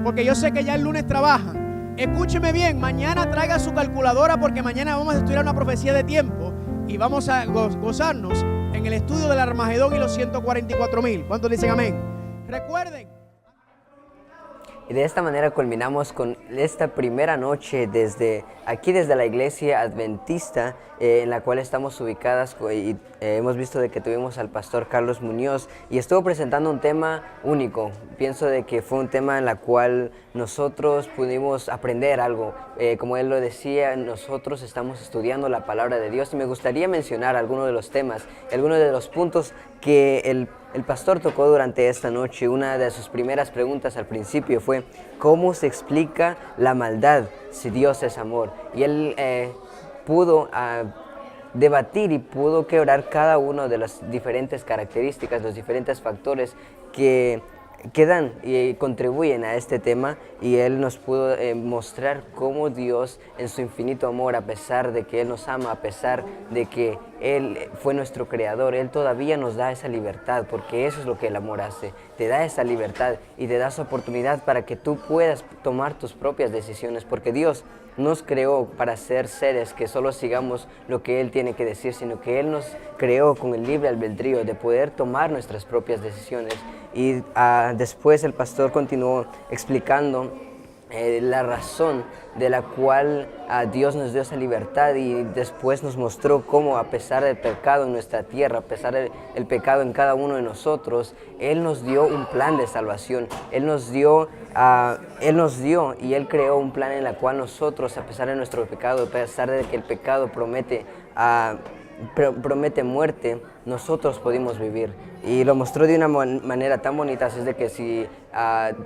Porque yo sé que ya el lunes trabajan. Escúcheme bien, mañana traiga su calculadora porque mañana vamos a estudiar una profecía de tiempo y vamos a gozarnos en el estudio del Armagedón y los 144,000. ¿Cuántos dicen amén? Recuerden. Y de esta manera culminamos con esta primera noche desde la iglesia adventista en la cual estamos ubicadas y hemos visto de que tuvimos al pastor Carlos Muñoz y estuvo presentando un tema único. Pienso de que fue un tema en la cual nosotros pudimos aprender algo. Como él lo decía, nosotros estamos estudiando la palabra de Dios y me gustaría mencionar algunos de los temas, algunos de los puntos que el pastor tocó durante esta noche. Una de sus primeras preguntas al principio fue: ¿cómo se explica la maldad si Dios es amor? Y él pudo debatir y pudo quebrar cada una de las diferentes características, los diferentes factores que dan y contribuyen a este tema, y él nos pudo mostrar cómo Dios en su infinito amor, a pesar de que Él nos ama, a pesar de que Él fue nuestro creador, Él todavía nos da esa libertad, porque eso es lo que el amor hace, te da esa libertad y te da esa oportunidad para que tú puedas tomar tus propias decisiones, porque Dios nos creó para ser seres que solo sigamos lo que Él tiene que decir, sino que Él nos creó con el libre albedrío de poder tomar nuestras propias decisiones. Y después el pastor continuó explicando la razón de la cual Dios nos dio esa libertad, y después nos mostró cómo, a pesar del pecado en nuestra tierra, a pesar del pecado en cada uno de nosotros, Él nos dio un plan de salvación. Él nos dio y Él creó un plan en el cual nosotros, a pesar de nuestro pecado, a pesar de que el pecado promete muerte, nosotros pudimos vivir. Y lo mostró de una manera tan bonita, así es de que si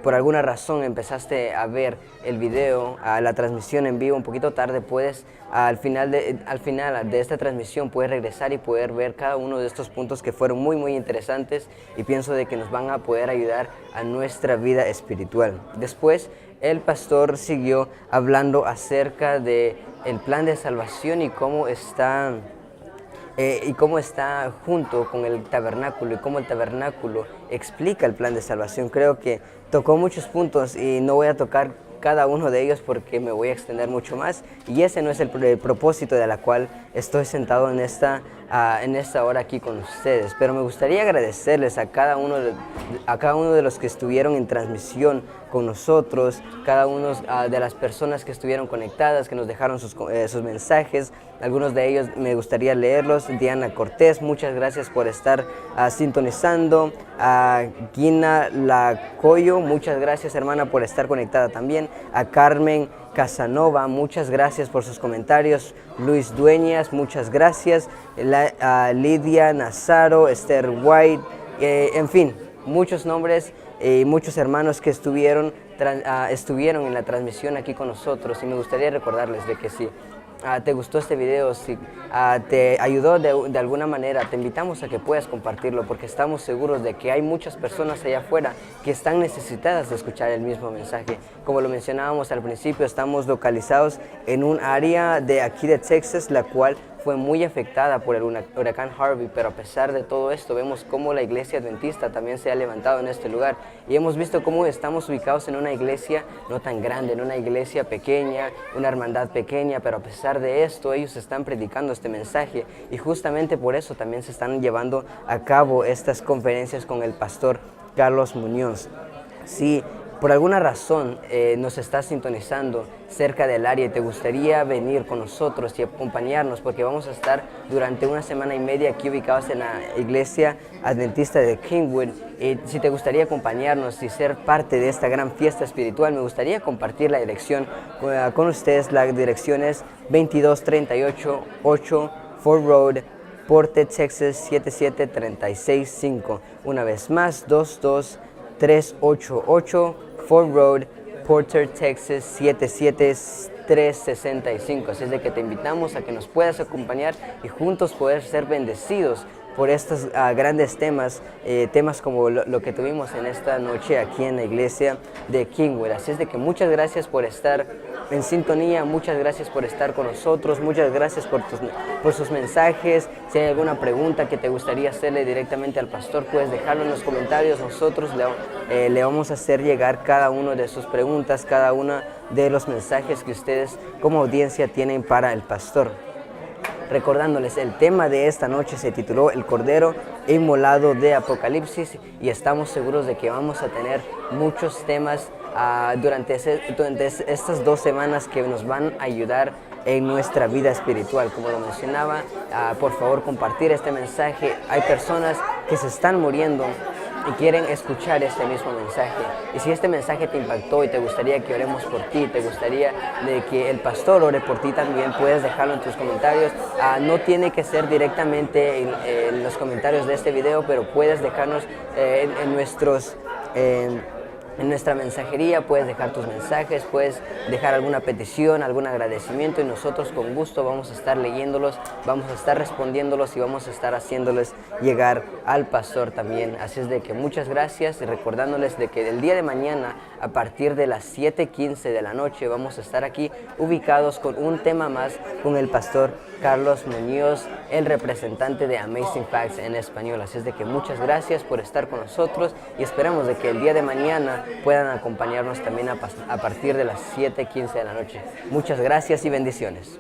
por alguna razón empezaste a ver el video, la transmisión en vivo un poquito tarde, puedes al final de esta transmisión puedes regresar y poder ver cada uno de estos puntos que fueron muy muy interesantes, y pienso de que nos van a poder ayudar a nuestra vida espiritual. Después el pastor siguió hablando acerca de el plan de salvación y cómo está junto con el tabernáculo, y cómo el tabernáculo explica el plan de salvación. Creo que tocó muchos puntos y no voy a tocar cada uno de ellos porque me voy a extender mucho más, y ese no es el propósito de la cual estoy sentado en esta hora aquí con ustedes. Pero me gustaría agradecerles a cada uno de los que estuvieron en transmisión con nosotros, cada uno de las personas que estuvieron conectadas, que nos dejaron sus mensajes. Algunos de ellos me gustaría leerlos. Diana Cortés, muchas gracias por estar sintonizando. A Gina Lacoyo, muchas gracias, hermana, por estar conectada también. A Carmen Casanova, muchas gracias por sus comentarios. Luis Dueñas, muchas gracias. A Lidia Nazaro, Esther White, en fin, muchos nombres y muchos hermanos que estuvieron en la transmisión aquí con nosotros. Y me gustaría recordarles de que si te gustó este video, si te ayudó de alguna manera, te invitamos a que puedas compartirlo, porque estamos seguros de que hay muchas personas allá afuera que están necesitadas de escuchar el mismo mensaje. Como lo mencionábamos al principio, estamos localizados en un área de aquí de Texas, la cual fue muy afectada por el huracán Harvey, pero a pesar de todo esto vemos cómo la iglesia adventista también se ha levantado en este lugar y hemos visto cómo estamos ubicados en una iglesia no tan grande, en una iglesia pequeña, una hermandad pequeña, pero a pesar de esto ellos están predicando este mensaje y justamente por eso también se están llevando a cabo estas conferencias con el pastor Carlos Muñoz. Si por alguna razón nos estás sintonizando cerca del área y te gustaría venir con nosotros y acompañarnos, porque vamos a estar durante una semana y media aquí ubicados en la iglesia adventista de Kingwood, y si te gustaría acompañarnos y ser parte de esta gran fiesta espiritual, me gustaría compartir la dirección con ustedes. La dirección es 22388 Ford Road, Porter, Texas 77365. Una vez más, 22388 Ford Road, Porter, Texas 77365. Así es de que te invitamos a que nos puedas acompañar y juntos poder ser bendecidos por estos grandes temas, temas como lo que tuvimos en esta noche aquí en la iglesia de Kingwood. Así es de que muchas gracias por estar en sintonía, muchas gracias por estar con nosotros, muchas gracias por sus mensajes. Si hay alguna pregunta que te gustaría hacerle directamente al pastor, puedes dejarlo en los comentarios. Nosotros le vamos a hacer llegar cada una de sus preguntas, cada uno de los mensajes que ustedes como audiencia tienen para el pastor. Recordándoles, el tema de esta noche se tituló El Cordero Inmolado de Apocalipsis, y estamos seguros de que vamos a tener muchos temas durante estas 2 semanas que nos van a ayudar en nuestra vida espiritual. Como lo mencionaba, por favor compartir este mensaje. Hay personas que se están muriendo y quieren escuchar este mismo mensaje. Y si este mensaje te impactó y te gustaría que oremos por ti, te gustaría de que el pastor ore por ti también, puedes dejarlo en tus comentarios. No tiene que ser directamente en los comentarios de este video, pero puedes dejarnos en nuestra mensajería, puedes dejar tus mensajes, puedes dejar alguna petición, algún agradecimiento, y nosotros con gusto vamos a estar leyéndolos, vamos a estar respondiéndolos y vamos a estar haciéndoles llegar al pastor también. Así es de que muchas gracias, y recordándoles de que el día de mañana a partir de las 7:15 de la noche vamos a estar aquí ubicados con un tema más con el pastor Carlos Muñoz, el representante de Amazing Facts en español. Así es de que muchas gracias por estar con nosotros y esperamos de que el día de mañana puedan acompañarnos también a partir de las 7:15 de la noche. Muchas gracias y bendiciones.